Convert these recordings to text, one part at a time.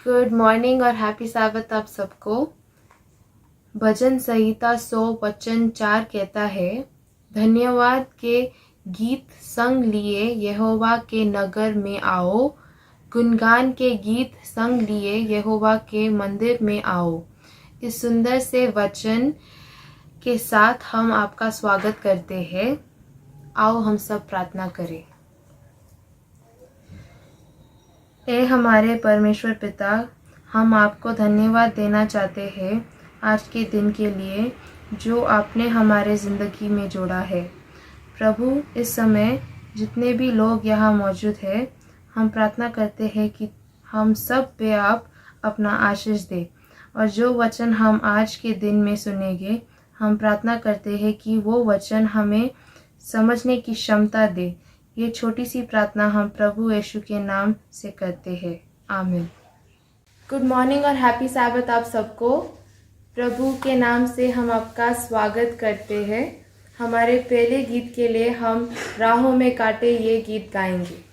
Good morning और happy साबत आप सबको। भजन संहिता 100 वचन 4 कहता है, धन्यवाद के गीत संग लिए यहोवा के नगर में आओ, गुणगान के गीत संग लिए यहोवा के मंदिर में आओ। इस सुंदर से वचन के साथ हम आपका स्वागत करते हैं। आओ हम सब प्रार्थना करें। ए हमारे परमेश्वर पिता, हम आपको धन्यवाद देना चाहते हैं आज के दिन के लिए जो आपने हमारे ज़िंदगी में जोड़ा है। प्रभु, इस समय जितने भी लोग यहाँ मौजूद हैं, हम प्रार्थना करते हैं कि हम सब पे आप अपना आशीष दें, और जो वचन हम आज के दिन में सुनेंगे, हम प्रार्थना करते हैं कि वो वचन हमें समझने की क्षमता दे। ये छोटी सी प्रार्थना हम प्रभु यीशु के नाम से करते हैं, आमीन। गुड मॉर्निंग और हैप्पी साबत आप सबको। प्रभु के नाम से हम आपका स्वागत करते हैं। हमारे पहले गीत के लिए हम राहों में कांटे ये गीत गाएंगे।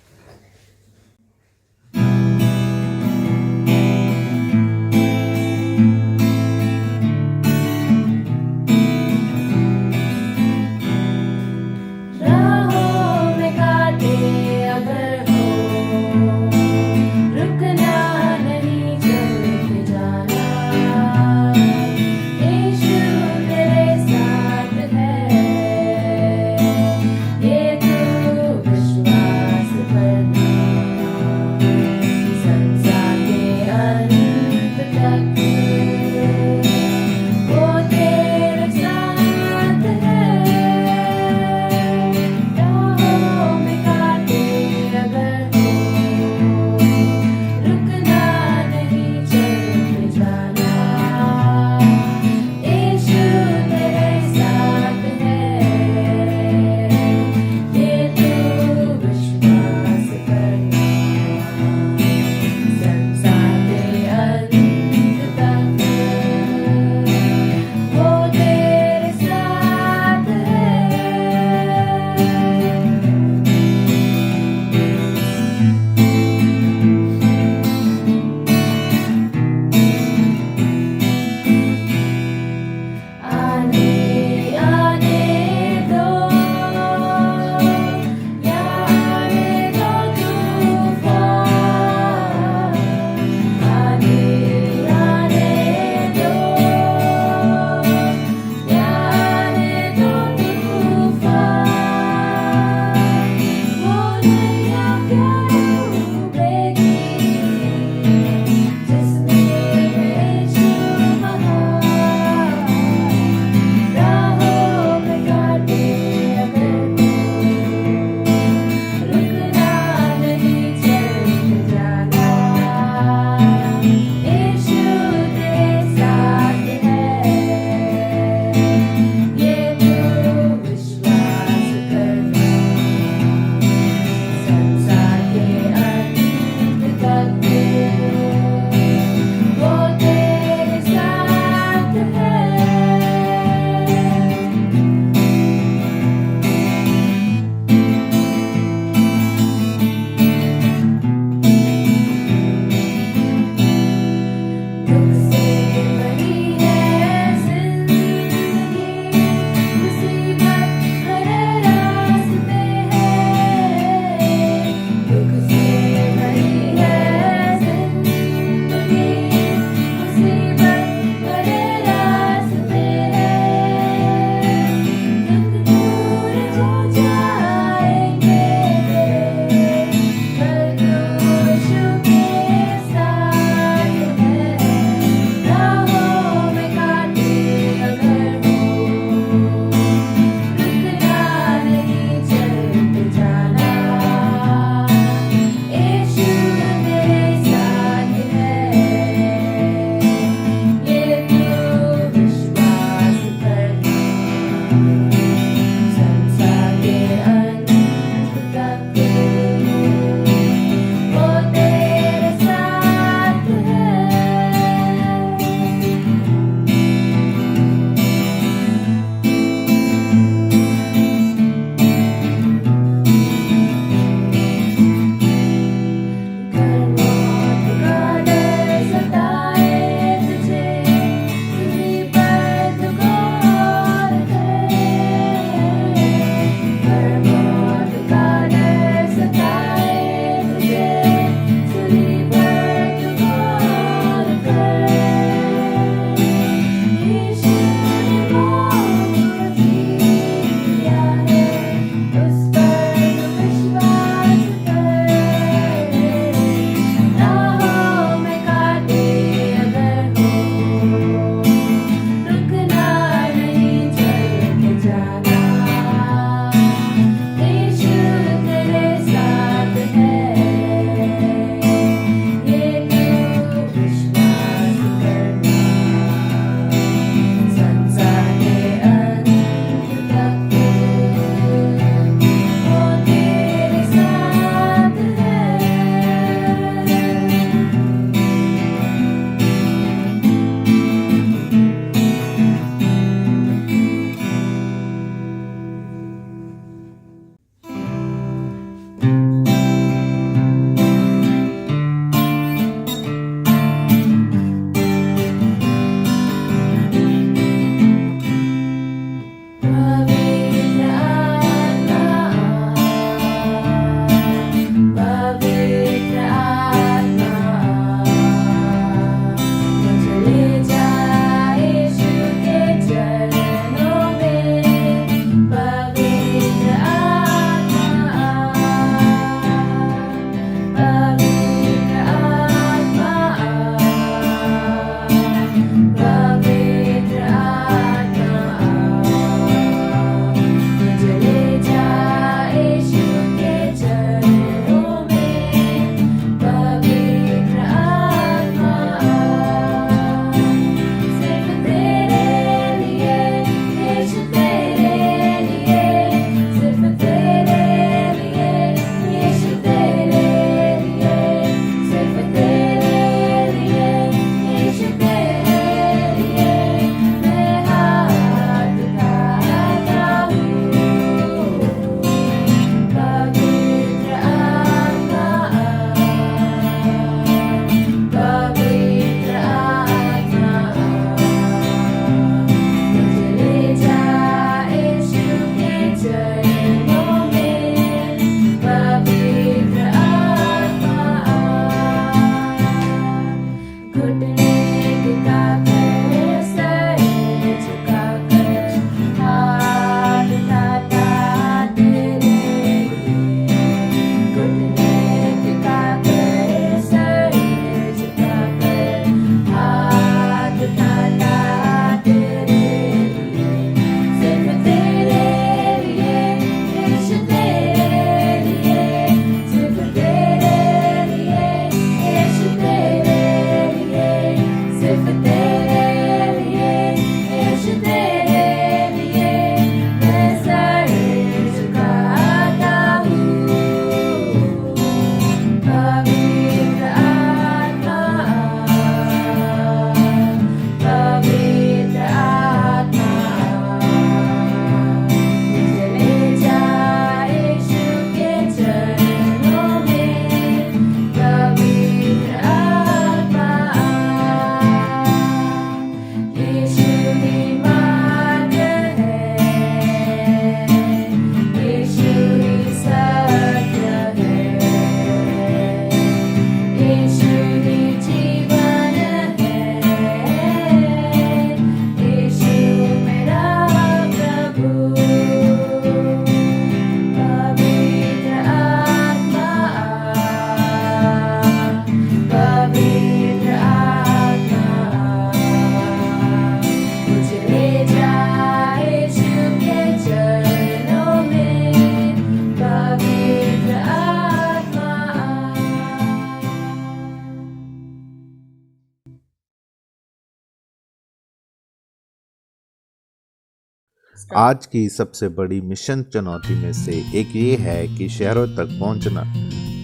आज की सबसे बड़ी मिशन चुनौती में से एक ये है कि शहरों तक पहुंचना।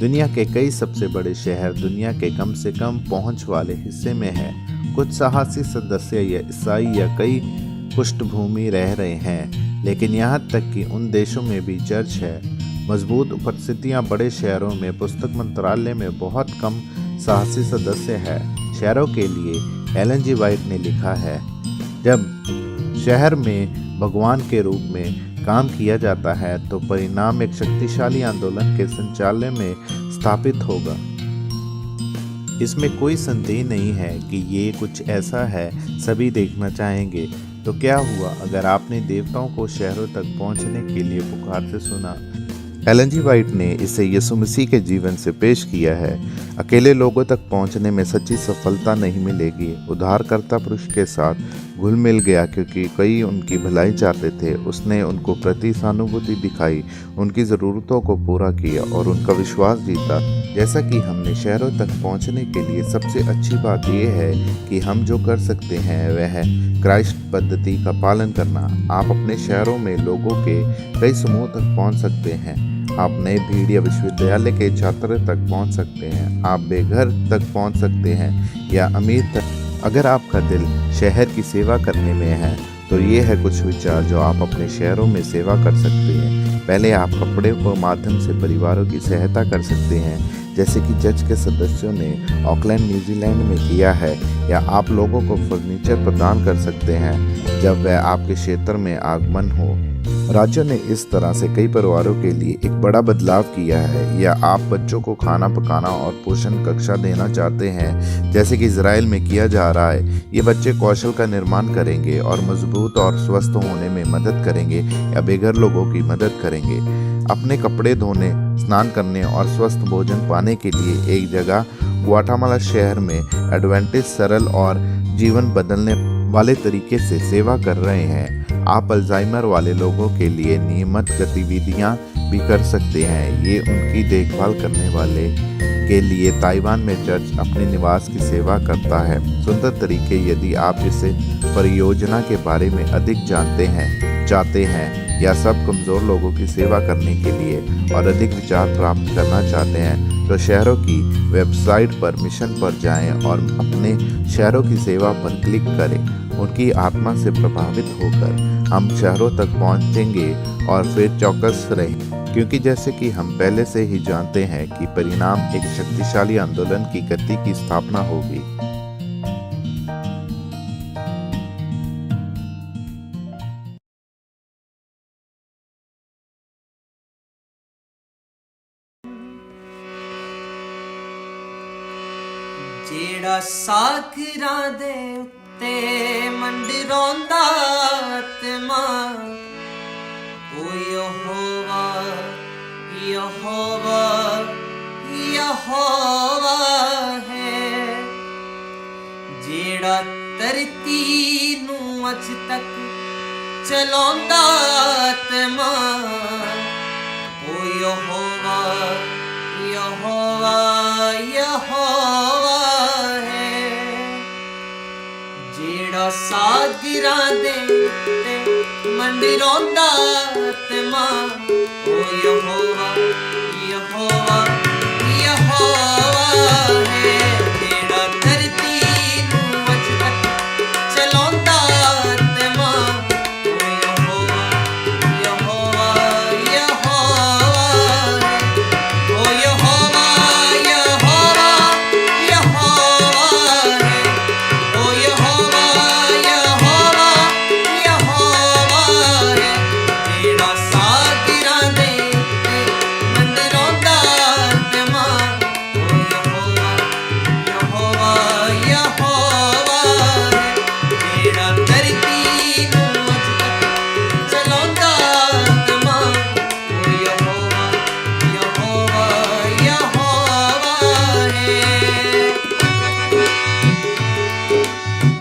दुनिया के कई सबसे बड़े शहर दुनिया के कम से कम पहुंच वाले हिस्से में है। कुछ साहसी सदस्य या ईसाई या कई पृष्ठभूमि रह रहे हैं, लेकिन यहाँ तक कि उन देशों में भी चर्च है। मजबूत उपस्थितियाँ बड़े शहरों में पुस्तक मंत्रालय में बहुत कम साहसी सदस्य है। शहरों के लिए एलन जी वाइट ने लिखा है, जब शहर में भगवान के रूप में काम किया जाता है तो परिणाम एक शक्तिशाली आंदोलन के संचालन में स्थापित होगा। इसमें कोई संदेह नहीं है कि ये कुछ ऐसा है सभी देखना चाहेंगे। तो क्या हुआ अगर आपने देवताओं को शहरों तक पहुंचने के लिए पुकारते सुना? एलन जी वाइट ने इसे यीशु मसीह के जीवन से पेश किया है। अकेले लोगों तक पहुंचने में सच्ची सफलता नहीं मिलेगी। उद्धारकर्ता पुरुष के साथ घुल मिल गया क्योंकि कई उनकी भलाई चाहते थे। उसने उनको प्रति सहानुभूति दिखाई, उनकी ज़रूरतों को पूरा किया और उनका विश्वास जीता। जैसा कि हमने शहरों तक पहुंचने के लिए सबसे अच्छी बात यह है कि हम जो कर सकते हैं वह है क्राइस्ट पद्धति का पालन करना। आप अपने शहरों में लोगों के कई समूह तक पहुंच सकते हैं। आप नए भीड़ या विश्वविद्यालय के छात्र तक पहुंच सकते हैं। आप बेघर तक पहुंच सकते हैं या अमीर तक। अगर आपका दिल शहर की सेवा करने में है तो ये है कुछ विचार जो आप अपने शहरों में सेवा कर सकते हैं। पहले आप कपड़े के माध्यम से परिवारों की सहायता कर सकते हैं, जैसे कि चर्च के सदस्यों ने ऑकलैंड न्यूजीलैंड में किया है, या आप लोगों को फर्नीचर प्रदान कर सकते हैं जब वह आपके क्षेत्र में आगमन हो। राज्यों ने इस तरह से कई परिवारों के लिए एक बड़ा बदलाव किया है। या आप बच्चों को खाना पकाना और पोषण कक्षा देना चाहते हैं, जैसे कि इजराइल में किया जा रहा है। ये बच्चे कौशल का निर्माण करेंगे और मजबूत और स्वस्थ होने में मदद करेंगे या बेघर लोगों की मदद करेंगे। अपने कपड़े धोने, स्नान करने और स्वस्थ भोजन पाने के लिए एक जगह ग्वाटेमाला शहर में एडवेंटिस्ट सरल और जीवन बदलने वाले तरीके से सेवा कर रहे हैं। आप अल्जाइमर वाले लोगों के लिए नियमित गतिविधियां भी कर सकते हैं। ये उनकी देखभाल करने वाले के लिए ताइवान में चर्च अपने निवास की सेवा करता है। सुंदर तरीके। यदि आप इस परियोजना के बारे में अधिक चाहते हैं या सब कमज़ोर लोगों की सेवा करने के लिए और अधिक विचार प्राप्त करना चाहते हैं तो शहरों की वेबसाइट पर मिशन पर जाएं और अपने शहरों की सेवा पर क्लिक करें। उनकी आत्मा से प्रभावित होकर हम शहरों तक पहुंचेंगे और फिर चौकस रहें, क्योंकि जैसे कि हम पहले से ही जानते हैं कि परिणाम एक शक्तिशाली आंदोलन की गति की स्थापना होगी। जेड़ा सागरां दे उत्ते मंडरांदा आत्मा, ओ यहोवा यहोवा यहोवा है। जेड़ा धरती नूं अज तक चलांदा आत्मा, ओ यहोवा यहोवा यहोवा है। जेड़ा सागरां दे उत्ते मंडरांदा आत्मा, ओ यहोवा यहोवा यहोवा है। जेड़ा धरती नूं अज तक चलांदा आत्मा, ओ यहोवा यहोवा यहोवा है। ओ यहोवा यहोवा यहोवा है। ओ यहोवा यहोवा यहोवा है। जेड़ा सागरां दे उत्ते मंडरांदा आत्मा, ओ यहोवा यहोवा यहोवा है। जेड़ा धरती नूं अज तक चलांदा आत्मा, ओ यहोवा यहोवा यहोवा है।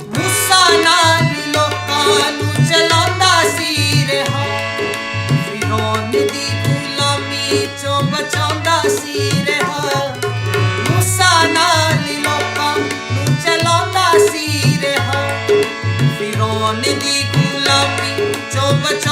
मूसा नाल लोकां नूं चलांदा सी रहा, फिरौन दी गुलामी चों बचांदा सी रहा। मूसा नाल लोकां नूं चलांदा सी रहा, फिरौन दी गुलामी चों बचांदा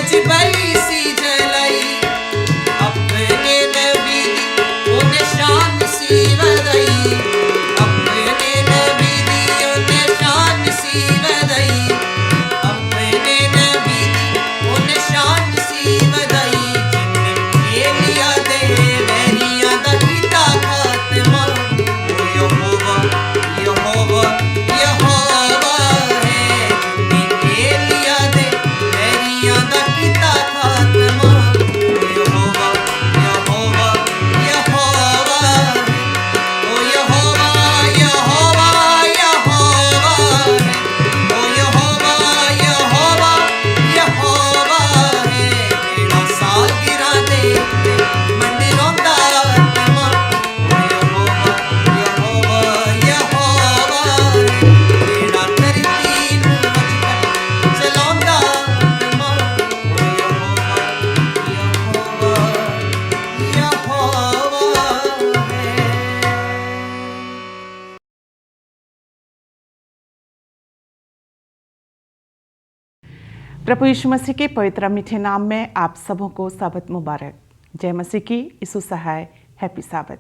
मुझ बई सी जलाई अपने नबी दी ओने शान सी वदई अपने नबी दी ओने शान सी वदई अपने नबी दी ओने शान सी वदई जिन्ने लिया दे मेरिया दा कीता खात्मा ओ यहोवा यहोवा यहोवा है जिन्ने लिया दे मेरिया दा कीता खात्मा ओ यहोवा यहोवा यहोवा ओ यहोवा यहोवा यहोवा ओ यहोवा यहोवा यहोवा है मेरा सागिरा दे मंदिरोंदा आत्मा ओ यहोवा यहोवा यहोवा है मेरा धरती नूं मजकर चलाउंदा आत्मा ओ यहोवा यहोवा यहोवा है। प्रभु यीशु मसीह के पवित्र मीठे नाम में आप सबों को साबत मुबारक। जय मसीह की, यीशु सहाय, हैप्पी साबत।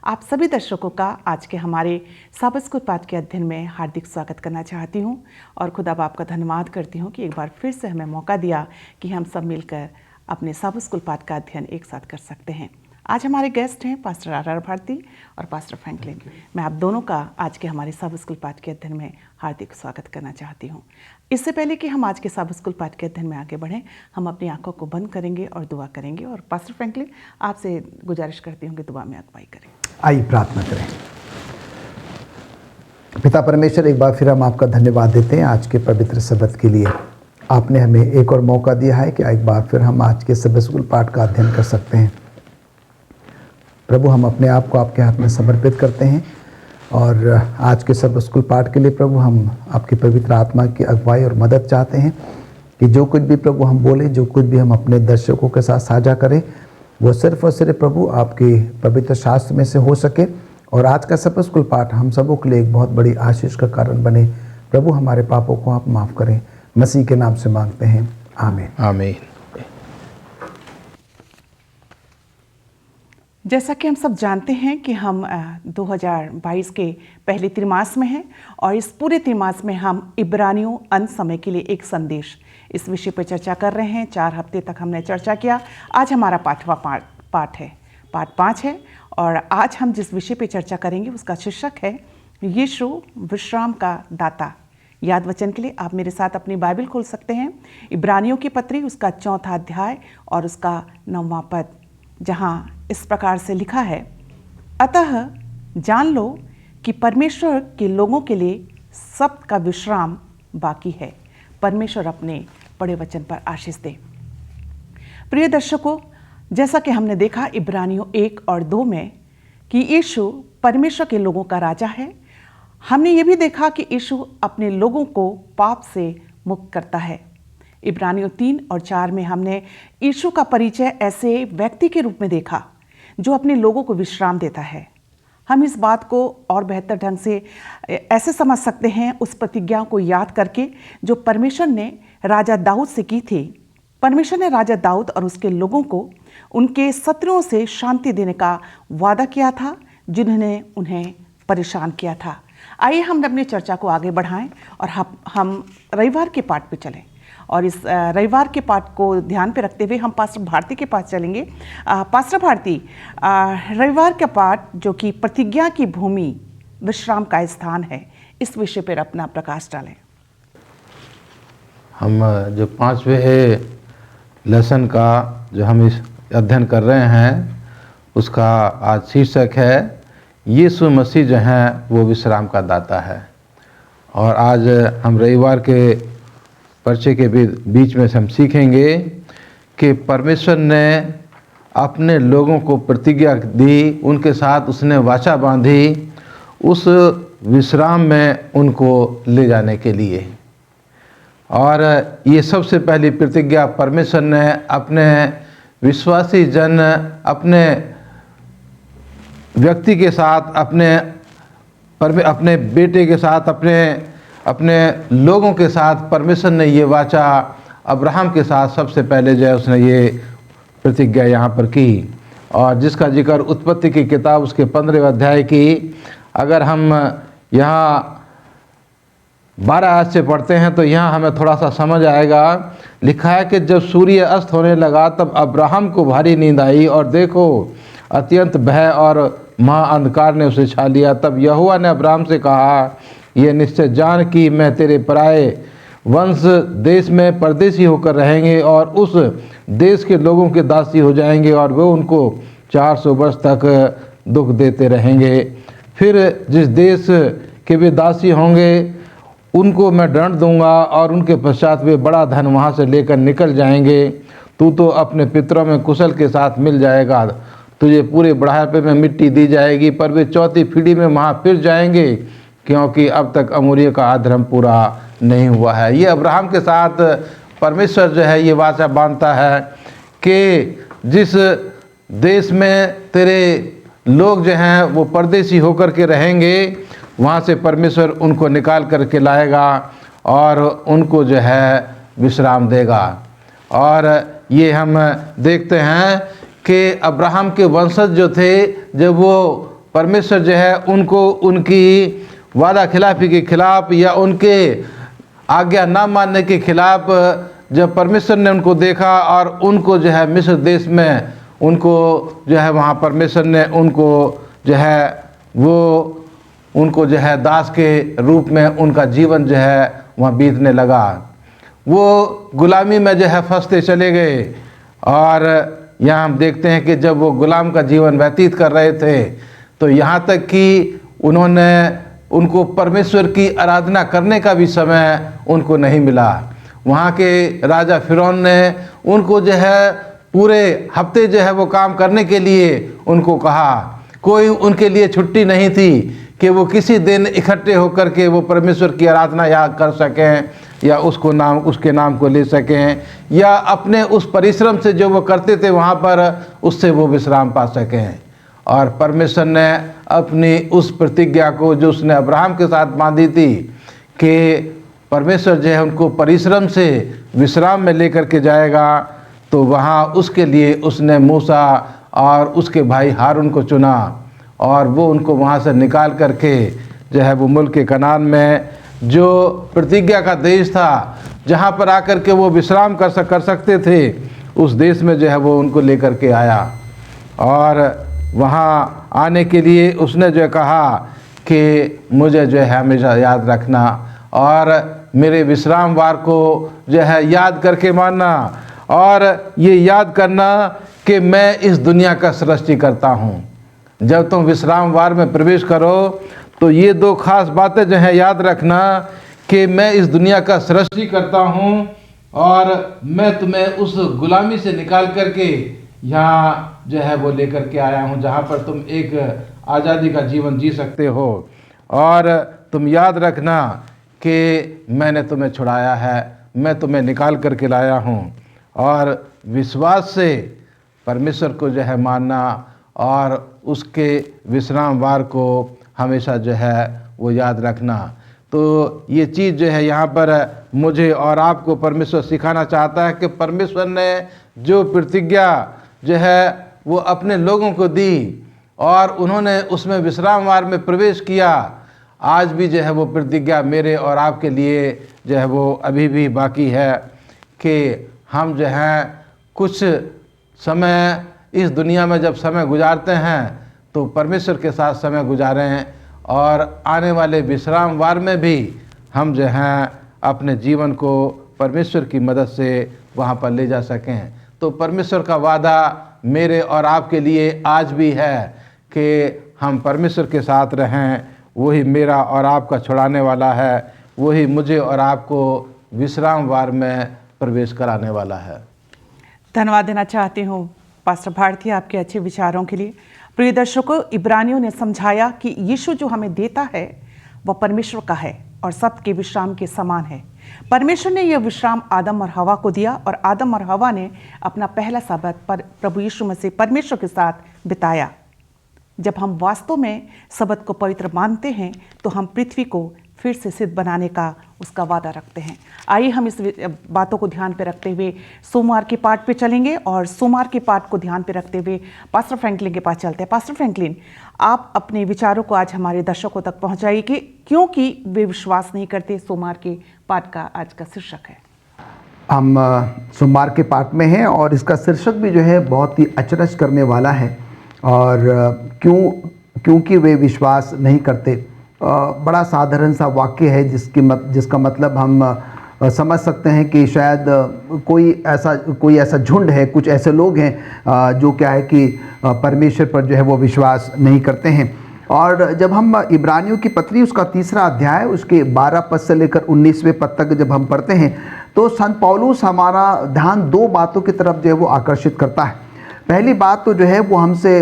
आप सभी दर्शकों का आज के हमारे साबत स्कूल पाठ के अध्ययन में हार्दिक स्वागत करना चाहती हूं और खुदा बाप का धन्यवाद करती हूं कि एक बार फिर से हमें मौका दिया कि हम सब मिलकर अपने साबत स्कूल पाठ का अध्ययन एक साथ कर सकते हैं। आज हमारे गेस्ट हैं पास्टर आर भारती और पास्टर फ्रैंकलिन। मैं आप दोनों का आज के हमारे साबत स्कूल पाठ के अध्ययन में हार्दिक स्वागत करना चाहती हूँ। इससे पहले कि हम आज के साबत स्कूल पाठ के अध्ययन में आगे बढ़ें, हम अपनी आंखों को बंद करेंगे और दुआ करेंगे। और पास्टर फ्रैंकलिन, आपसे गुजारिश करती हूँ कि दुआ में अगुवाई करें। आइए प्रार्थना करें। पिता परमेश्वर, एक बार फिर हम आपका धन्यवाद देते हैं आज के पवित्र सबत के लिए। आपने हमें एक और मौका दिया है कि एक बार फिर हम आज के सबत स्कूल पाठ का अध्ययन कर सकते हैं। प्रभु, हम अपने आप को आपके हाथ में समर्पित करते हैं और आज के सबत स्कूल पाठ के लिए प्रभु हम आपकी पवित्र आत्मा की अगुवाई और मदद चाहते हैं कि जो कुछ भी प्रभु हम बोले, जो कुछ भी हम अपने दर्शकों के साथ साझा करें, वो सिर्फ और सिर्फ प्रभु आपके पवित्र शास्त्र में से हो सके और आज का सबत स्कूल पाठ हम सबों के लिए एक बहुत बड़ी आशीष का कारण बने। प्रभु, हमारे पापों को आप माफ़ करें, मसीह के नाम से मांगते हैं, आमीन आमीन। जैसा कि हम सब जानते हैं कि हम 2022 के पहले त्रिमास में हैं और इस पूरे त्रिमास में हम इब्रानियों अंत समय के लिए एक संदेश, इस विषय पर चर्चा कर रहे हैं। 4 हफ्ते तक हमने चर्चा किया। आज हमारा पाठ है, पाठ 5 है और आज हम जिस विषय पर चर्चा करेंगे उसका शीर्षक है यीशु विश्राम का दाता। याद वचन के लिए आप मेरे साथ अपनी बाइबल खोल सकते हैं। इब्रानियों की पत्री, उसका 4था अध्याय और उसका 9वां पद, जहाँ इस प्रकार से लिखा है, अतः जान लो कि परमेश्वर के लोगों के लिए सब का विश्राम बाकी है। परमेश्वर अपने बड़े वचन पर आशीष दे। प्रिय दर्शकों, जैसा कि हमने देखा इब्रानियों 1 और 2 में कि यीशु परमेश्वर के लोगों का राजा है। हमने ये भी देखा कि यीशु अपने लोगों को पाप से मुक्त करता है। इब्रानियों 3 और 4 में हमने यीशु का परिचय ऐसे व्यक्ति के रूप में देखा जो अपने लोगों को विश्राम देता है। हम इस बात को और बेहतर ढंग से ऐसे समझ सकते हैं उस प्रतिज्ञा को याद करके जो परमेश्वर ने राजा दाऊद से की थी। परमेश्वर ने राजा दाऊद और उसके लोगों को उनके शत्रुओं से शांति देने का वादा किया था जिन्होंने उन्हें परेशान किया था। आइए हम अपनी चर्चा को आगे बढ़ाएं और हम रविवार के पाठ पे चलें और इस रविवार के पाठ को ध्यान पे रखते हुए हम पास्टर भारती के पास चलेंगे। पास्टर भारती, रविवार का पाठ जो कि प्रतिज्ञा की भूमि विश्राम का स्थान है, इस विषय पर अपना प्रकाश डालें। हम जो 5वें लेसन का जो हम इस अध्ययन कर रहे हैं उसका आज शीर्षक है यीशु मसीह जो हैं वो विश्राम का दाता है। और आज हम रविवार के परिचय के बीच में से हम सीखेंगे कि परमेश्वर ने अपने लोगों को प्रतिज्ञा दी, उनके साथ उसने वाचा बांधी उस विश्राम में उनको ले जाने के लिए। और ये सबसे पहली प्रतिज्ञा परमेश्वर ने अपने विश्वासी जन, अपने व्यक्ति के साथ, अपने बेटे के साथ, अपने लोगों के साथ परमेश्वर ने ये वाचा अब्राहम के साथ सबसे पहले जो है उसने ये प्रतिज्ञा यहाँ पर की, और जिसका जिक्र उत्पत्ति की किताब उसके 15वें अध्याय की अगर हम यहाँ 12 आयत से पढ़ते हैं तो यहाँ हमें थोड़ा सा समझ आएगा। लिखा है कि जब सूर्य अस्त होने लगा तब अब्राहम को भारी नींद आई और देखो अत्यंत भय और महाअंधकार ने उसे छा लिया। तब यहोवा ने अब्राहम से कहा, यह निश्चय जान कि मैं तेरे पराए वंश देश में परदेशी होकर रहेंगे और उस देश के लोगों के दासी हो जाएंगे और वे उनको 400 वर्ष तक दुख देते रहेंगे। फिर जिस देश के वे दासी होंगे उनको मैं दंड दूंगा और उनके पश्चात वे बड़ा धन वहाँ से लेकर निकल जाएंगे। तू तो अपने पितरों में कुशल के साथ मिल जाएगा, तुझे पूरे बुढ़ापे में मिट्टी दी जाएगी, पर वे चौथी पीढ़ी में वहाँ फिर जाएंगे क्योंकि अब तक अमूर्य का अधर्म पूरा नहीं हुआ है। ये अब्राहम के साथ परमेश्वर जो है ये वाचा बांधता है कि जिस देश में तेरे लोग जो हैं वो परदेशी होकर के रहेंगे वहाँ से परमेश्वर उनको निकाल करके लाएगा और उनको जो है विश्राम देगा। और ये हम देखते हैं कि अब्राहम के वंशज जो थे जब वो परमेश्वर जो है उनको उनकी वादा खिलाफी के खिलाफ या उनके आज्ञा ना मानने के खिलाफ जब परमेश्वर ने उनको देखा और उनको जो है मिस्र देश में उनको जो है वहाँ परमेश्वर ने उनको जो है वो उनको जो है दास के रूप में उनका जीवन जो है वहाँ बीतने लगा। वो गुलामी में जो है फंसते चले गए और यहाँ हम देखते हैं कि जब वो गुलाम का जीवन व्यतीत कर रहे थे तो यहाँ तक कि उनको परमेश्वर की आराधना करने का भी समय उनको नहीं मिला। वहाँ के राजा फिरौन ने उनको जो है पूरे हफ्ते जो है वो काम करने के लिए उनको कहा, कोई उनके लिए छुट्टी नहीं थी कि वो किसी दिन इकट्ठे होकर के वो परमेश्वर की आराधना याद कर सकें या उसके नाम को ले सकें या अपने उस परिश्रम से जो वो करते थे वहाँ पर उससे वो विश्राम पा सकें। और परमेश्वर ने अपनी उस प्रतिज्ञा को जो उसने अब्राहम के साथ बांधी थी कि परमेश्वर जो है उनको परिश्रम से विश्राम में लेकर के जाएगा, तो वहाँ उसके लिए उसने मूसा और उसके भाई हारून को चुना और वो उनको वहाँ से निकाल करके जो है वो मुल्क के कनान में जो प्रतिज्ञा का देश था जहाँ पर आकर के वो विश्राम कर सकते थे उस देश में जो है वो उनको लेकर के आया। और वहाँ आने के लिए उसने जो कहा कि मुझे जो है हमेशा याद रखना और मेरे विश्राम वार को जो है याद करके मानना और ये याद करना कि मैं इस दुनिया का सृष्टि करता हूँ। जब तुम विश्राम वार में प्रवेश करो तो ये दो खास बातें जो है याद रखना कि मैं इस दुनिया का सृष्टि करता हूँ और मैं तुम्हें उस गुलामी से निकाल करके यहाँ जो है वो लेकर के आया हूँ जहाँ पर तुम एक आज़ादी का जीवन जी सकते हो। और तुम याद रखना कि मैंने तुम्हें छुड़ाया है, मैं तुम्हें निकाल करके लाया हूँ। और विश्वास से परमेश्वर को जो है मानना और उसके विश्राम वार को हमेशा जो है वो याद रखना। तो ये चीज़ जो है यहाँ पर मुझे और आपको परमेश्वर सिखाना चाहता है कि परमेश्वर ने जो प्रतिज्ञा जो है वो अपने लोगों को दी और उन्होंने उसमें विश्राम वार में प्रवेश किया, आज भी जो है वो प्रतिज्ञा मेरे और आपके लिए जो है वो अभी भी बाकी है कि हम जो हैं कुछ समय इस दुनिया में जब समय गुजारते हैं तो परमेश्वर के साथ समय गुजारें और आने वाले विश्राम वार में भी हम जो हैं अपने जीवन को परमेश्वर की मदद से वहाँ पर ले जा सकें। तो परमेश्वर का वादा मेरे और आपके लिए आज भी है कि हम परमेश्वर के साथ रहें। वही मेरा और आपका छुड़ाने वाला है, वही मुझे और आपको विश्राम वार में प्रवेश कराने वाला है। धन्यवाद देना चाहती हूँ पास्टर भारती आपके अच्छे विचारों के लिए। प्रिय दर्शकों, इब्रानियों ने समझाया कि यीशु जो हमें देता है वह परमेश्वर का है और सबके विश्राम के समान है। परमेश्वर ने यह विश्राम आदम और हवा को दिया और आदम और हवा ने अपना पहला सब्बत पर प्रभु यीशु मसीह परमेश्वर के साथ बिताया। जब हम वास्तव में सब्बत को पवित्र मानते हैं तो हम पृथ्वी को फिर से सिद्ध बनाने का उसका वादा रखते हैं। आइए हम इस बातों को ध्यान पे रखते हुए सोमवार के पाठ पे चलेंगे और सोमवार के पाठ को ध्यान पे रखते हुए पास्टर फ्रैंकलिन के पास चलते हैं। पास्टर फ्रैंकलिन, आप अपने विचारों को आज हमारे दर्शकों तक पहुंचाइए कि क्योंकि वे विश्वास नहीं करते। सोमवार के पाठ का आज का शीर्षक है। हम सोमवार के पाठ में हैं और इसका शीर्षक भी जो है बहुत ही अचरज करने वाला है। और क्योंकि वे विश्वास नहीं करते, बड़ा साधारण सा वाक्य है जिसका मतलब हम समझ सकते हैं कि शायद कोई ऐसा झुंड है, कुछ ऐसे लोग हैं जो क्या है कि परमेश्वर पर जो है वो विश्वास नहीं करते हैं। और जब हम इब्रानियों की पत्री उसका 3रा अध्याय उसके 12 पद से लेकर 19वें पद तक जब हम पढ़ते हैं तो संत पौलुस हमारा ध्यान 2 बातों की तरफ जो है वो आकर्षित करता है। पहली बात तो जो है वो हमसे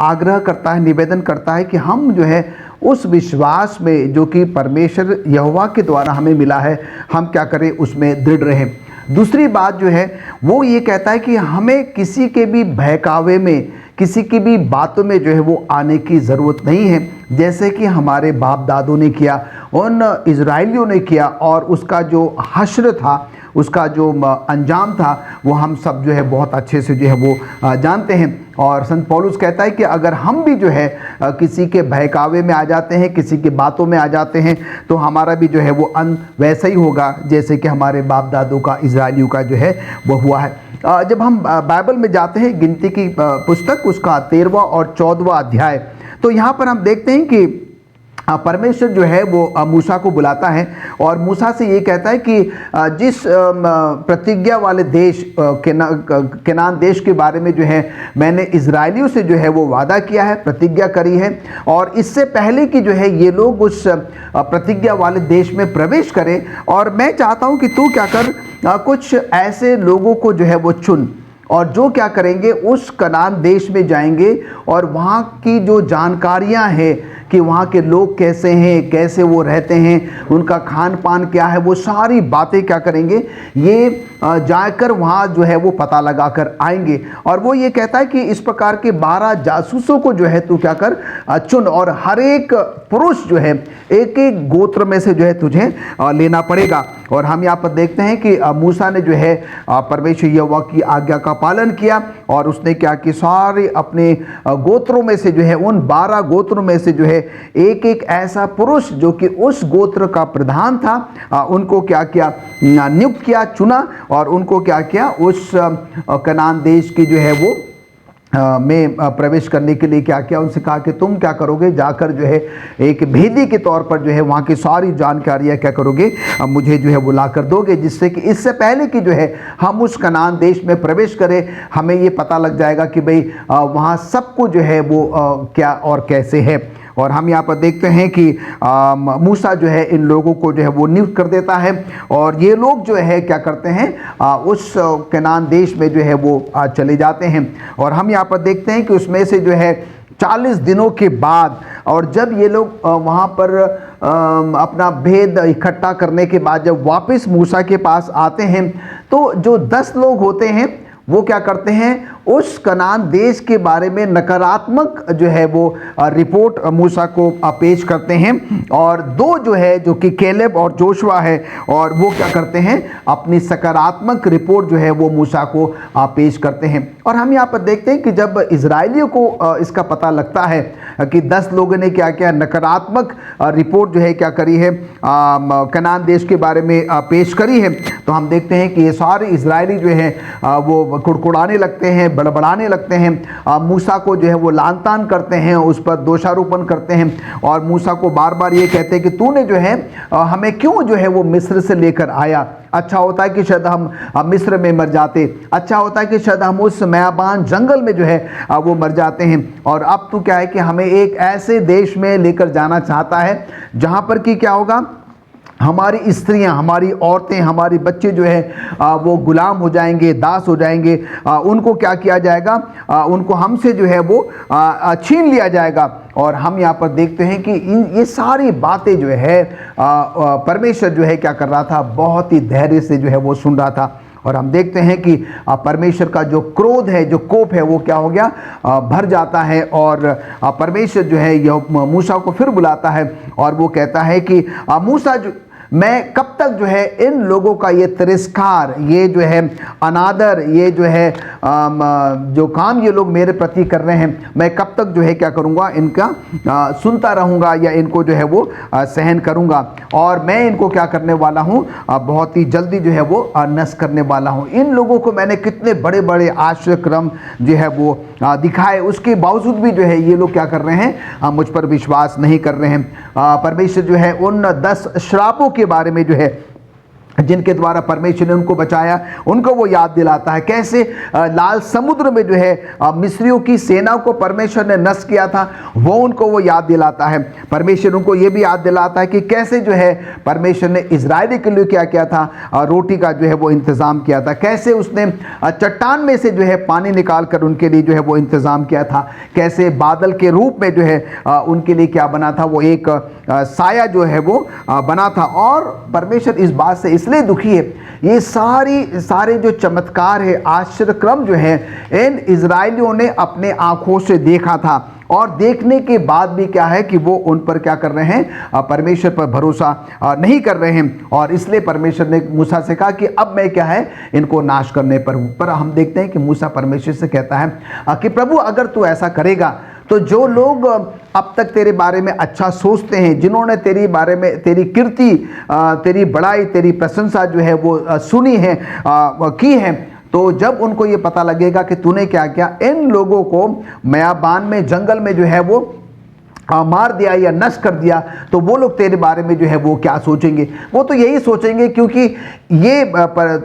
आग्रह करता है, निवेदन करता है कि हम जो है उस विश्वास में जो कि परमेश्वर यहोवा के द्वारा हमें मिला है, हम क्या करें, उसमें दृढ़ रहें। दूसरी बात जो है वो ये कहता है कि हमें किसी के भी बहकावे में, किसी की भी बातों में जो है वो आने की ज़रूरत नहीं है, जैसे कि हमारे बाप दादों ने किया, उन इजराइलियों ने किया, और उसका जो हश्र था, उसका जो अंजाम था, वो हम सब जो है बहुत अच्छे से जो है वो जानते हैं। और संत पौलुस कहता है कि अगर हम भी जो है किसी के बहकावे में आ जाते हैं, किसी की बातों में आ जाते हैं, तो हमारा भी जो है वो अंत वैसा ही होगा जैसे कि हमारे बाप दादों का, इजराइलियों का जो है वो हुआ है। जब हम बाइबल में जाते हैं, गिनती की पुस्तक उसका 13वां और 14वां अध्याय, तो यहाँ पर हम देखते हैं कि परमेश्वर जो है वो मूसा को बुलाता है और मूसा से ये कहता है कि जिस प्रतिज्ञा वाले देश केनान देश के बारे में जो है मैंने इजराइलियों से जो है वो वादा किया है, प्रतिज्ञा करी है, और इससे पहले कि जो है ये लोग उस प्रतिज्ञा वाले देश में प्रवेश करें, और मैं चाहता हूँ कि तू क्या कर, कुछ ऐसे लोगों को जो है वो चुन, और जो क्या करेंगे उस कनान देश में जाएंगे और वहाँ की जो जानकारियाँ हैं कि वहाँ के लोग कैसे हैं, कैसे वो रहते हैं, उनका खान पान क्या है, वो सारी बातें क्या करेंगे, ये जाकर वहाँ जो है वो पता लगा कर आएंगे। और वो ये कहता है कि इस प्रकार के 12 जासूसों को जो है तू क्या कर, चुन, और हर एक पुरुष जो है एक एक गोत्र में से जो है तुझे लेना पड़ेगा। और हम यहाँ पर देखते हैं कि मूसा ने जो है परमेश्वर यहोवा की आज्ञा का पालन किया, और उसने क्या कि सारे अपने गोत्रों में से जो है, उन 12 गोत्रों में से जो है एक एक ऐसा पुरुष जो कि उस गोत्र का प्रधान था, उनको क्या किया, नियुक्त किया, चुना, और उनको क्या किया, उस कनान देश की जो है वो में प्रवेश करने के लिए क्या किया, उनसे कहा कि तुम क्या करोगे, जाकर जो है एक भेदी के तौर पर जो है वहाँ की सारी जानकारियाँ क्या करोगे, मुझे जो है वो ला कर दोगे, जिससे कि इससे पहले कि जो है हम उस कनान देश में प्रवेश करें, हमें ये पता लग जाएगा कि भाई वहाँ सब कुछ जो है वो क्या और कैसे है। और हम यहाँ पर देखते हैं कि मूसा जो है इन लोगों को जो है वो नियुक्त कर देता है, और ये लोग जो है क्या करते हैं, उस कनान देश में जो है वो चले जाते हैं। और हम यहाँ पर देखते हैं कि उसमें से जो है 40 दिनों के बाद, और जब ये लोग वहाँ पर अपना भेद इकट्ठा करने के बाद जब वापस मूसा के पास आते हैं, तो जो 10 लोग होते हैं वो क्या करते हैं, उस कनान देश के बारे में नकारात्मक जो है वो रिपोर्ट मूसा को पेश करते हैं, और 2 जो है जो कि केलेब और जोशुआ है, और वो क्या करते हैं, अपनी सकारात्मक रिपोर्ट जो है वो मूसा को पेश करते हैं। और हम यहाँ पर देखते हैं कि जब इजराइलियों को इसका पता लगता है कि 10 लोगों ने क्या किया, नकारात्मक रिपोर्ट जो है क्या करी है, कनान देश के बारे में पेश करी है, तो हम देखते हैं कि ये सारे इजरायली जो हैं वो कुड़कुड़ाने लगते हैं, बड़बड़ाने लगते हैं, मूसा को जो है वो लान तान करते हैं, उस पर दोषारोपण करते हैं, और मूसा को बार बार ये कहते हैं कि तूने जो है हमें क्यों जो है वो मिस्र से लेकर आया, अच्छा होता है कि शायद हम मिस्र में मर जाते, अच्छा होता है कि शायद हम उस मयाबान जंगल में जो है वो मर जाते हैं, और अब तो क्या है कि हमें एक ऐसे देश में लेकर जाना चाहता है जहाँ पर कि क्या होगा, हमारी स्त्रियां, हमारी औरतें, हमारे बच्चे जो है वो गुलाम हो जाएंगे, दास हो जाएंगे, उनको क्या किया जाएगा, उनको हमसे जो है वो छीन लिया जाएगा। और हम यहाँ पर देखते हैं कि ये सारी बातें जो है परमेश्वर जो है क्या कर रहा था, बहुत ही धैर्य से जो है वो सुन रहा था। और हम देखते हैं कि परमेश्वर का जो क्रोध है, जो कोप है, वो क्या हो गया, भर जाता है, और परमेश्वर जो है यह मूसा को फिर बुलाता है, और वो कहता है कि मूसा मैं कब तक जो है इन लोगों का ये तिरस्कार, ये जो है अनादर, ये जो है जो काम ये लोग मेरे प्रति कर रहे हैं, मैं कब तक जो है क्या करूँगा, इनका सुनता रहूँगा या इनको जो है वो सहन करूँगा। और मैं इनको क्या करने वाला हूँ, बहुत ही जल्दी जो है वो नष्ट करने वाला हूँ। इन लोगों को मैंने कितने बड़े बड़े आश्रयक्रम जो है वो दिखाए, उसके बावजूद भी जो है ये लोग क्या कर रहे हैं, मुझ पर विश्वास नहीं कर रहे हैं। परमेश्वर जो है उन 10 श्रापों के बारे में जो है जिनके द्वारा परमेश्वर ने उनको बचाया, उनको वो याद दिलाता है। कैसे लाल समुद्र में जो है मिस्रियों की सेना को परमेश्वर ने नष्ट किया था, वो उनको वो याद दिलाता है। परमेश्वर उनको ये भी याद दिलाता है कि कैसे जो है परमेश्वर ने इजराइली के लिए क्या किया था, रोटी का जो है वो इंतज़ाम किया था। कैसे उसने चट्टान में से जो है पानी निकाल कर उनके लिए जो है वो इंतज़ाम किया था। कैसे बादल के रूप में जो है उनके लिए क्या बना था, वो एक साया जो है वो बना था। और परमेश्वर इस बात से इसलिए दुखी है, ये सारे जो चमत्कार है, आश्चर्यक्रम जो है इन इजराइलियों ने अपने आंखों से देखा था, और देखने के बाद भी क्या है कि वो उन पर क्या कर रहे हैं, परमेश्वर पर भरोसा नहीं कर रहे हैं। और इसलिए परमेश्वर ने मूसा से कहा कि अब मैं क्या है इनको नाश करने पर हम देखते हैं कि मूसा परमेश्वर से कहता है कि प्रभु अगर तू ऐसा करेगा तो जो लोग अब तक तेरे बारे में अच्छा सोचते हैं, जिन्होंने तेरे बारे में तेरी कीर्ति, तेरी बड़ाई, तेरी प्रशंसा जो है वो सुनी है, की है, तो जब उनको ये पता लगेगा कि तूने क्या किया, इन लोगों को मयाबान में, जंगल में जो है वो मार दिया या नष्ट कर दिया, तो वो लोग तेरे बारे में जो है वो क्या सोचेंगे। वो तो यही सोचेंगे क्योंकि ये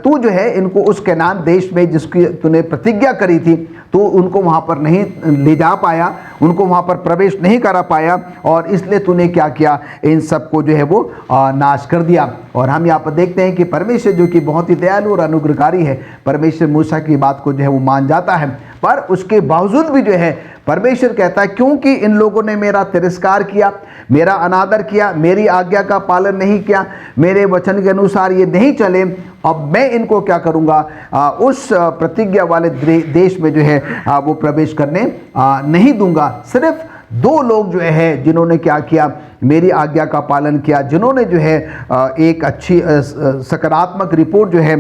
तू जो है इनको उस कनान देश में जिसकी तूने प्रतिज्ञा करी थी, तो उनको वहाँ पर नहीं ले जा पाया, उनको वहाँ पर प्रवेश नहीं करा पाया, और इसलिए तूने क्या किया, इन सबको जो है वो नाश कर दिया। और हम यहाँ पर देखते हैं कि परमेश्वर जो कि बहुत ही दयालु और अनुग्रहकारी है, परमेश्वर मूसा की बात को जो है वो मान जाता है। पर उसके बावजूद भी जो है परमेश्वर कहता है क्योंकि इन लोगों ने मेरा तिरस्कार किया, मेरा अनादर किया, मेरी आज्ञा का पालन नहीं किया, मेरे वचन के अनुसार ये नहीं चले, अब मैं इनको क्या करूँगा, उस प्रतिज्ञा वाले देश में जो है वो प्रवेश करने नहीं दूंगा। सिर्फ 2 लोग जो है जिन्होंने क्या किया, मेरी आज्ञा का पालन किया, जिन्होंने जो है एक अच्छी सकारात्मक रिपोर्ट जो है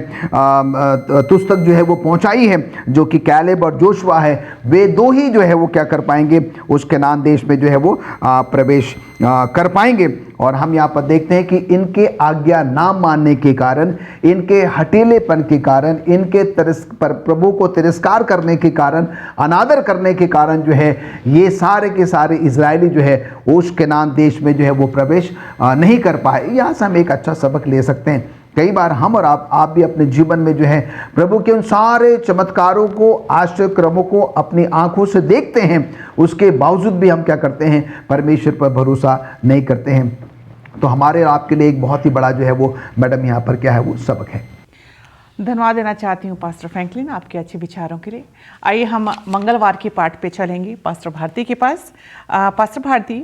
तुझ तक जो है वो पहुंचाई है, जो कि कैलेब और जोशुआ है, वे 2 ही जो है वो क्या कर पाएंगे, उस कनान देश में जो है वो प्रवेश कर पाएंगे। और हम यहाँ पर देखते हैं कि इनके आज्ञा ना मानने के कारण, इनके हठीलेपन के कारण, इनके प्रभु को तिरस्कार करने के कारण, अनादर करने के कारण जो है ये सारे के सारे इजरायली जो है उस कनान देश में जो है वो प्रवेश नहीं कर पाए। यहाँ से हम एक अच्छा सबक ले सकते हैं। कई बार हम और आप भी अपने जीवन में जो है प्रभु के उन सारे चमत्कारों को, आश्चर्यक्रमों को अपनी आंखों से देखते हैं, उसके बावजूद भी हम क्या करते हैं, परमेश्वर पर भरोसा नहीं करते हैं। तो हमारे और आपके लिए एक बहुत ही बड़ा जो है वो मैडम यहाँ पर क्या है वो सबक है। धन्यवाद देना चाहती हूँ पास्टर फ्रैंकलिन आपके अच्छे विचारों के लिए। आइए हम मंगलवार के पाठ पे चलेंगे पास्टर भारती के पास। पास्टर भारती,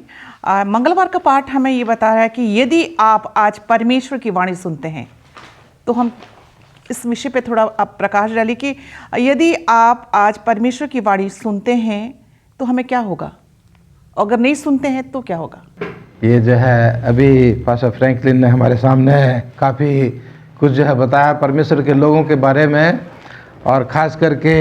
मंगलवार का पाठ हमें ये बता रहा है कि यदि आप आज परमेश्वर की वाणी सुनते हैं, तो हम इस विषय पे थोड़ा आप प्रकाश डालिए कि यदि आप आज परमेश्वर की वाणी सुनते हैं तो हमें क्या होगा, अगर नहीं सुनते हैं तो क्या होगा। ये जो है अभी पास्टर फ्रैंकलिन ने हमारे सामने काफ़ी कुछ जो है बताया परमेश्वर के लोगों के बारे में, और ख़ास करके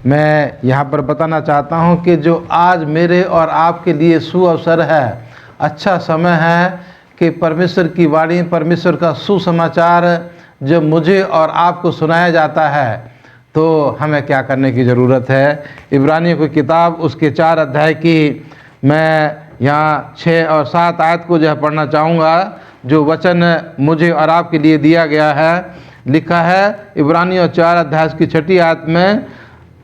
मैं यहाँ पर बताना चाहता हूँ कि जो आज मेरे और आपके लिए सुअवसर है, अच्छा समय है कि परमेश्वर की वाणी, परमेश्वर का सुसमाचार जब मुझे और आपको सुनाया जाता है, तो हमें क्या करने की ज़रूरत है। इब्रानियों की किताब उसके 4 अध्याय की मैं यहाँ 6 और 7 आयत को जो है पढ़ना चाहूँगा, जो वचन मुझे और आपके लिए दिया गया है। लिखा है इब्रानियों 4 अध्याय की 6 आयत में,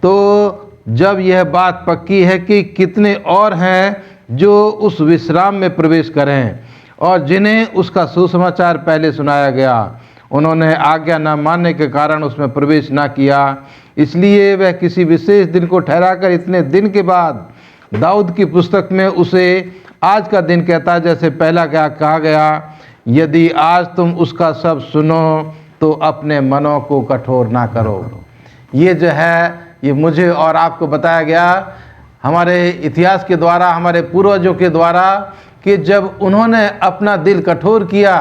तो जब यह बात पक्की है कि कितने और हैं जो उस विश्राम में प्रवेश करें, और जिन्हें उसका सुसमाचार पहले सुनाया गया, उन्होंने आज्ञा न मानने के कारण उसमें प्रवेश न किया। इसलिए वह किसी विशेष दिन को ठहराकर इतने दिन के बाद दाऊद की पुस्तक में उसे आज का दिन कहता है, जैसे पहला क्या कहा गया, यदि आज तुम उसका सब सुनो तो अपने मनों को कठोर ना करो। ये जो है ये मुझे और आपको बताया गया हमारे इतिहास के द्वारा, हमारे पूर्वजों के द्वारा, कि जब उन्होंने अपना दिल कठोर किया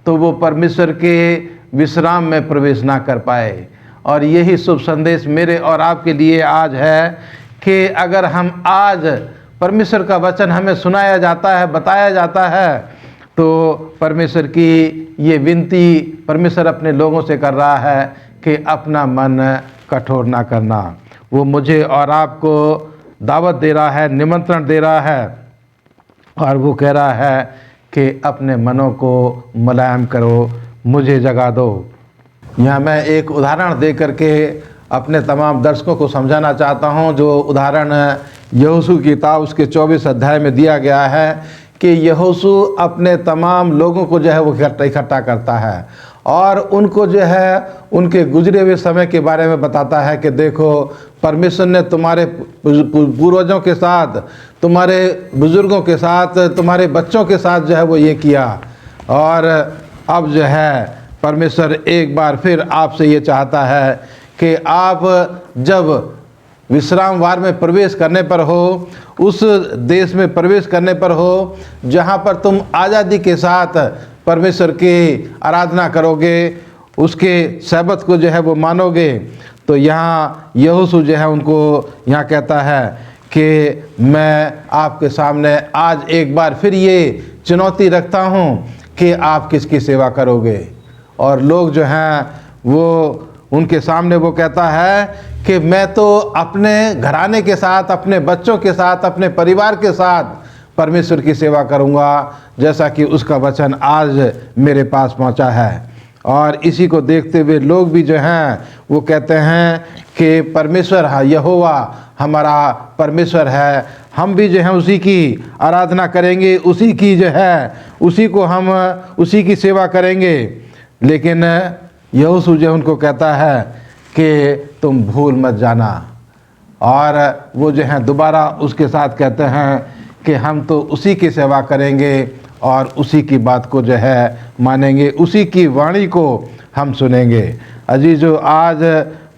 तो वो परमेश्वर के विश्राम में प्रवेश ना कर पाए। और यही शुभ संदेश मेरे और आपके लिए आज है कि अगर हम आज परमेश्वर का वचन हमें सुनाया जाता है, बताया जाता है, तो परमेश्वर की ये विनती परमेश्वर अपने लोगों से कर रहा है कि अपना मन कठोर ना करना। वो मुझे और आपको दावत दे रहा है, निमंत्रण दे रहा है, और वो कह रहा है कि अपने मनों को मुलायम करो, मुझे जगा दो। यहाँ मैं एक उदाहरण दे करके अपने तमाम दर्शकों को समझाना चाहता हूँ। जो उदाहरण यहोशू की किताब उसके 24 अध्याय में दिया गया है कि यहोशू अपने तमाम लोगों को जो है वो इकट्ठा करता है और उनको जो है उनके गुजरे हुए समय के बारे में बताता है कि देखो, परमेश्वर ने तुम्हारे पूर्वजों के साथ, तुम्हारे बुजुर्गों के साथ, तुम्हारे बच्चों के साथ जो है वो ये किया, और अब जो है परमेश्वर एक बार फिर आपसे ये चाहता है कि आप जब विश्राम वार में प्रवेश करने पर हो, उस देश में प्रवेश करने पर हो जहाँ पर तुम आज़ादी के साथ परमेश्वर की आराधना करोगे, उसके सब्बत को जो है वो मानोगे, तो यहाँ यहोशू जो है उनको यहाँ कहता है कि मैं आपके सामने आज एक बार फिर ये चुनौती रखता हूँ कि आप किसकी सेवा करोगे। और लोग जो हैं वो उनके सामने वो कहता है कि मैं तो अपने घराने के साथ, अपने बच्चों के साथ, अपने परिवार के साथ परमेश्वर की सेवा करूंगा, जैसा कि उसका वचन आज मेरे पास पहुंचा है। और इसी को देखते हुए लोग भी जो हैं वो कहते हैं कि परमेश्वर है, यहोवा हमारा परमेश्वर है, हम भी जो है उसी की आराधना करेंगे, उसी की जो है उसी को हम उसी की सेवा करेंगे। लेकिन यहोशू जो उनको कहता है कि तुम भूल मत जाना, और वो जो है दोबारा उसके साथ कहते हैं कि हम तो उसी की सेवा करेंगे और उसी की बात को जो है मानेंगे, उसी की वाणी को हम सुनेंगे। अजीजों, आज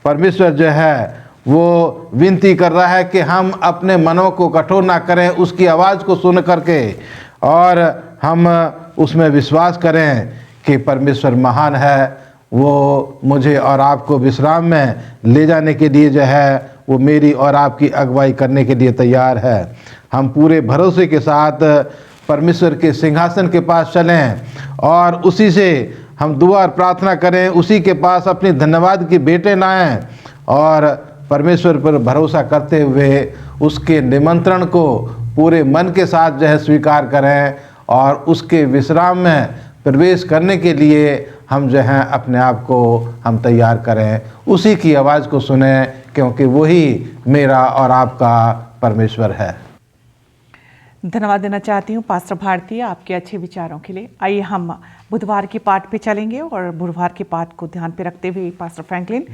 परमेश्वर जो है वो विनती कर रहा है कि हम अपने मनों को कठोर ना करें, उसकी आवाज़ को सुन करके, और हम उसमें विश्वास करें कि परमेश्वर महान है। वो मुझे और आपको विश्राम में ले जाने के लिए जो है वो मेरी और आपकी अगुवाई करने के लिए तैयार है। हम पूरे भरोसे के साथ परमेश्वर के सिंहासन के पास चलें और उसी से हम दुआ और प्रार्थना करें, उसी के पास अपनी धन्यवाद की भेंटें लाएं और परमेश्वर पर भरोसा करते हुए उसके निमंत्रण को पूरे मन के साथ जो है स्वीकार करें और उसके विश्राम में प्रवेश करने के लिए हम जो हैं अपने आप को हम तैयार करें, उसी की आवाज़ को सुने, क्योंकि वही मेरा और आपका परमेश्वर है। धन्यवाद देना चाहती हूँ पास्टर भारती आपके अच्छे विचारों के लिए। आइए हम बुधवार के पाठ पे चलेंगे और बुधवार के पाठ को ध्यान पे रखते हुए पास्टर फ्रैंकलिन,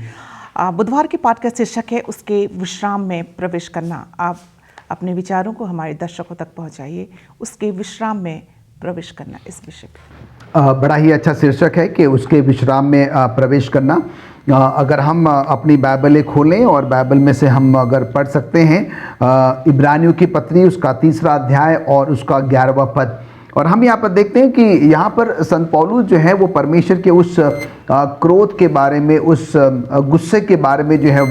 बुधवार के पाठ का शीर्षक है उसके विश्राम में प्रवेश करना। आप अपने विचारों को हमारे दर्शकों तक पहुँचाइए, उसके विश्राम में प्रवेश करना, इस विषय पे। बड़ा ही अच्छा शीर्षक है कि उसके विश्राम में प्रवेश करना। अगर हम अपनी बाइबलें खोलें और बाइबल में से हम अगर पढ़ सकते हैं इब्रानियों की पत्री उसका 3रा अध्याय और उसका 11वां पद, और हम यहाँ पर देखते हैं कि यहाँ पर संत पौलुस जो है वो परमेश्वर के उस क्रोध के बारे में, उस गुस्से के बारे में जो है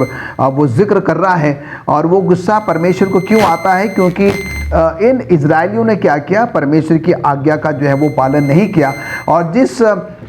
वो जिक्र कर रहा है। और वो गुस्सा परमेश्वर को क्यों आता है? क्योंकि इन इजरायलियों ने क्या किया? परमेश्वर की आज्ञा का जो है वो पालन नहीं किया, और जिस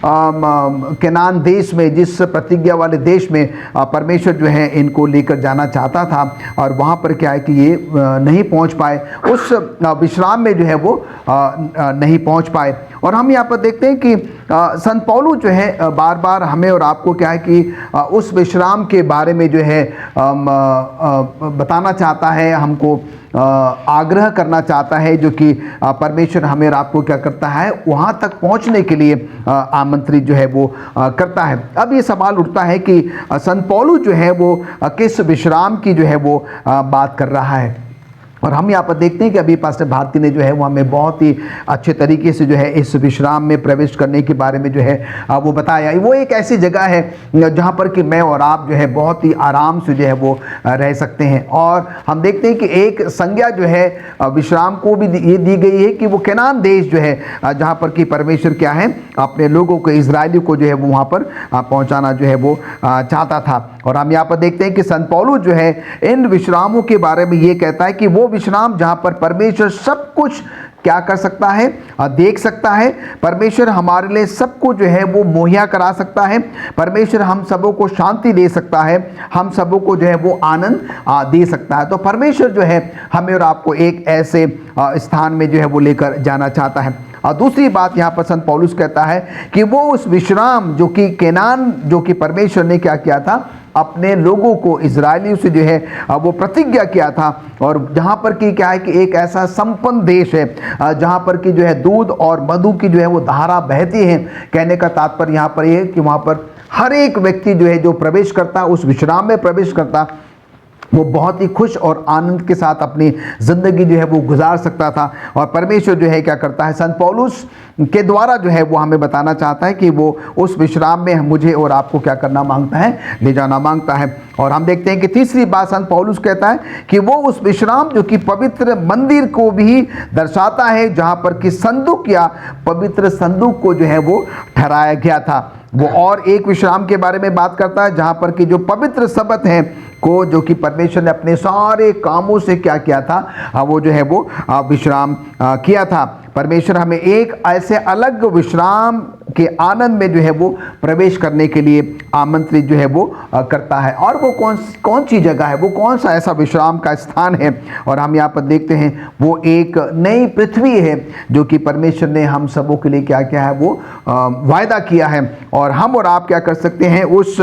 केनान देश में, जिस प्रतिज्ञा वाले देश में परमेश्वर जो है इनको लेकर जाना चाहता था, और वहाँ पर क्या है कि ये नहीं पहुँच पाए, उस विश्राम में जो है वो नहीं पहुँच पाए। और हम यहाँ पर देखते हैं कि संत पौलुस जो है बार बार हमें और आपको क्या है कि उस विश्राम के बारे में जो है बताना चाहता है, हमको आग्रह करना चाहता है, जो कि परमेश्वर हमें और आपको क्या करता है, वहाँ तक पहुँचने के लिए आमंत्रित जो है वो करता है। अब ये सवाल उठता है कि संत पौलुस जो है वो किस विश्राम की जो है वो बात कर रहा है। और हम यहाँ पर देखते हैं कि अभी पास्टर भारती ने जो है वो हमें बहुत ही अच्छे तरीके से जो है इस विश्राम में प्रवेश करने के बारे में जो है वो बताया। वो एक ऐसी जगह है जहाँ पर कि मैं और आप जो है बहुत ही आराम से जो है वो रह सकते हैं। और हम देखते हैं कि एक संज्ञा जो है विश्राम को भी ये दी गई है कि वो केनान देश जो है जहाँ पर कि परमेश्वर क्या है अपने लोगों को, इजरायलियों को जो है वो वहाँ पर पहुँचाना जो है वो चाहता था। और हम यहाँ पर देखते हैं कि संत पौलुस जो है इन विश्रामों के बारे में ये कहता है कि वो विश्राम जहाँ पर परमेश्वर सब कुछ क्या कर सकता है, देख सकता है। परमेश्वर हमारे लिए सब कुछ जो है वो मुहैया करा सकता है। परमेश्वर हम सबों को शांति दे सकता है, हम सबों को जो है वो आनंद दे सकता है। तो परमेश्वर जो है हमें और आपको एक ऐसे स्थान में जो है वो लेकर जाना चाहता है। और दूसरी बात यहाँ पर संत पौलुस कहता है कि वो उस विश्राम जो कि केनान, जो कि परमेश्वर ने क्या किया था, अपने लोगों को, इजरायलियों से जो है वो प्रतिज्ञा किया था। और जहाँ पर कि क्या है कि एक ऐसा संपन्न देश है जहाँ पर कि जो है दूध और मधु की जो है वो धारा बहती है। कहने का तात्पर्य यहाँ पर ये है कि वहाँ पर हर एक व्यक्ति जो है जो प्रवेश करता, उस विश्राम में प्रवेश करता, वो बहुत ही खुश और आनंद के साथ अपनी ज़िंदगी जो है वो गुजार सकता था। और परमेश्वर जो है क्या करता है, संत पौलुस के द्वारा जो है वो हमें बताना चाहता है कि वो उस विश्राम में मुझे और आपको क्या करना मांगता है, ले जाना मांगता है। और हम देखते हैं कि तीसरी बात संत पौलुस कहता है कि वो उस विश्राम जो कि पवित्र मंदिर को भी दर्शाता है, जहाँ पर कि संदूक या पवित्र संदूक को जो है वो ठहराया गया था। वो और एक विश्राम के बारे में बात करता है जहाँ पर कि जो पवित्र शब्द हैं को, जो कि परमेश्वर ने अपने सारे कामों से क्या किया था, वो जो है वो विश्राम किया था। परमेश्वर हमें एक ऐसे अलग विश्राम के आनंद में जो है वो प्रवेश करने के लिए आमंत्रित जो है वो करता है। और वो कौन सी जगह है, वो कौन सा ऐसा विश्राम का स्थान है। और हम यहाँ पर देखते हैं वो एक नई पृथ्वी है जो कि परमेश्वर ने हम सबों के लिए क्या किया है, वो वायदा किया है। और हम और आप क्या कर सकते हैं, उस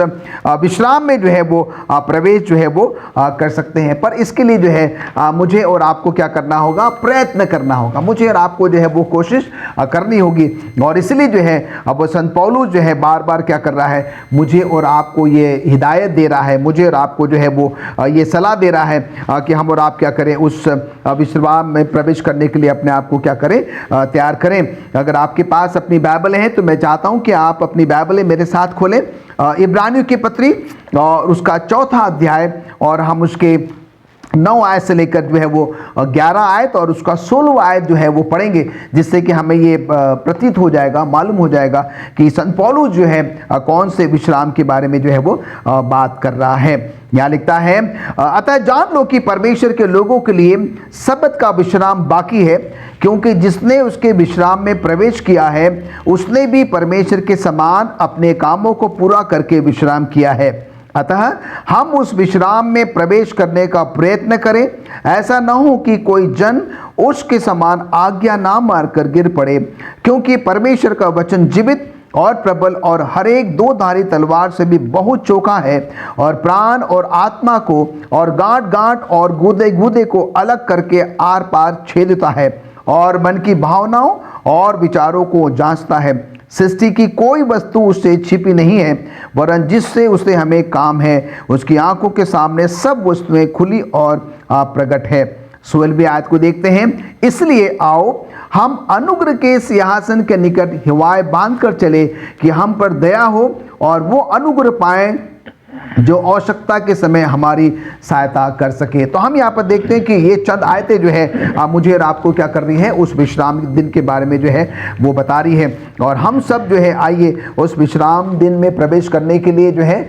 विश्राम में जो है वो प्रवेश जो है वो कर सकते हैं। पर इसके लिए जो है मुझे और आपको क्या करना होगा, प्रयत्न करना होगा। मुझे और आपको जो है वो कोशिश करनी होगी। और इसलिए जो है अब संत पौलुस जो है बार बार क्या कर रहा है, मुझे और आपको ये हिदायत दे रहा है, मुझे और आपको जो है वो ये सलाह दे रहा है कि हम और आप क्या करें, उस विश्राम में प्रवेश करने के लिए अपने आप को क्या करें, तैयार करें। अगर आपके पास अपनी बाइबल है तो मैं चाहता हूं कि आप अपनी बाइबलें मेरे साथ खोलें, इब्रानियों की पत्री और उसका 4था अध्याय, और हम उसके 9 आयत से लेकर जो है वो 11 आयत और उसका 16 आयत जो है वो पढ़ेंगे, जिससे कि हमें ये प्रतीत हो जाएगा, मालूम हो जाएगा कि संत पौलुस जो है कौन से विश्राम के बारे में जो है वो बात कर रहा है। यहाँ लिखता है, अतः जान लो कि परमेश्वर के लोगों के लिए सब्त का विश्राम बाकी है, क्योंकि जिसने उसके विश्राम में प्रवेश किया है उसने भी परमेश्वर के समान अपने कामों को पूरा करके विश्राम किया है। अतः हम उस विश्राम में प्रवेश करने का प्रयत्न करें, ऐसा न हो कि कोई जन उसके समान आज्ञा ना मारकर गिर पड़े, क्योंकि परमेश्वर का वचन जीवित और प्रबल और हर एक 2 धारी तलवार से भी बहुत चोखा है, और प्राण और आत्मा को और गांठ गांठ और गूदे गूदे को अलग करके आर पार छेदता है, और मन की भावनाओं और विचारों को जांचता है। सृष्टि की कोई वस्तु उससे छिपी नहीं है, वरन जिससे उसे हमें काम है उसकी आंखों के सामने सब वस्तुएं खुली और प्रकट है। 16वीं आयत को देखते हैं, इसलिए आओ हम अनुग्रह के सिंहासन के निकट हिवाए बांध कर चले कि हम पर दया हो और वो अनुग्रह पाए जो आवश्यकता के समय हमारी सहायता कर सके। तो हम यहाँ पर देखते हैं कि ये चंद आयतें जो है मुझे और आपको क्या कर रही है, उस विश्राम दिन के बारे में जो है वो बता रही है। और हम सब जो है आइए उस विश्राम दिन में प्रवेश करने के लिए जो है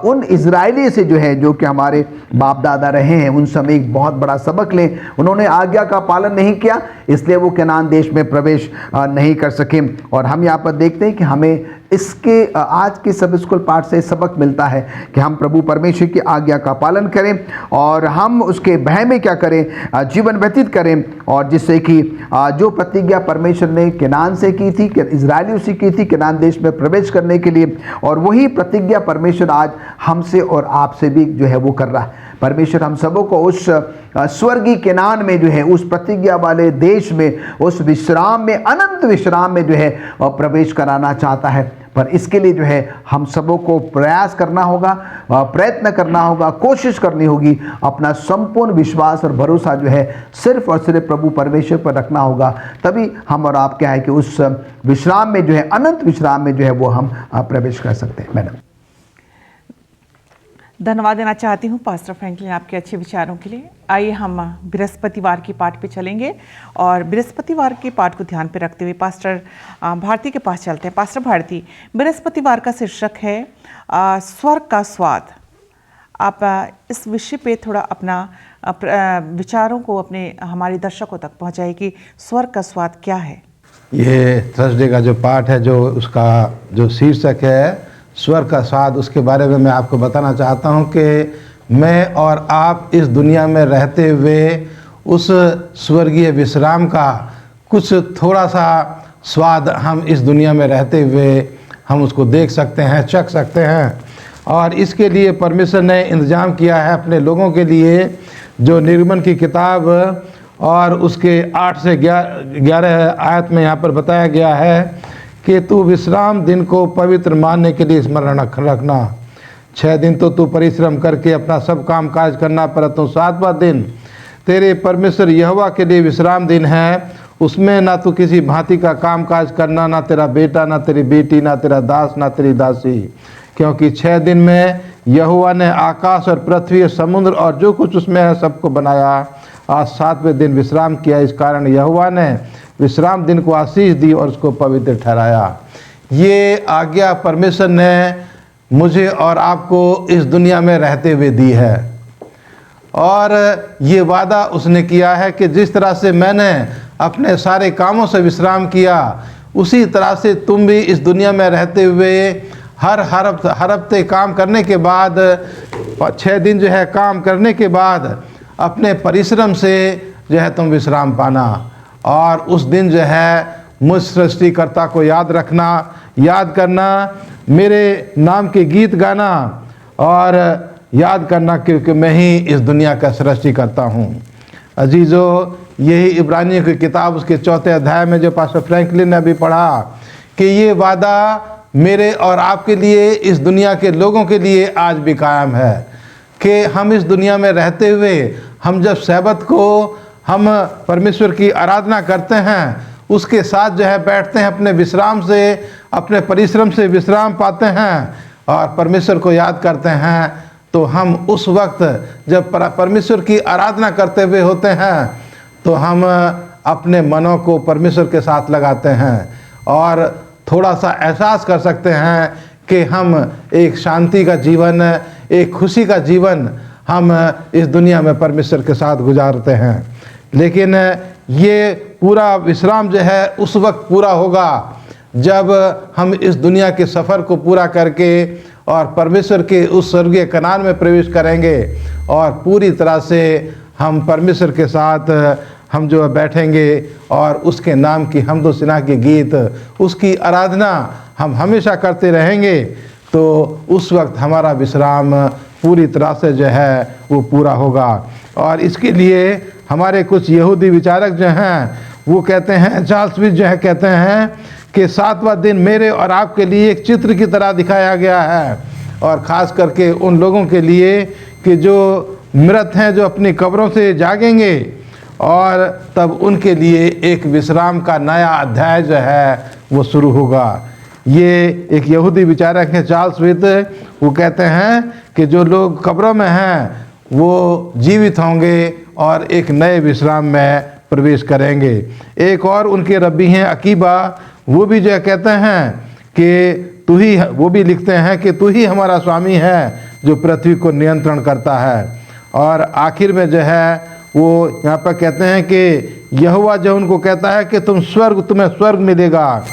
उन इजरायली से जो है, जो कि हमारे बाप दादा रहे हैं, उन सब एक बहुत बड़ा सबक लें। उन्होंने आज्ञा का पालन नहीं किया, इसलिए वो केनान देश में प्रवेश नहीं कर सके। और हम यहाँ पर देखते हैं कि हमें इसके आज के सब स्कूल पाठ से सबक मिलता है कि हम प्रभु परमेश्वर की आज्ञा का पालन करें और हम उसके भय में क्या करें, जीवन व्यतीत करें। और जिससे कि जो प्रतिज्ञा परमेश्वर ने केनान से की थी, इजरायलियों से की थी केनान देश में प्रवेश करने के लिए, और वही प्रतिज्ञा परमेश्वर आज हमसे और आपसे भी जो है वो कर रहा है। परमेश्वर हम सबों को उस स्वर्गीय केनान में जो है, उस प्रतिज्ञा वाले देश में, उस विश्राम में, अनंत विश्राम में जो है प्रवेश कराना चाहता है। पर इसके लिए जो है हम सबों को प्रयास करना होगा, प्रयत्न करना होगा, कोशिश करनी होगी, अपना संपूर्ण विश्वास और भरोसा जो है सिर्फ और सिर्फ प्रभु परमेश्वर पर रखना होगा। तभी हम और आप क्या है कि उस विश्राम में जो है, अनंत विश्राम में जो है वो हम प्रवेश कर सकते हैं। मैडम, धन्यवाद देना चाहती हूँ पास्टर फ्रैंकलिन आपके अच्छे विचारों के लिए। आइए हम बृहस्पतिवार की पाठ पे चलेंगे और बृहस्पतिवार के पाठ को ध्यान पे रखते हुए पास्टर भारती के पास चलते हैं। पास्टर भारती, बृहस्पतिवार का शीर्षक है स्वर्ग का स्वाद। आप इस विषय पे थोड़ा अपना विचारों को अपने हमारे दर्शकों तक पहुँचाइए कि स्वर्ग का स्वाद क्या है। ये थर्सडे का जो पाठ है, जो उसका जो शीर्षक है स्वर्ग का स्वाद, उसके बारे में मैं आपको बताना चाहता हूँ कि मैं और आप इस दुनिया में रहते हुए उस स्वर्गीय विश्राम का कुछ थोड़ा सा स्वाद हम इस दुनिया में रहते हुए हम उसको देख सकते हैं, चख सकते हैं। और इसके लिए परमेश्वर ने इंतज़ाम किया है अपने लोगों के लिए, जो निर्गमन की किताब और उसके 8 से 11 आयत में यहाँ पर बताया गया है कि तू विश्राम दिन को पवित्र मानने के लिए स्मरण रखना। 6 दिन तो तू परिश्रम करके अपना सब काम काज करना, परंतु 7वां दिन तेरे परमेश्वर यहोवा के लिए विश्राम दिन है। उसमें ना तो किसी भांति का काम काज करना, ना तेरा बेटा, ना तेरी बेटी, ना तेरा दास, ना तेरी दासी, क्योंकि 6 दिन में यहोवा ने आकाश और पृथ्वी और समुद्र और जो कुछ उसमें है सबको बनाया। आज 7वें दिन विश्राम किया, इस कारण यहोवा ने विश्राम दिन को आशीष दी और उसको पवित्र ठहराया। ये आज्ञा परमेश्वर ने मुझे और आपको इस दुनिया में रहते हुए दी है, और ये वादा उसने किया है कि जिस तरह से मैंने अपने सारे कामों से विश्राम किया, उसी तरह से तुम भी इस दुनिया में रहते हुए हर हफ्ते काम करने के बाद, 6 दिन जो है काम करने के बाद अपने परिश्रम से जो है तुम विश्राम पाना, और उस दिन जो है मुझ सृष्टिकर्ता को याद रखना, याद करना, मेरे नाम के गीत गाना और याद करना, क्योंकि मैं ही इस दुनिया का सृष्टिकर्ता हूँ। अजीज़ो, यही इब्रानियों की किताब उसके 4 अध्याय में जो पास्टर फ्रैंकलिन ने अभी पढ़ा कि ये वादा मेरे और आपके लिए, इस दुनिया के लोगों के लिए आज भी कायम है कि हम इस दुनिया में रहते हुए हम जब सैबत को हम परमेश्वर की आराधना करते हैं, उसके साथ जो है बैठते हैं, अपने विश्राम से, अपने परिश्रम से विश्राम पाते हैं और परमेश्वर को याद करते हैं, तो हम उस वक्त जब परमेश्वर की आराधना करते हुए होते हैं तो हम अपने मनों को परमेश्वर के साथ लगाते हैं और थोड़ा सा एहसास कर सकते हैं कि हम एक शांति का जीवन, एक खुशी का जीवन हम इस दुनिया में परमेश्वर के साथ गुजारते हैं। लेकिन ये पूरा विश्राम जो है उस वक्त पूरा होगा जब हम इस दुनिया के सफ़र को पूरा करके और परमेश्वर के उस स्वर्गीय कनान में प्रवेश करेंगे और पूरी तरह से हम परमेश्वर के साथ हम जो बैठेंगे और उसके नाम की हम्द व सना के गीत, उसकी आराधना हम हमेशा करते रहेंगे, तो उस वक्त हमारा विश्राम पूरी तरह से जो है वो पूरा होगा। और इसके लिए हमारे कुछ यहूदी विचारक जो हैं वो कहते हैं, चार्ल्स स्मिथ जो है कहते हैं कि 7वां दिन मेरे और आपके लिए एक चित्र की तरह दिखाया गया है, और ख़ास करके उन लोगों के लिए कि जो मृत हैं, जो अपनी कब्रों से जागेंगे, और तब उनके लिए एक विश्राम का नया अध्याय जो है वो शुरू होगा। ये एक यहूदी विचारक हैं चार्ल्स स्मिथ, वो कहते हैं कि जो लोग कब्रों में हैं वो जीवित होंगे और एक नए विश्राम में प्रवेश करेंगे। एक और उनके रब्बी हैं अकीबा, वो भी जो कहते हैं कि तू ही, वो भी लिखते हैं कि तू ही हमारा स्वामी है जो पृथ्वी को नियंत्रण करता है। और आखिर में जो है वो यहाँ पर कहते हैं कि यहोवा जो उनको कहता है कि तुम्हें स्वर्ग मिलेगा।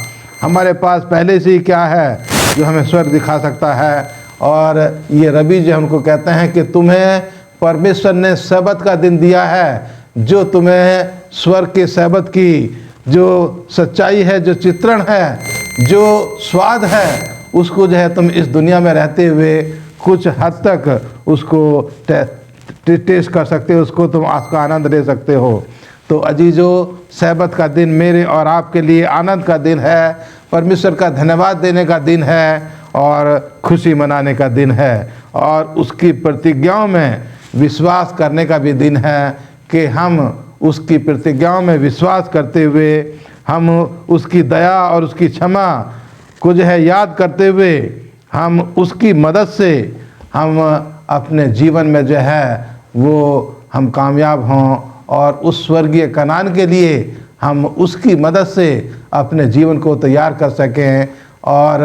हमारे पास पहले से ही क्या है जो हमें स्वर्ग दिखा सकता है। और ये रबी जो उनको कहते हैं कि तुम्हें परमेश्वर ने सब्त का दिन दिया है, जो तुम्हें स्वर्ग के सब्त की जो सच्चाई है, जो चित्रण है, जो स्वाद है, उसको जो है तुम इस दुनिया में रहते हुए कुछ हद तक उसको टेस्ट कर सकते हो, उसको तुम उसका आनंद ले सकते हो। तो अजीजों, सब्त का दिन मेरे और आपके लिए आनंद का दिन है, परमेश्वर का धन्यवाद देने का दिन है और खुशी मनाने का दिन है और उसकी प्रतिज्ञाओं में विश्वास करने का भी दिन है कि हम उसकी प्रतिज्ञाओं में विश्वास करते हुए हम उसकी दया और उसकी क्षमा को जो है याद करते हुए हम उसकी मदद से हम अपने जीवन में जो है वो हम कामयाब हों और उस स्वर्गीय कनान के लिए हम उसकी मदद से अपने जीवन को तैयार कर सकें और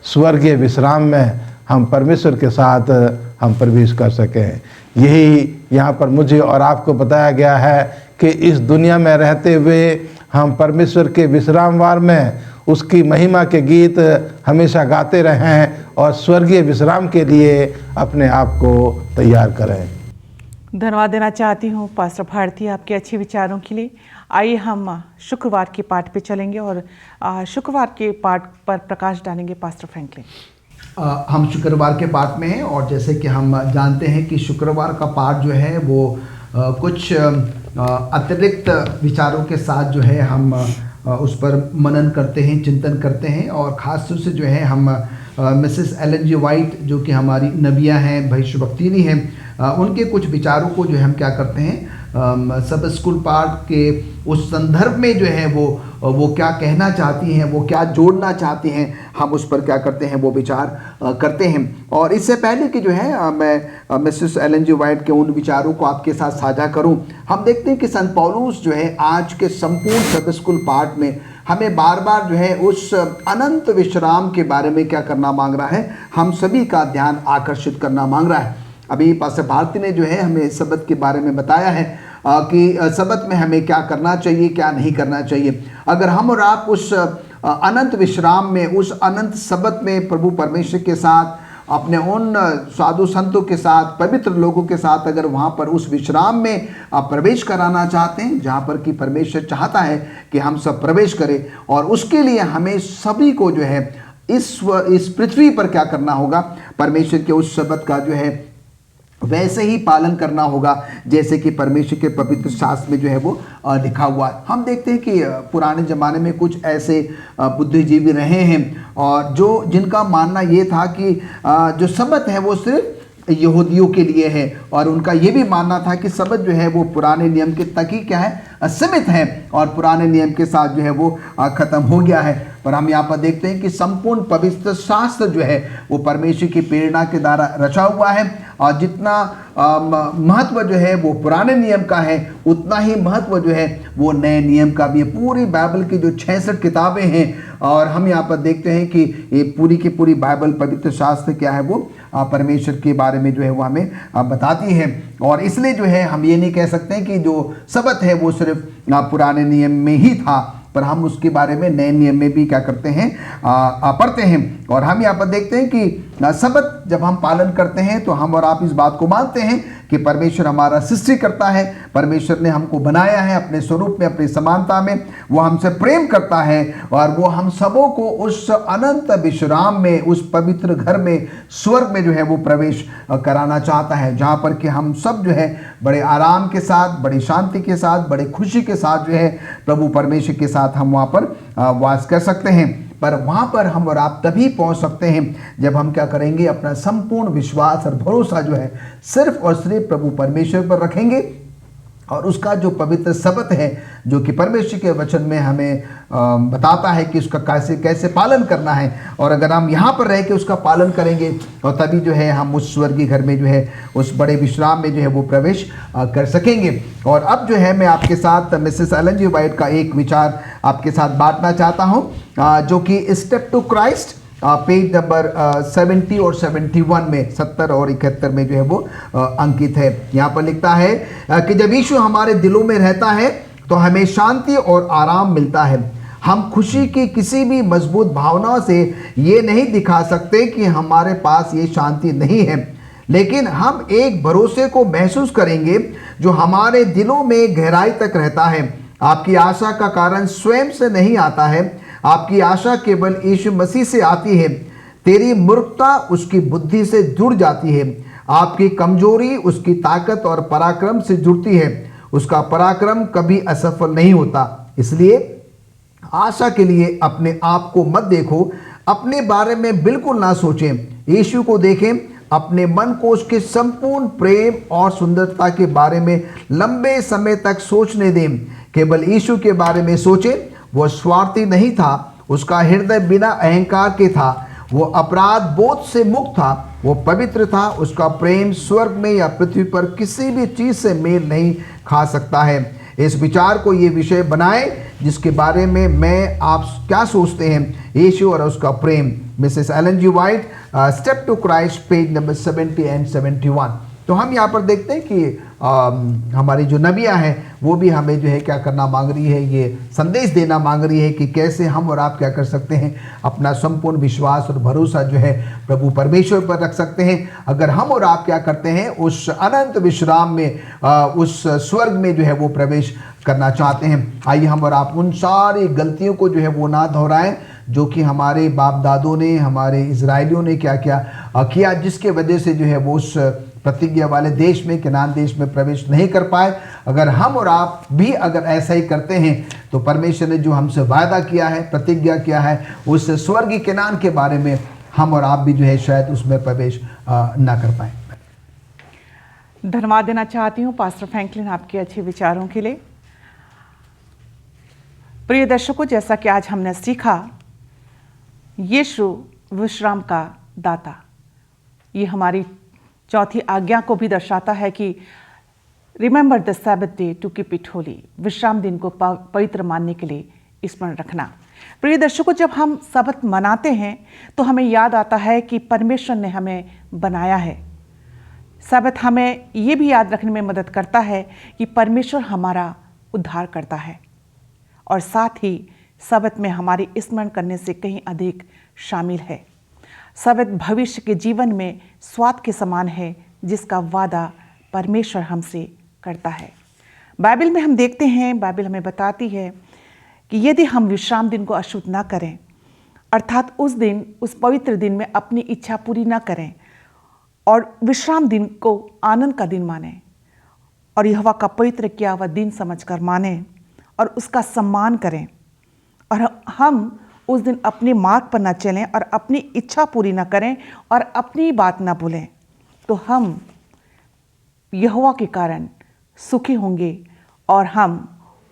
स्वर्गीय विश्राम में हम परमेश्वर के साथ हम प्रवेश कर सकें। यही यहाँ पर मुझे और आपको बताया गया है कि इस दुनिया में रहते हुए हम परमेश्वर के विश्रामवार में उसकी महिमा के गीत हमेशा गाते रहें और स्वर्गीय विश्राम के लिए अपने आप को तैयार करें। धन्यवाद देना चाहती हूँ पास्टर भारती आपके अच्छे विचारों के लिए। आइए हम शुक्रवार के पाठ पे चलेंगे और शुक्रवार के पाठ पर प्रकाश डालेंगे पास्टर फ्रैंकलिन। हम शुक्रवार के पाठ में हैं और जैसे कि हम जानते हैं कि शुक्रवार का पाठ जो है वो कुछ अतिरिक्त विचारों के साथ जो है हम उस पर मनन करते हैं, चिंतन करते हैं और ख़ास तौर से जो है हम मिसेस एलन जी वाइट जो कि हमारी नबिया हैं, भविष्यवक्तिनी हैं, उनके कुछ विचारों को जो है हम क्या करते हैं सब स्कूल पाठ के उस संदर्भ में जो है वो क्या कहना चाहती हैं, वो क्या जोड़ना चाहती हैं, हम उस पर क्या करते हैं वो विचार करते हैं। और इससे पहले कि जो है मैं मिसेस एलन जी वाइट के उन विचारों को आपके साथ साझा करूं, हम देखते हैं कि संत पौलुस जो है आज के संपूर्ण सब स्कूल पाठ में हमें बार बार जो है उस अनंत विश्राम के बारे में क्या करना मांग रहा है, हम सभी का ध्यान आकर्षित करना मांग रहा है। अभी पास्टर भारती ने जो है हमें सबत के बारे में बताया है कि सबत में हमें क्या करना चाहिए, क्या नहीं करना चाहिए। अगर हम और आप उस अनंत विश्राम में, उस अनंत सबत में प्रभु परमेश्वर के साथ, अपने उन साधु संतों के साथ, पवित्र लोगों के साथ अगर वहाँ पर उस विश्राम में प्रवेश कराना चाहते हैं जहाँ पर कि परमेश्वर चाहता है कि हम सब प्रवेश करें, और उसके लिए हमें सभी को जो है इस पृथ्वी पर क्या करना होगा, परमेश्वर के उस शब्द का जो है वैसे ही पालन करना होगा जैसे कि परमेश्वर के पवित्र शास्त्र में जो है वो लिखा हुआ है। हम देखते हैं कि पुराने ज़माने में कुछ ऐसे बुद्धिजीवी रहे हैं और जिनका मानना ये था कि जो सबत है वो सिर्फ यहूदियों के लिए है, और उनका ये भी मानना था कि सबत जो है वो पुराने नियम के तक ही क्या है सीमित है और पुराने नियम के साथ जो है वो ख़त्म हो गया है। पर हम यहाँ पर देखते हैं कि संपूर्ण पवित्र शास्त्र जो है वो परमेश्वर की प्रेरणा के द्वारा रचा हुआ है, और जितना महत्व जो है वो पुराने नियम का है उतना ही महत्व जो है वो नए नियम का भी है। पूरी बाइबल की जो 66 किताबें हैं, और हम यहाँ पर देखते हैं कि ये पूरी की पूरी बाइबल पवित्र शास्त्र क्या है वो परमेश्वर के बारे में जो है वो हमें बताती है। और इसलिए जो है हम ये नहीं कह सकते हैं कि जो सबत है वो सिर्फ पुराने नियम में ही था, पर हम उसके बारे में नए नियम में भी क्या करते हैं पढ़ते हैं। और हम यहाँ पर देखते हैं कि सबत जब हम पालन करते हैं तो हम और आप इस बात को मानते हैं कि परमेश्वर हमारा सृष्टि करता है, परमेश्वर ने हमको बनाया है अपने स्वरूप में, अपनी समानता में, वो हमसे प्रेम करता है और वो हम सबों को उस अनंत विश्राम में, उस पवित्र घर में, स्वर्ग में जो है वो प्रवेश कराना चाहता है, जहाँ पर कि हम सब जो है बड़े आराम के साथ, बड़ी शांति के साथ, बड़े खुशी के साथ जो है प्रभु परमेश्वर के साथ हम वहाँ पर वास कर सकते हैं। पर वहाँ पर हम और आप तभी पहुँच सकते हैं जब हम क्या करेंगे, अपना संपूर्ण विश्वास और भरोसा जो है सिर्फ और सिर्फ प्रभु परमेश्वर पर रखेंगे, और उसका जो पवित्र शब्द है जो कि परमेश्वर के वचन में हमें बताता है कि उसका कैसे कैसे पालन करना है, और अगर हम यहाँ पर रह के उसका पालन करेंगे और तभी जो है हम उस स्वर्गीय घर में जो है उस बड़े विश्राम में जो है वो प्रवेश कर सकेंगे। और अब जो है मैं आपके साथ मिसेस एलन जी वाइट का एक विचार आपके साथ बांटना चाहता हूँ, जो कि step to Christ page number 70 और 71 में 70 और 71 में जो है वो अंकित है। यहाँ पर लिखता है कि जब यीशु हमारे दिलों में रहता है तो हमें शांति और आराम मिलता है। हम खुशी की किसी भी मजबूत भावना से ये नहीं दिखा सकते कि हमारे पास ये शांति नहीं है, लेकिन हम एक भरोसे को महसूस करेंगे जो हमारे दिलों में गहराई तक रहता है। आपकी आशा का कारण स्वयं से नहीं आता है, आपकी आशा केवल यीशु मसीह से आती है। तेरी मूर्खता उसकी बुद्धि से जुड़ जाती है, आपकी कमजोरी उसकी ताकत और पराक्रम से जुड़ती है। उसका पराक्रम कभी असफल नहीं होता। इसलिए आशा के लिए अपने आप को मत देखो, अपने बारे में बिल्कुल ना सोचें। यीशु को देखें, अपने मन को उसके संपूर्ण प्रेम और सुंदरता के बारे में लंबे समय तक सोचने दें। केवल यीशु के बारे में सोचें। वो स्वार्थी नहीं था, उसका हृदय बिना अहंकार के था, वो अपराध बोध से मुक्त था, वो पवित्र था, उसका प्रेम स्वर्ग में या पृथ्वी पर किसी भी चीज़ से मेल नहीं खा सकता है। इस विचार को ये विषय बनाए जिसके बारे में मैं आप क्या सोचते हैं, यीशु और उसका प्रेम। Mrs Ellen G White, step to Christ, page number 70 and 71। तो हम यहाँ पर देखते हैं कि हमारी जो नबिया हैं वो भी हमें जो है क्या करना मांग रही है, ये संदेश देना मांग रही है कि कैसे हम और आप क्या कर सकते हैं, अपना संपूर्ण विश्वास और भरोसा जो है प्रभु परमेश्वर पर रख सकते हैं। अगर हम और आप क्या करते हैं, उस अनंत विश्राम में, उस स्वर्ग में जो है वो प्रवेश करना चाहते हैं। आइए हम और आप उन सारी गलतियों को जो है वो ना दोहराएं जो कि हमारे बाप दादों ने, हमारे इजराइलियों ने क्या किया, जिसके वजह से जो है वो उस प्रतिज्ञा वाले देश में, कनान देश में प्रवेश नहीं कर पाए। अगर हम और आप भी अगर ऐसा ही करते हैं तो परमेश्वर ने जो हमसे वायदा किया है, प्रतिज्ञा किया है, उस स्वर्गीय कनान के बारे में हम और आप भी जो है शायद उसमें प्रवेश ना कर पाए। धन्यवाद देना चाहती हूँ पास्टर फ्रैंकलिन आपके अच्छे विचारों के लिए। प्रिय दर्शकों, जैसा कि आज हमने सीखा, यीशु विश्राम का दाता, ये हमारी चौथी आज्ञा को भी दर्शाता है कि remember the Sabbath day to keep it holy, विश्राम दिन को पवित्र मानने के लिए स्मरण रखना। प्रिय दर्शकों, जब हम सब्त मनाते हैं तो हमें याद आता है कि परमेश्वर ने हमें बनाया है। सब्त हमें ये भी याद रखने में मदद करता है कि परमेश्वर हमारा उद्धार करता है, और साथ ही सब्त में हमारी स्मरण करने से कहीं अधिक शामिल है। सब्त भविष्य के जीवन में स्वाद के समान है जिसका वादा परमेश्वर हमसे करता है। बाइबल में हम देखते हैं, बाइबल हमें बताती है कि यदि हम विश्राम दिन को अशुद्ध ना करें, अर्थात उस दिन, उस पवित्र दिन में अपनी इच्छा पूरी ना करें और विश्राम दिन को आनंद का दिन माने और यहोवा का पवित्र किया हुआ दिन समझकर माने और उसका सम्मान करें, और हम उस दिन अपने मार्ग पर न चलें और अपनी इच्छा पूरी न करें और अपनी बात न भूलें, तो हम यहोवा के कारण सुखी होंगे और हम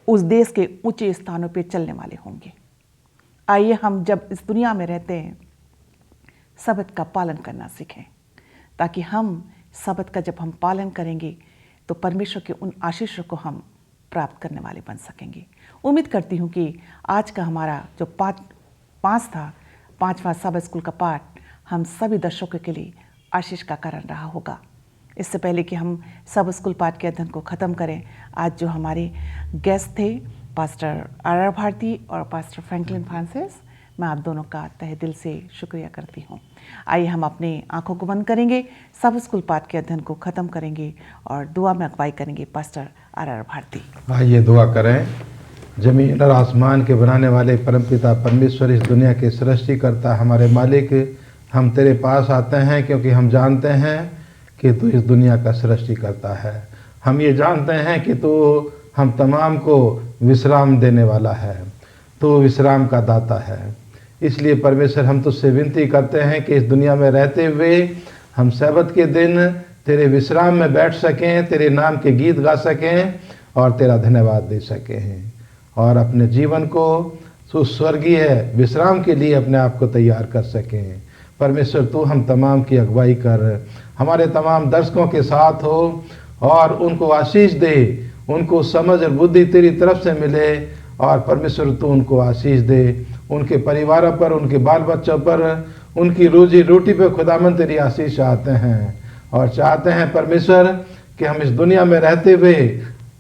उस देश के ऊंचे स्थानों पर चलने वाले होंगे। आइए हम जब इस दुनिया में रहते हैं सब्त का पालन करना सीखें, ताकि हम सब्त का जब हम पालन करेंगे तो परमेश्वर के उन आशीषों को हम प्राप्त करने वाले बन सकेंगे। उम्मीद करती हूँ कि आज का हमारा जो पांचवा सब्त स्कूल का पाठ हम सभी दर्शकों के लिए आशीष का कारण रहा होगा। इससे पहले कि हम सब्त स्कूल पाठ के अध्ययन को ख़त्म करें, आज जो हमारे गेस्ट थे पास्टर आर भारती और पास्टर फ्रैंकलिन फ्रांसिस, मैं आप दोनों का तहे दिल से शुक्रिया करती हूँ। आइए हम अपने आंखों को बंद करेंगे, सब्त स्कूल पाठ के अध्ययन को ख़त्म करेंगे और दुआ में अगुवाई करेंगे पास्टर आर भारती। आइए दुआ करें। जमीन और आसमान के बनाने वाले परमपिता परमेश्वर, इस दुनिया के सृष्टिकर्ता, हमारे मालिक, हम तेरे पास आते हैं क्योंकि हम जानते हैं कि तू इस दुनिया का सृष्टिकर्ता है। हम ये जानते हैं कि तू हम तमाम को विश्राम देने वाला है, तू विश्राम का दाता है। इसलिए परमेश्वर, हम तुझसे विनती करते हैं कि इस दुनिया में रहते हुए हम सब्त के दिन तेरे विश्राम में बैठ सकें, तेरे नाम के गीत गा सकें और तेरा धन्यवाद दे सकें, और अपने जीवन को सुस्वर्गीय विश्राम के लिए अपने आप को तैयार कर सकें। परमेश्वर, तू हम तमाम की अगुवाई कर, हमारे तमाम दर्शकों के साथ हो और उनको आशीष दे, उनको समझ और बुद्धि तेरी तरफ से मिले, और परमेश्वर तू उनको आशीष दे, उनके परिवारों पर, उनके बाल बच्चों पर, उनकी रोजी रोटी पर खुदावन तेरी आशीष चाहते हैं, और चाहते हैं परमेश्वर कि हम इस दुनिया में रहते हुए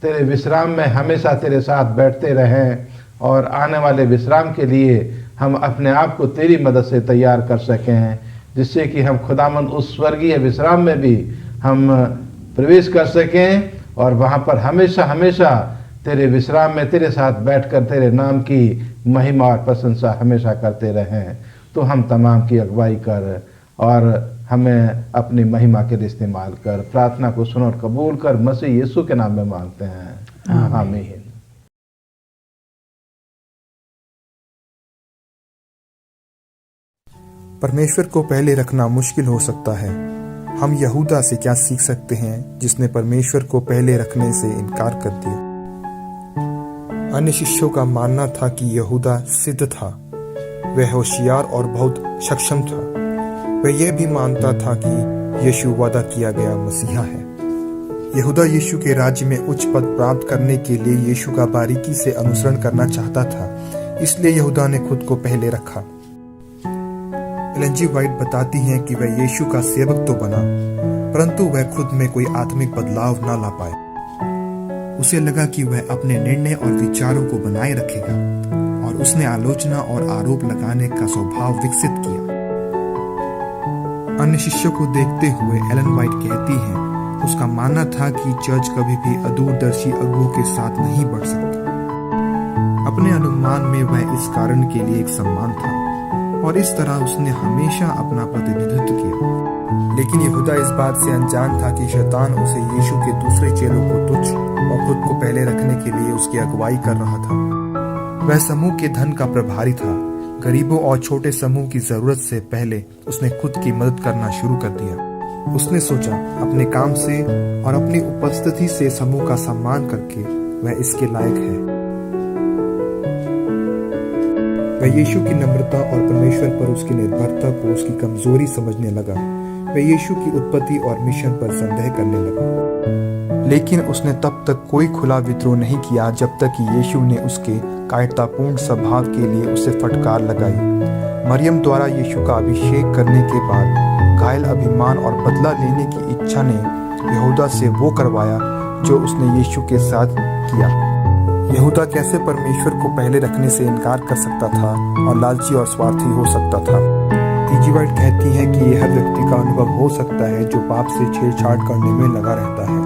तेरे विश्राम में हमेशा तेरे साथ बैठते रहें, और आने वाले विश्राम के लिए हम अपने आप को तेरी मदद से तैयार कर सकें, जिससे कि हम खुदावन उस स्वर्गीय विश्राम में भी हम प्रवेश कर सकें और वहाँ पर हमेशा हमेशा तेरे विश्राम में तेरे साथ बैठकर तेरे नाम की महिमा और प्रशंसा हमेशा करते रहें। तो हम तमाम की अगुवाई कर और हमें अपनी महिमा के लिए इस्तेमाल कर। प्रार्थना को सुन और कबूल कर, मसीह यीशु के नाम में मांगते हैं, आमीन। परमेश्वर को पहले रखना मुश्किल हो सकता है। हम यहूदा से क्या सीख सकते हैं जिसने परमेश्वर को पहले रखने से इनकार कर दिया? अन्य शिष्यों का मानना था कि यहूदा सिद्ध था, वह होशियार और बहुत सक्षम था। वह यह भी मानता था कि यीशु वादा किया गया मसीहा है। यहूदा यीशु के राज्य में उच्च पद प्राप्त करने के लिए यीशु का बारीकी से अनुसरण करना चाहता था, इसलिए यहूदा ने खुद को पहले रखा। एलन जी वाइट बताती हैं कि वह यीशु का सेवक तो बना, परंतु वह खुद में कोई आत्मिक बदलाव न ला पाए। उसे लगा कि वह अपने निर्णय और विचारों को बनाए रखेगा, और उसने आलोचना और आरोप लगाने का स्वभाव विकसित किया। अन्य शिष्यों को देखते हुए एलन वाइट कहती हैं, उसका मानना था कि चर्च कभी भी अदूरदर्शी अगुओं के साथ नहीं बढ़ सकता। अपने अनुमान में वह इस कारण के लिए एक सम्मान था, और इस तरह उसने हमेशा अपना प्रतिनिधित्व किया। लेकिन यहूदा इस बात से अनजान था कि शैतान उसे यीशु के दूसरे चेलों को तुच्छ और खुद को पहले रखने के लिए उसकी अगुवाई कर रहा था। वह समूह के धन का प्रभारी था। गरीबों और छोटे समूह की जरूरत से पहले उसने खुद की मदद करना शुरू कर दिया। उसने सोचा, अपने काम से और अपनी उपस्थिति से समूह का सम्मान करके वह इसके लायक है। वह यीशु की नम्रता और परमेश्वर पर उसकी निर्भरता को उसकी कमजोरी समझने लगा। वह यीशु की उत्पत्ति और मिशन पर संदेह करने लगा। लेकिन उसने तब तक कोई खुला विद्रोह नहीं किया जब तक कि यीशु ने उसके कायरतापूर्ण स्वभाव के लिए उसे फटकार लगाई। मरियम द्वारा यीशु का अभिषेक करने के बाद घायल अभिमान और बदला लेने की इच्छा ने यहूदा से वो करवाया जो उसने यीशु के साथ किया। यहूदा कैसे परमेश्वर को पहले रखने से इनकार कर सकता था और लालची और स्वार्थी हो सकता था? टी.जी. वाइट कहती हैं कि यह हर व्यक्ति का अनुभव हो सकता है जो पाप से छेड़छाड़ करने में लगा रहता है।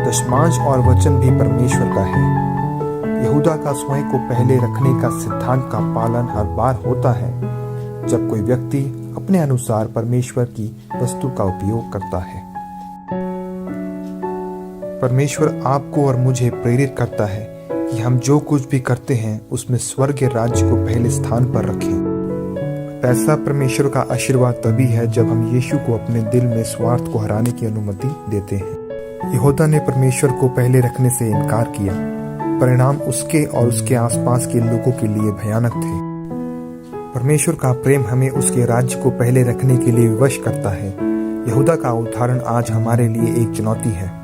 दशमांश और वचन भी परमेश्वर का है। यहूदा का स्वयं को पहले रखने का सिद्धांत का पालन हर बार होता है जब कोई व्यक्ति अपने अनुसार परमेश्वर की वस्तु का उपयोग करता है। परमेश्वर आपको और मुझे प्रेरित करता है कि हम जो कुछ भी करते हैं उसमें स्वर्ग राज्य को पहले स्थान पर रखें। पैसा परमेश्वर का आशीर्वाद तभी है जब हम यीशु को अपने दिल में स्वार्थ को हराने की अनुमति देते हैं। यहूदा ने परमेश्वर को पहले रखने से इनकार किया। परिणाम उसके और उसके आसपास के लोगों के लिए भयानक थे। परमेश्वर का प्रेम हमें उसके राज्य को पहले रखने के लिए विवश करता है। यहूदा का उदाहरण आज हमारे लिए एक चुनौती है।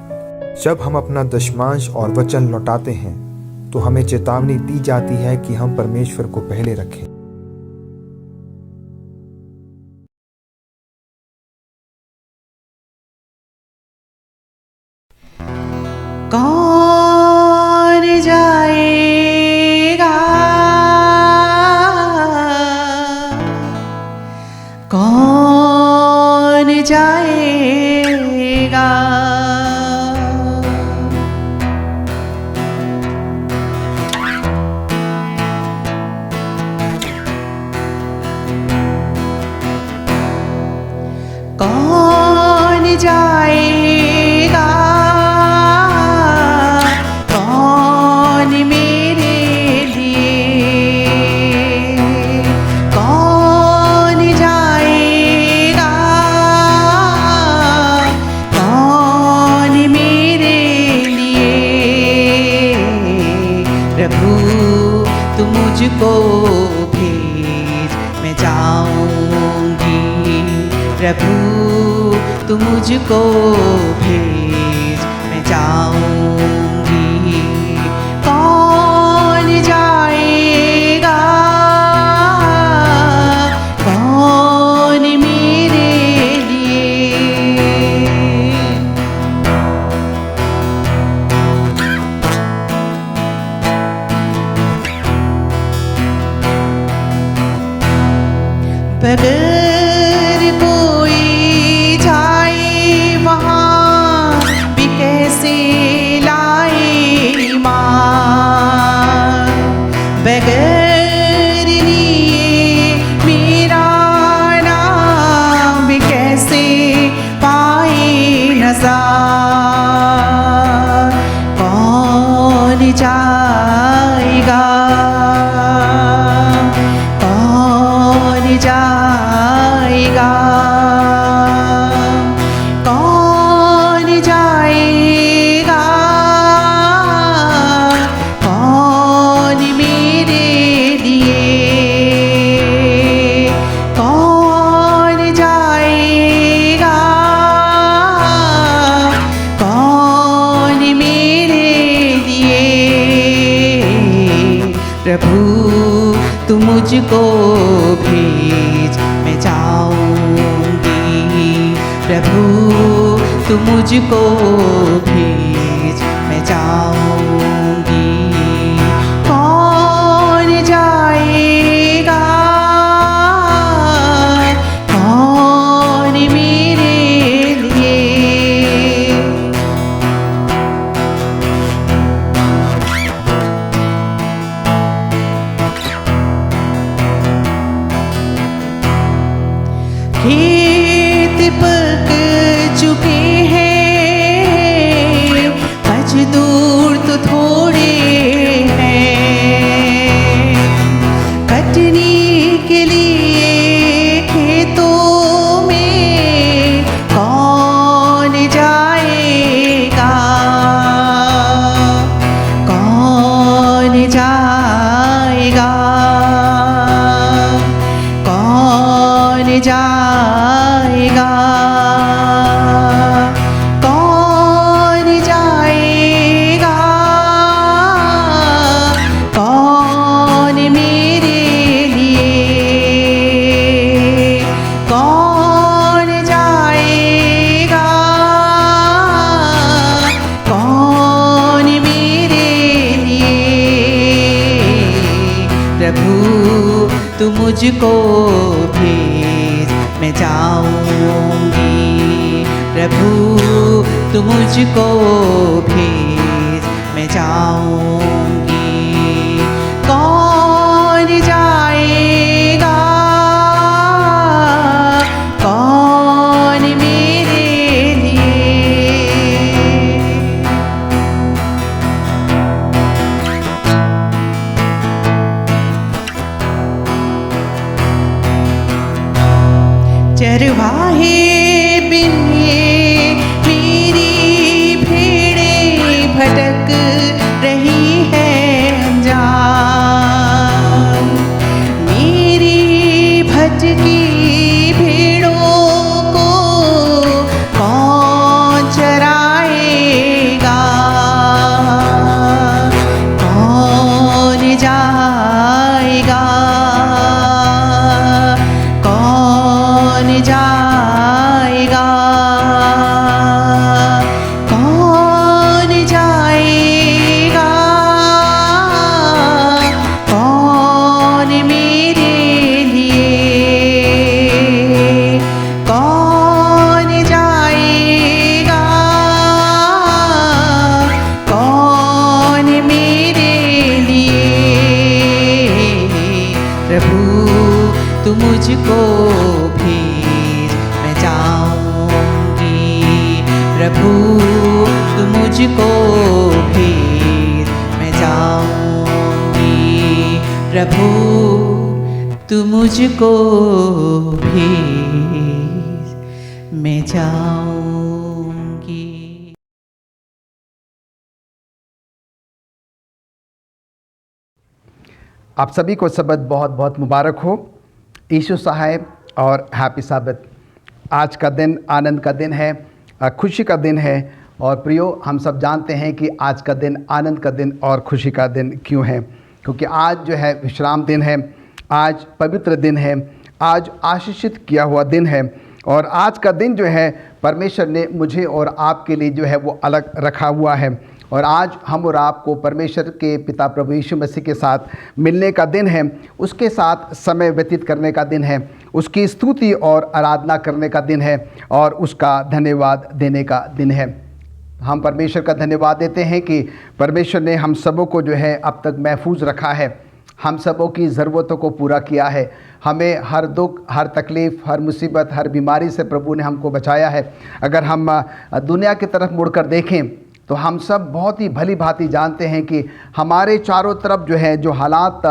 जब हम अपना दशमांश और वचन लौटाते हैं तो हमें चेतावनी दी जाती है कि हम परमेश्वर को पहले रखें। कौन जाएगा, कौन जाएगा, कौन जाएगा, कौन मेरे लिए, कौन जाएगा, कौन मेरे लिए। प्रभु तू मुझको भेज, मैं जाऊंगी। प्रभु तू मुझको भेज, मैं जाऊंगी। कौन जाएगा, कौन मेरे लिए। बगैर कोई जाए वहाँ भी कैसे लाए माँ, बगैर लिए मेरा नाम भी कैसे पाए नज़ार। कौन जाएगा, कौन जाएगा, प्रभु तू मुझको भेज मैं जाऊंगी, प्रभु तू मुझको भेज मैं जाऊंगी। कौन जाएगा, कौन मेरे लिए, खेत पक चुके हैं, मजदूर तो थोड़े हैं, कटनी के लिए खेतों में कौन जाएगा, कौन जाएगा, कौन जाएगा, कौन जाएगा, कौन मेरे लिए, कौन जाएगा, कौन मेरे लिए। प्रभु तू मुझको भेज मैं जाऊंगी, प्रभु तू मुझको भेज मैं जाऊंगी। कौन जाएगा, कौन मेरे लिए, चरवाहे बिन ये मेरी भेड़ें भटक रही है अनजान, मेरी भटकी भेड़ों को कौन चराएगा, कौन जाएगा, कौन जाएगा, कौन जाएगा, कौन मेरे लिए, कौन जाएगा, कौन मेरे लिए। प्रभु तू मुझको भेज मैं जाऊंगी, प्रभु तू मुझको भेज मैं जाऊंगी, प्रभु तू मुझको भेज मैं जाऊंगी। आप सभी को सबत बहुत बहुत मुबारक हो। यीशु साहब और हैप्पी साबत। आज का दिन आनंद का दिन है, खुशी का दिन है। और प्रियो, हम सब जानते हैं कि आज का दिन आनंद का दिन और खुशी का दिन क्यों है, क्योंकि आज जो है विश्राम दिन है, आज पवित्र दिन है, आज आशीषित किया हुआ दिन है। और आज का दिन जो है परमेश्वर ने मुझे और आपके लिए जो है वो अलग रखा हुआ है। और आज हम और आपको परमेश्वर के पिता प्रभु यीशु मसीह के साथ मिलने का दिन है, उसके साथ समय व्यतीत करने का दिन है, उसकी स्तुति और आराधना करने का दिन है और उसका धन्यवाद देने का दिन है। हम परमेश्वर का धन्यवाद देते हैं कि परमेश्वर ने हम सबों को जो है अब तक महफूज रखा है, हम सबों की ज़रूरतों को पूरा किया है। हमें हर दुख, हर तकलीफ़, हर मुसीबत, हर बीमारी से प्रभु ने हमको बचाया है। अगर हम दुनिया की तरफ मुड़कर देखें तो हम सब बहुत ही भली भांति जानते हैं कि हमारे चारों तरफ जो है जो हालात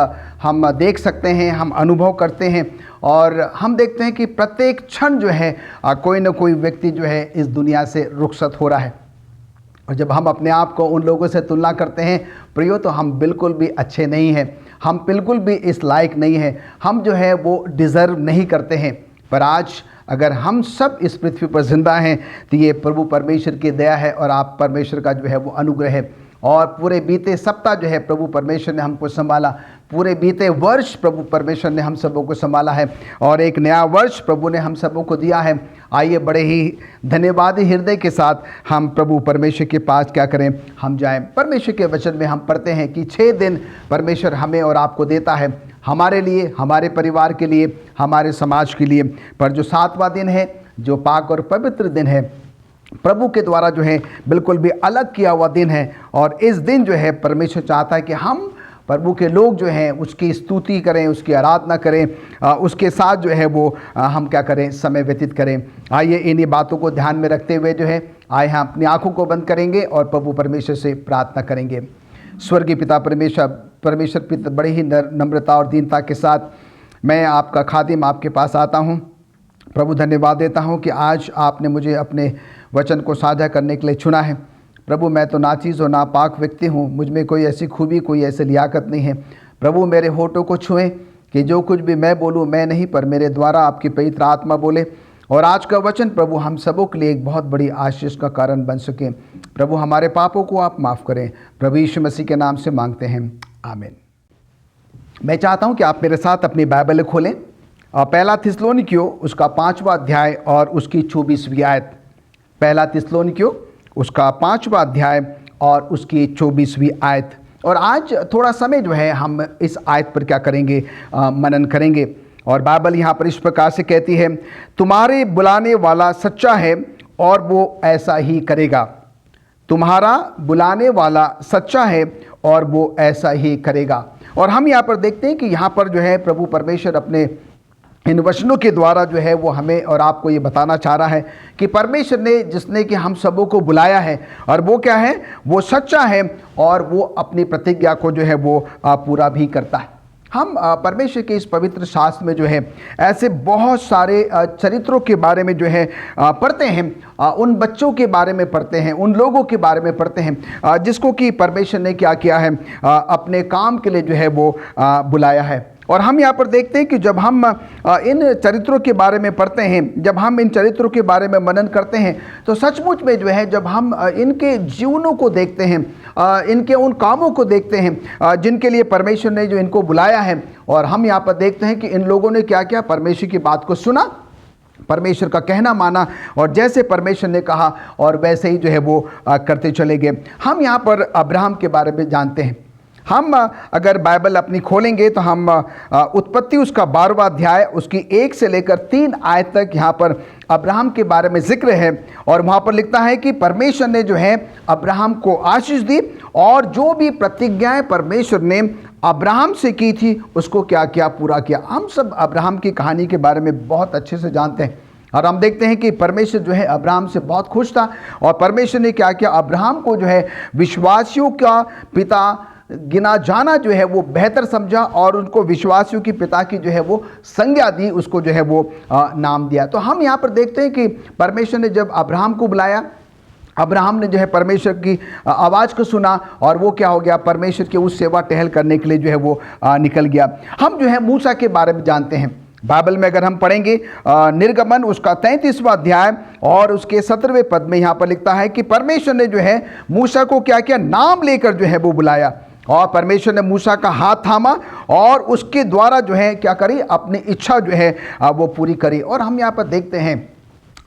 हम देख सकते हैं, हम अनुभव करते हैं। और हम देखते हैं कि प्रत्येक क्षण जो है कोई न कोई व्यक्ति जो है इस दुनिया से रुखसत हो रहा है। और जब हम अपने आप को उन लोगों से तुलना करते हैं प्रियो, तो हम बिल्कुल भी अच्छे नहीं हैं, हम बिल्कुल भी इस लायक नहीं हैं, हम जो है वो डिज़र्व नहीं करते हैं। पर आज अगर हम सब इस पृथ्वी पर जिंदा हैं तो ये प्रभु परमेश्वर की दया है और आप परमेश्वर का जो है वो अनुग्रह है। और पूरे बीते सप्ताह जो है प्रभु परमेश्वर ने हमको संभाला, पूरे बीते वर्ष प्रभु परमेश्वर ने हम सबों को संभाला है और एक नया वर्ष प्रभु ने हम सबों को दिया है। आइए बड़े ही धन्यवादी हृदय के साथ हम प्रभु परमेश्वर के पास क्या करें, हम जाएं। परमेश्वर के वचन में हम पढ़ते हैं कि 6 दिन परमेश्वर हमें और आपको देता है, हमारे लिए, हमारे परिवार के लिए, हमारे समाज के लिए। पर जो 7वां दिन है, जो पाक और पवित्र दिन है, प्रभु के द्वारा जो है बिल्कुल भी अलग किया हुआ दिन है। और इस दिन जो है परमेश्वर चाहता है कि हम प्रभु के लोग जो हैं उसकी स्तुति करें, उसकी आराधना करें, उसके साथ जो है वो हम क्या करें, समय व्यतीत करें। आइए इन्हीं बातों को ध्यान में रखते हुए जो है आइए हम अपनी आंखों को बंद करेंगे और प्रभु परमेश्वर से प्रार्थना करेंगे। स्वर्गीय पिता परमेश्वर पिता, बड़ी ही नम्रता और दीनता के साथ मैं आपका खादिम आपके पास आता हूँ। प्रभु धन्यवाद देता हूँ कि आज आपने मुझे अपने वचन को साझा करने के लिए चुना है। प्रभु मैं तो नाचीज़ और नापाक व्यक्ति हूँ, मुझ में कोई ऐसी खूबी, कोई ऐसी लियाकत नहीं है। प्रभु मेरे होठों को छुएं कि जो कुछ भी मैं बोलूँ मैं नहीं, पर मेरे द्वारा आपकी पवित्र आत्मा बोले। और आज का वचन प्रभु हम सबों के लिए एक बहुत बड़ी आशीष का कारण बन सके। प्रभु हमारे पापों को आप माफ़ करें, प्रभु यीशु मसीह के नाम से मांगते हैं, आमीन। मैं चाहता हूँ कि आप मेरे साथ अपनी बाइबल खोलें। पहला थिस्सलुनीकियों उसका 5वां अध्याय और उसकी 24वीं आयत। पहला थिस्सलुनीकियों उसका 5वां अध्याय और उसकी 24वीं आयत। और आज थोड़ा समय जो है हम इस आयत पर क्या करेंगे, मनन करेंगे। और बाइबल यहाँ पर इस प्रकार से कहती है, तुम्हारे बुलाने वाला सच्चा है और वो ऐसा ही करेगा। तुम्हारा बुलाने वाला सच्चा है और वो ऐसा ही करेगा। और हम यहाँ पर देखते हैं कि यहाँ पर जो है प्रभु परमेश्वर अपने इन वचनों के द्वारा जो है वो हमें और आपको ये बताना चाह रहा है कि परमेश्वर ने जिसने कि हम सबों को बुलाया है और वो क्या है, वो सच्चा है और वो अपनी प्रतिज्ञा को जो है वो पूरा भी करता है। हम परमेश्वर के इस पवित्र शास्त्र में जो है ऐसे बहुत सारे चरित्रों के बारे में जो है पढ़ते हैं, उन बच्चों के बारे में पढ़ते हैं, उन लोगों के बारे में पढ़ते हैं जिसको कि परमेश्वर ने क्या किया है, अपने काम के लिए जो है वो बुलाया है। और हम यहाँ पर देखते हैं कि जब हम इन चरित्रों के बारे में पढ़ते हैं, जब हम इन चरित्रों के बारे में मनन करते हैं, तो सचमुच में जो है जब हम इनके जीवनों को देखते हैं, इनके उन कामों को देखते हैं जिनके लिए परमेश्वर ने जो इनको बुलाया है, और हम यहाँ पर देखते हैं कि इन लोगों ने क्या किया, परमेश्वर की बात को सुना, परमेश्वर का कहना माना और जैसे परमेश्वर ने कहा और वैसे ही जो है वो करते चले गए। हम यहाँ पर अब्राहम के बारे में जानते हैं। हम अगर बाइबल अपनी खोलेंगे तो हम उत्पत्ति उसका 12वां अध्याय उसकी 1 से लेकर 3 आयत तक यहाँ पर अब्राहम के बारे में जिक्र है। और वहाँ पर लिखता है कि परमेश्वर ने जो है अब्राहम को आशीष दी और जो भी प्रतिज्ञाएं परमेश्वर ने अब्राहम से की थी उसको क्या किया, पूरा किया। हम सब अब्राहम की कहानी के बारे में बहुत अच्छे से जानते हैं और हम देखते हैं कि परमेश्वर जो है अब्राहम से बहुत खुश था और परमेश्वर ने क्या किया, अब्राहम को जो है विश्वासियों का पिता गिना जाना जो है वो बेहतर समझा और उनको विश्वासियों की पिता की जो है वो संज्ञा दी, उसको जो है वो नाम दिया। तो हम यहाँ पर देखते हैं कि परमेश्वर ने जब अब्राहम को बुलाया, अब्राहम ने जो है परमेश्वर की आवाज़ को सुना और वो क्या हो गया, परमेश्वर के उस सेवा टहल करने के लिए जो है वो निकल गया। हम जो है मूसा के बारे में जानते हैं। बाइबल में अगर हम पढ़ेंगे निर्गमन उसका 33वां अध्याय और उसके 17वें पद में यहाँ पर लिखता है कि परमेश्वर ने जो है मूसा को क्या किया, नाम लेकर जो है वो बुलाया और परमेश्वर ने मूसा का हाथ थामा और उसके द्वारा जो है क्या करी, अपनी इच्छा जो है वो पूरी करी। और हम यहाँ पर देखते हैं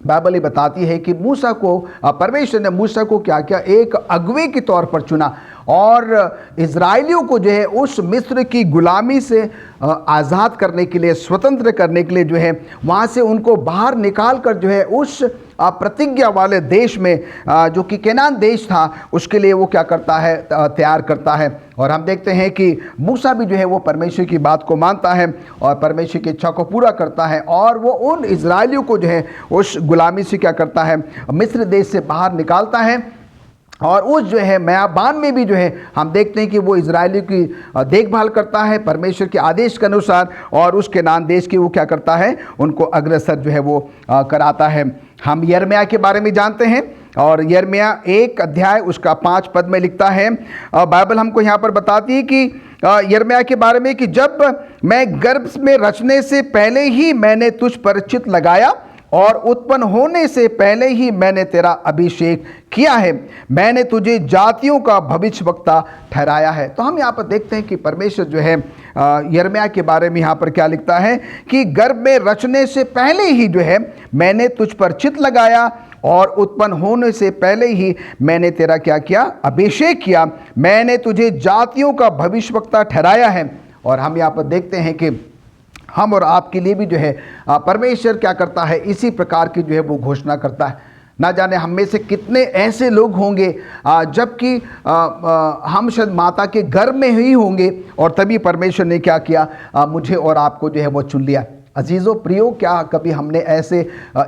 बाइबल ये बताती है कि मूसा को परमेश्वर ने मूसा को क्या किया, एक अगुवे के तौर पर चुना और इज़राइलियों को जो है उस मिस्र की गुलामी से आज़ाद करने के लिए, स्वतंत्र करने के लिए जो है वहाँ से उनको बाहर निकाल कर जो है उस प्रतिज्ञा वाले देश में जो कि केनान देश था उसके लिए वो क्या करता है, तैयार करता है। और हम देखते हैं कि मूसा भी जो है वो परमेश्वर की बात को मानता है और परमेश्वर की इच्छा को पूरा करता है और वो उन इज़राइलियों को जो है उस गुलामी से क्या करता है, मिस्र देश से बाहर निकालता है। और उस जो है मयाबान में भी जो है हम देखते हैं कि वो इजरायलियों की देखभाल करता है परमेश्वर के आदेश के अनुसार और उस केनान देश की वो क्या करता है, उनको अग्रसर जो है वो कराता है। हम यिर्मयाह के बारे में जानते हैं और यिर्मयाह 1 अध्याय उसका 5 पद में लिखता है, बाइबल हमको यहाँ पर बताती है कि यिर्मयाह के बारे में कि जब मैं गर्भ में रचने से पहले ही मैंने तुझ पर चित्त लगाया और उत्पन्न होने से पहले ही मैंने तेरा अभिषेक किया है, मैंने तुझे जातियों का भविष्यवक्ता ठहराया है। तो हम यहाँ पर देखते हैं कि परमेश्वर जो है यिर्मयाह के बारे में यहाँ पर क्या लिखता है कि गर्भ में रचने से पहले ही जो है मैंने तुझ पर चित्त लगाया और उत्पन्न होने से पहले ही मैंने तेरा क्या किया, अभिषेक किया। मैंने तुझे जातियों का भविष्यवक्ता ठहराया है। और हम यहाँ पर देखते हैं कि हम और आपके लिए भी जो है परमेश्वर क्या करता है, इसी प्रकार की जो है वो घोषणा करता है। ना जाने हम में से कितने ऐसे लोग होंगे जबकि हम शायद माता के गर्भ में ही होंगे और तभी परमेश्वर ने क्या किया, मुझे और आपको जो है वो चुन लिया। अजीज़ों प्रियो, क्या कभी हमने ऐसे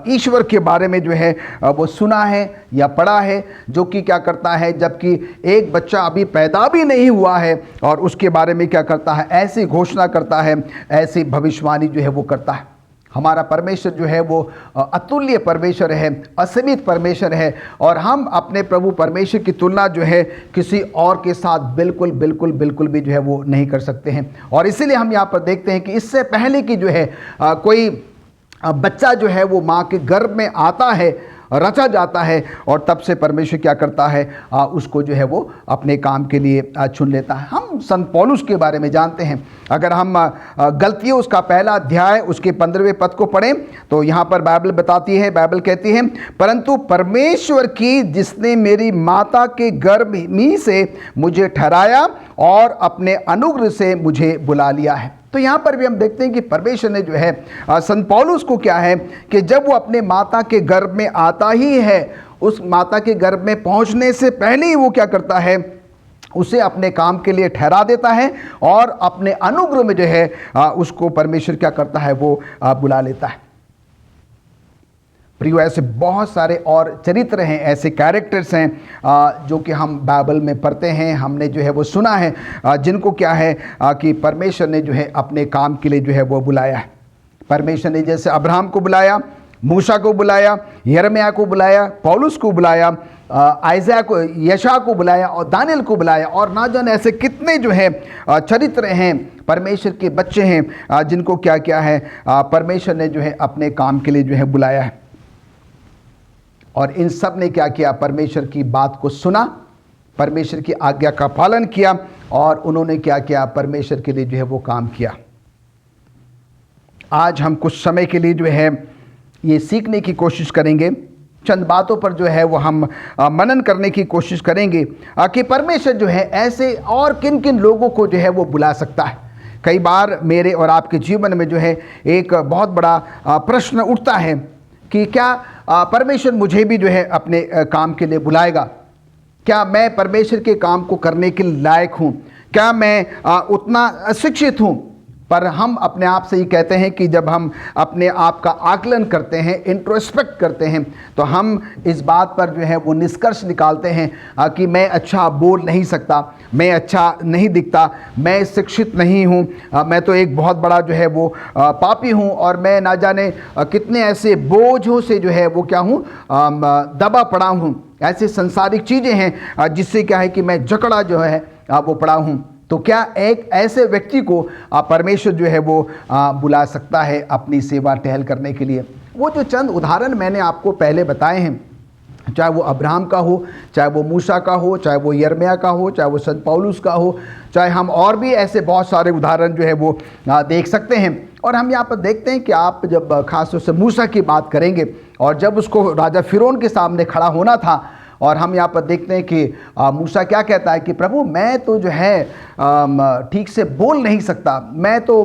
ईश्वर के बारे में जो है वो सुना है या पढ़ा है, जो कि क्या करता है जबकि एक बच्चा अभी पैदा भी नहीं हुआ है और उसके बारे में क्या करता है, ऐसी घोषणा करता है, ऐसी भविष्यवाणी जो है वो करता है। हमारा परमेश्वर जो है वो अतुल्य परमेश्वर है, असीमित परमेश्वर है और हम अपने प्रभु परमेश्वर की तुलना जो है किसी और के साथ बिल्कुल बिल्कुल बिल्कुल भी जो है वो नहीं कर सकते हैं। और इसीलिए हम यहाँ पर देखते हैं कि इससे पहले कि जो है कोई बच्चा जो है वो माँ के गर्भ में आता है, रचा जाता है, और तब से परमेश्वर क्या करता है, उसको जो है वो अपने काम के लिए चुन लेता है। हम संत पौलुस के बारे में जानते हैं। अगर हम गलतियों उसका पहला अध्याय उसके 15वें पद को पढ़ें तो यहाँ पर बाइबल बताती है, बाइबल कहती है, परंतु परमेश्वर की जिसने मेरी माता के गर्भ में से मुझे ठहराया और अपने अनुग्रह से मुझे बुला लिया है। तो यहाँ पर भी हम देखते हैं कि परमेश्वर ने जो है संत पौलुस को क्या है कि जब वो अपने माता के गर्भ में आता ही है, उस माता के गर्भ में पहुँचने से पहले ही वो क्या करता है, उसे अपने काम के लिए ठहरा देता है और अपने अनुग्रह में जो है उसको परमेश्वर क्या करता है, वो बुला लेता है। प्रियो, ऐसे बहुत सारे और चरित्र हैं, ऐसे कैरेक्टर्स हैं जो कि हम बाइबल में पढ़ते हैं, हमने जो है वो सुना है, जिनको क्या है कि परमेश्वर ने जो है अपने काम के लिए जो है वो बुलाया है। परमेश्वर ने जैसे अब्राहम को बुलाया, मूसा को बुलाया, यिर्मयाह को बुलाया, पौलुस को बुलाया, आइज़ा को, यशा को बुलाया और दानियल को बुलाया, और ना जाने ऐसे कितने जो है चरित्र हैं, परमेश्वर के बच्चे हैं जिनको क्या क्या है परमेश्वर ने जो है अपने काम के लिए जो है बुलाया है। और इन सब ने क्या किया, परमेश्वर की बात को सुना, परमेश्वर की आज्ञा का पालन किया और उन्होंने क्या किया, परमेश्वर के लिए जो है वो काम किया। आज हम कुछ समय के लिए जो है ये सीखने की कोशिश करेंगे, चंद बातों पर जो है वो हम मनन करने की कोशिश करेंगे कि परमेश्वर जो है ऐसे और किन किन लोगों को जो है वो बुला सकता है। कई बार मेरे और आपके जीवन में जो है एक बहुत बड़ा प्रश्न उठता है कि क्या परमेश्वर मुझे भी जो है अपने काम के लिए बुलाएगा? क्या मैं परमेश्वर के काम को करने के लायक हूँ? क्या मैं उतना शिक्षित हूँ? पर हम अपने आप से ही कहते हैं कि जब हम अपने आप का आकलन करते हैं, इंट्रोस्पेक्ट करते हैं, तो हम इस बात पर जो है वो निष्कर्ष निकालते हैं कि मैं अच्छा बोल नहीं सकता, मैं अच्छा नहीं दिखता, मैं शिक्षित नहीं हूँ, मैं तो एक बहुत बड़ा जो है वो पापी हूँ, और मैं ना जाने कितने ऐसे बोझों से जो है वो क्या हूँ, दबा पड़ा हूँ। ऐसे संसारिक चीज़ें हैं जिससे क्या है कि मैं जकड़ा जो है वो पड़ा हूँ। तो क्या एक ऐसे व्यक्ति को परमेश्वर जो है वो बुला सकता है अपनी सेवा टहल करने के लिए? वो जो चंद उदाहरण मैंने आपको पहले बताए हैं, चाहे वो अब्राहम का हो, चाहे वो मूसा का हो, चाहे वो यिर्मयाह का हो, चाहे वो संत पौलुस का हो, चाहे हम और भी ऐसे बहुत सारे उदाहरण जो है वो देख सकते हैं। और हम यहाँ पर देखते हैं कि आप जब खासतौर से मूसा की बात करेंगे और जब उसको राजा फिरौन के सामने खड़ा होना था, और हम यहाँ पर देखते हैं कि मूसा क्या कहता है कि प्रभु मैं तो जो है ठीक से बोल नहीं सकता, मैं तो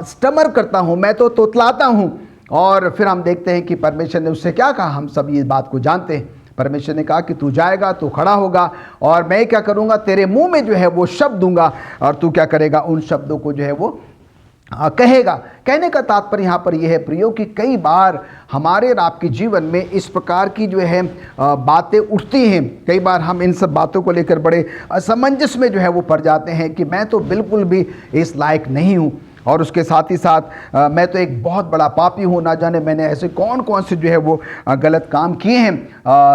स्टमर करता हूँ, मैं तो तोतलाता हूँ। और फिर हम देखते हैं कि परमेश्वर ने उससे क्या कहा, हम सब ये बात को जानते हैं। परमेश्वर ने कहा कि तू जाएगा, तू खड़ा होगा और मैं क्या करूँगा, तेरे मुंह में जो है वो शब्द दूंगा और तू क्या करेगा, उन शब्दों को जो है वो कहेगा। कहने का तात्पर्य यहाँ पर यह है प्रियो कि कई बार हमारे और आपके जीवन में इस प्रकार की जो है बातें उठती हैं। कई बार हम इन सब बातों को लेकर बड़े असमंजस में जो है वो पड़ जाते हैं कि मैं तो बिल्कुल भी इस लायक नहीं हूँ, और उसके साथ ही साथ मैं तो एक बहुत बड़ा पापी हूँ, ना जाने मैंने ऐसे कौन कौन से जो है वो गलत काम किए हैं,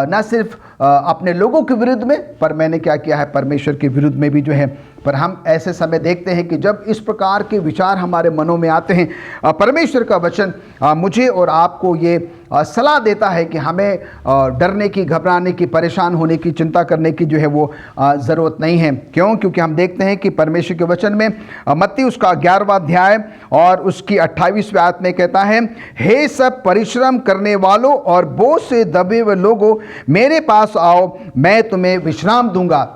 ना सिर्फ अपने लोगों के विरुद्ध में, पर मैंने क्या किया है, परमेश्वर के विरुद्ध में भी जो है। पर हम ऐसे समय देखते हैं कि जब इस प्रकार के विचार हमारे मनों में आते हैं, परमेश्वर का वचन मुझे और आपको ये सलाह देता है कि हमें डरने की, घबराने की, परेशान होने की, चिंता करने की जो है वो ज़रूरत नहीं है। क्यों? क्योंकि हम देखते हैं कि परमेश्वर के वचन में मत्ती उसका 11वां अध्याय और उसकी 28वीं आयत में कहता है, हे सब परिश्रम करने वालों और बोझ से दबे हुए लोगों, मेरे पास आओ, मैं तुम्हें विश्राम दूंगा।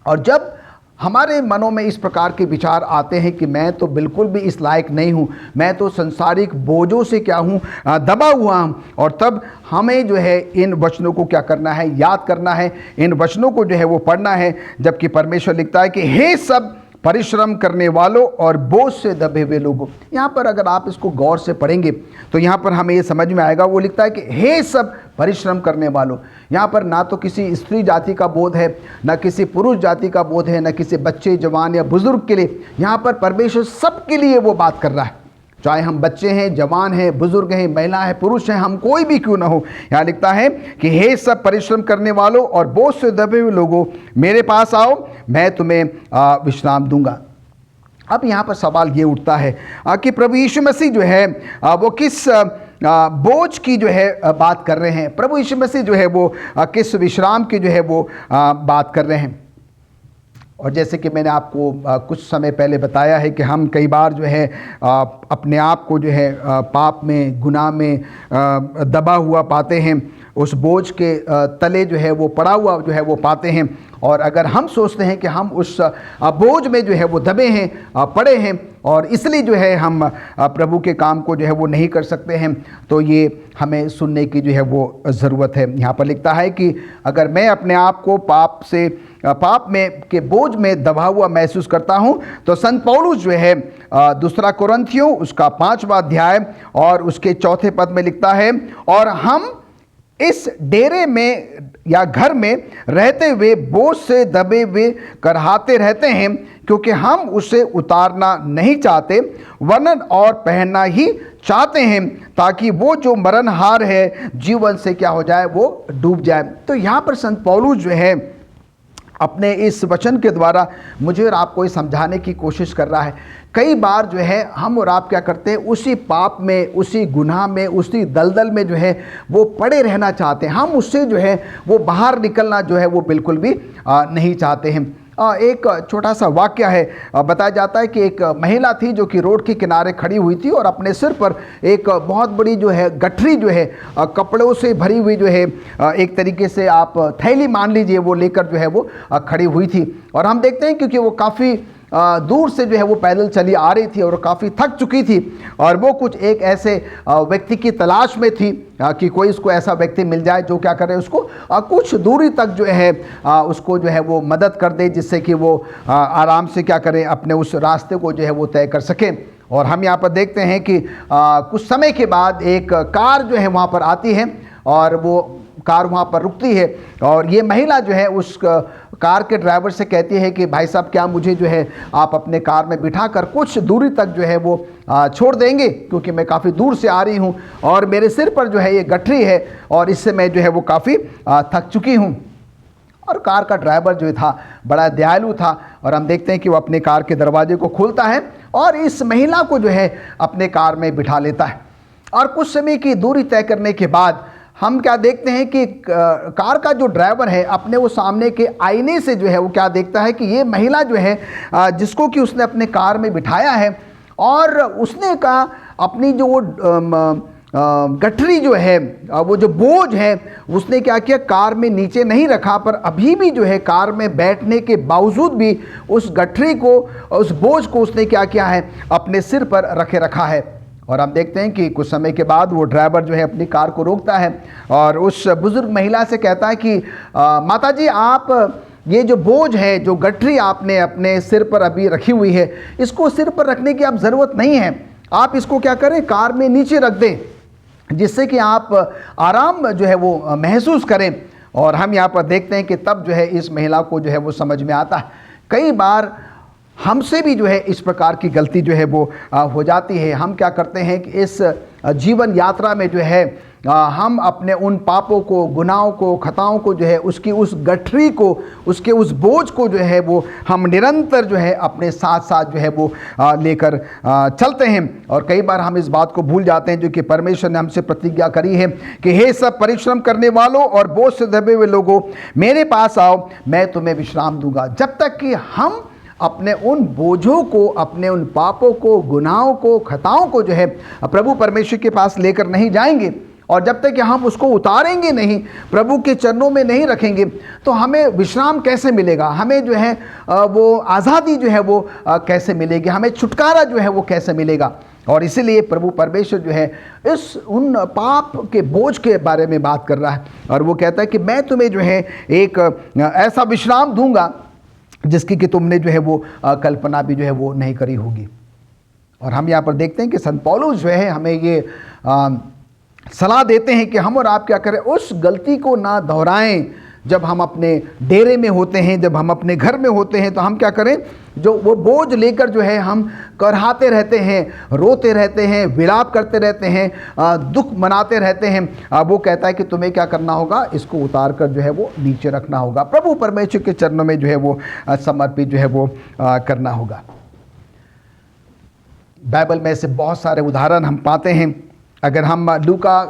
और जब हमारे मनों में इस प्रकार के विचार आते हैं कि मैं तो बिल्कुल भी इस लायक नहीं हूँ, मैं तो संसारिक बोझों से क्या हूँ, दबा हुआ हूँ, और तब हमें जो है इन वचनों को क्या करना है, याद करना है, इन वचनों को जो है वो पढ़ना है। जबकि परमेश्वर लिखता है कि हे सब परिश्रम करने वालों और बोझ से दबे हुए लोगों। यहाँ पर अगर आप इसको गौर से पढ़ेंगे तो यहाँ पर हमें ये समझ में आएगा, वो लिखता है कि हे सब परिश्रम करने वालों। यहाँ पर ना तो किसी स्त्री जाति का बोध है, ना किसी पुरुष जाति का बोध है, ना किसी बच्चे, जवान या बुजुर्ग के लिए। यहाँ पर परमेश्वर सबके लिए वो बात कर रहा है, चाहे हम बच्चे हैं, जवान हैं, बुजुर्ग हैं, महिला है, पुरुष हैं, हम कोई भी क्यों ना हो। यहाँ लिखता है कि हे सब परिश्रम करने वालों और बोझ से दबे हुए लोगों, मेरे पास आओ, मैं तुम्हें विश्राम दूंगा। अब यहाँ पर सवाल ये उठता है कि प्रभु यीशु मसीह जो है वो किस बोझ की जो है बात कर रहे हैं, प्रभु यीशु मसीह जो है वो किस विश्राम की जो है वो बात कर रहे हैं। और जैसे कि मैंने आपको कुछ समय पहले बताया है कि हम कई बार जो है अपने आप को जो है पाप में, गुनाह में दबा हुआ पाते हैं, उस बोझ के तले जो है वो पड़ा हुआ जो है वो पाते हैं। और अगर हम सोचते हैं कि हम उस बोझ में जो है वो दबे हैं, पड़े हैं, और इसलिए जो है हम प्रभु के काम को जो है वो नहीं कर सकते हैं, तो ये हमें सुनने की जो है वो ज़रूरत है। यहाँ पर लिखता है कि अगर मैं अपने आप को पाप में के बोझ में दबा हुआ महसूस करता हूँ, तो संत पौलुस जो है दूसरा कुरिन्थियों उसका 5वां अध्याय और उसके 4 पद में लिखता है, और हम इस डेरे में या घर में रहते हुए बोझ से दबे हुए करहाते रहते हैं, क्योंकि हम उसे उतारना नहीं चाहते, वरन और पहनना ही चाहते हैं, ताकि वो जो मरणहार है जीवन से क्या हो जाए, वो डूब जाए। तो यहाँ पर संत पौलुस जो है अपने इस वचन के द्वारा मुझे और आपको ये समझाने की कोशिश कर रहा है। कई बार जो है हम और आप क्या करते हैं, उसी पाप में, उसी गुनाह में, उसी दलदल में जो है वो पड़े रहना चाहते हैं, हम उससे जो है वो बाहर निकलना जो है वो बिल्कुल भी नहीं चाहते हैं। एक छोटा सा वाक्य है, बताया जाता है कि एक महिला थी जो कि रोड के किनारे खड़ी हुई थी और अपने सिर पर एक बहुत बड़ी जो है गठरी जो है कपड़ों से भरी हुई जो है एक तरीके से आप थैली मान लीजिए, वो लेकर जो है वो खड़ी हुई थी। और हम देखते हैं क्योंकि वो काफ़ी दूर से जो है वो पैदल चली आ रही थी और काफ़ी थक चुकी थी, और वो कुछ एक ऐसे व्यक्ति की तलाश में थी कि कोई उसको ऐसा व्यक्ति मिल जाए जो क्या करे, उसको कुछ दूरी तक जो है उसको जो है वो मदद कर दे, जिससे कि वो आराम से क्या करें, अपने उस रास्ते को जो है वो तय कर सकें। और हम यहाँ पर देखते हैं कि कुछ समय के बाद एक कार जो है वहाँ पर आती है और वो कार वहाँ पर रुकती है, और ये महिला जो है उस कार के ड्राइवर से कहती है कि भाई साहब, क्या मुझे जो है आप अपने कार में बिठाकर कुछ दूरी तक जो है वो छोड़ देंगे, क्योंकि मैं काफ़ी दूर से आ रही हूँ और मेरे सिर पर जो है ये गठरी है और इससे मैं जो है वो काफ़ी थक चुकी हूँ। और कार का ड्राइवर जो था बड़ा दयालु था, और हम देखते हैं कि वो अपने कार के दरवाजे को खोलता है और इस महिला को जो है अपने कार में बिठा लेता है। और कुछ समय की दूरी तय करने के बाद हम क्या देखते हैं कि कार का जो ड्राइवर है अपने वो सामने के आईने से जो है वो क्या देखता है कि ये महिला जो है जिसको कि उसने अपने कार में बिठाया है, और उसने कहा अपनी जो वो गठरी जो है, वो जो बोझ है, उसने क्या किया, कार में नीचे नहीं रखा, पर अभी भी जो है कार में बैठने के बावजूद भी उस गठरी को, उस बोझ को उसने क्या किया है, अपने सिर पर रखे रखा है। और हम देखते हैं कि कुछ समय के बाद वो ड्राइवर जो है अपनी कार को रोकता है और उस बुजुर्ग महिला से कहता है कि माता जी, आप ये जो बोझ है, जो गठरी आपने अपने सिर पर अभी रखी हुई है, इसको सिर पर रखने की आप ज़रूरत नहीं है, आप इसको क्या करें, कार में नीचे रख दें, जिससे कि आप आराम जो है वो महसूस करें। और हम यहाँ पर देखते हैं कि तब जो है इस महिला को जो है वो समझ में आता है। कई बार हमसे भी जो है इस प्रकार की गलती जो है वो हो जाती है। हम क्या करते हैं कि इस जीवन यात्रा में जो है हम अपने उन पापों को, गुनाहों को, खताओं को जो है उसकी उस गठरी को, उसके उस बोझ को जो है वो हम निरंतर जो है अपने साथ साथ जो है वो लेकर चलते हैं। और कई बार हम इस बात को भूल जाते हैं जो कि परमेश्वर ने हमसे प्रतिज्ञा करी है कि हे सब परिश्रम करने वालों और बोझ से दबे हुए लोगों, मेरे पास आओ, मैं तुम्हें विश्राम दूंगा। जब तक कि हम अपने उन बोझों को, अपने उन पापों को, गुनाहों को, खताओं को जो है प्रभु परमेश्वर के पास लेकर नहीं जाएंगे और जब तक कि हम उसको उतारेंगे नहीं, प्रभु के चरणों में नहीं रखेंगे, तो हमें विश्राम कैसे मिलेगा, हमें जो है वो आज़ादी जो है वो कैसे मिलेगी, हमें छुटकारा जो है वो कैसे मिलेगा। और इसीलिए प्रभु परमेश्वर जो है इस उन पाप के बोझ के बारे में बात कर रहा है और वो कहता है कि मैं तुम्हें जो है एक ऐसा विश्राम दूंगा जिसकी कि तुमने जो है वो कल्पना भी जो है वो नहीं करी होगी। और हम यहाँ पर देखते हैं कि संत पौलुस जो है हमें ये सलाह देते हैं कि हम और आप क्या करें, उस गलती को ना दोहराएं। जब हम अपने डेरे में होते हैं, जब हम अपने घर में होते हैं, तो हम क्या करें, जो वो बोझ लेकर जो है हम करहाते रहते हैं, रोते रहते हैं, विलाप करते रहते हैं, दुख मनाते रहते हैं। वो कहता है कि तुम्हें क्या करना होगा, इसको उतार कर जो है वो नीचे रखना होगा, प्रभु परमेश्वर के चरणों में जो है वो समर्पित जो है वो करना होगा। बाइबल में ऐसे बहुत सारे उदाहरण हम पाते हैं। अगर हम लूका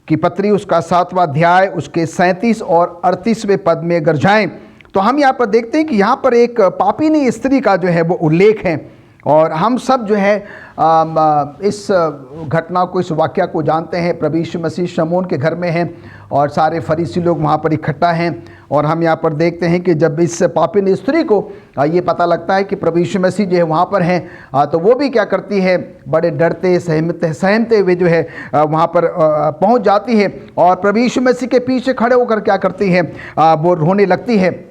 की पत्री उसका 7वां अध्याय उसके 37 और 38वें पद में अगर जाएं तो हम यहाँ पर देखते हैं कि यहाँ पर एक पापिनी स्त्री का जो है वो उल्लेख है। और हम सब जो है इस घटना को, इस वाक़या को जानते हैं। प्रभु यीशु मसीह शमौन के घर में हैं और सारे फरीसी लोग वहाँ पर इकट्ठा हैं। और हम यहाँ पर देखते हैं कि जब इस पापिन स्त्री को ये पता लगता है कि प्रभु यीशु मसीह जो है वहाँ पर हैं, तो वो भी क्या करती है, बड़े डरते सहमते हुए जो है वहाँ पर पहुँच जाती है और प्रभु यीशु मसीह के पीछे खड़े होकर क्या करती है, वो रोने लगती है।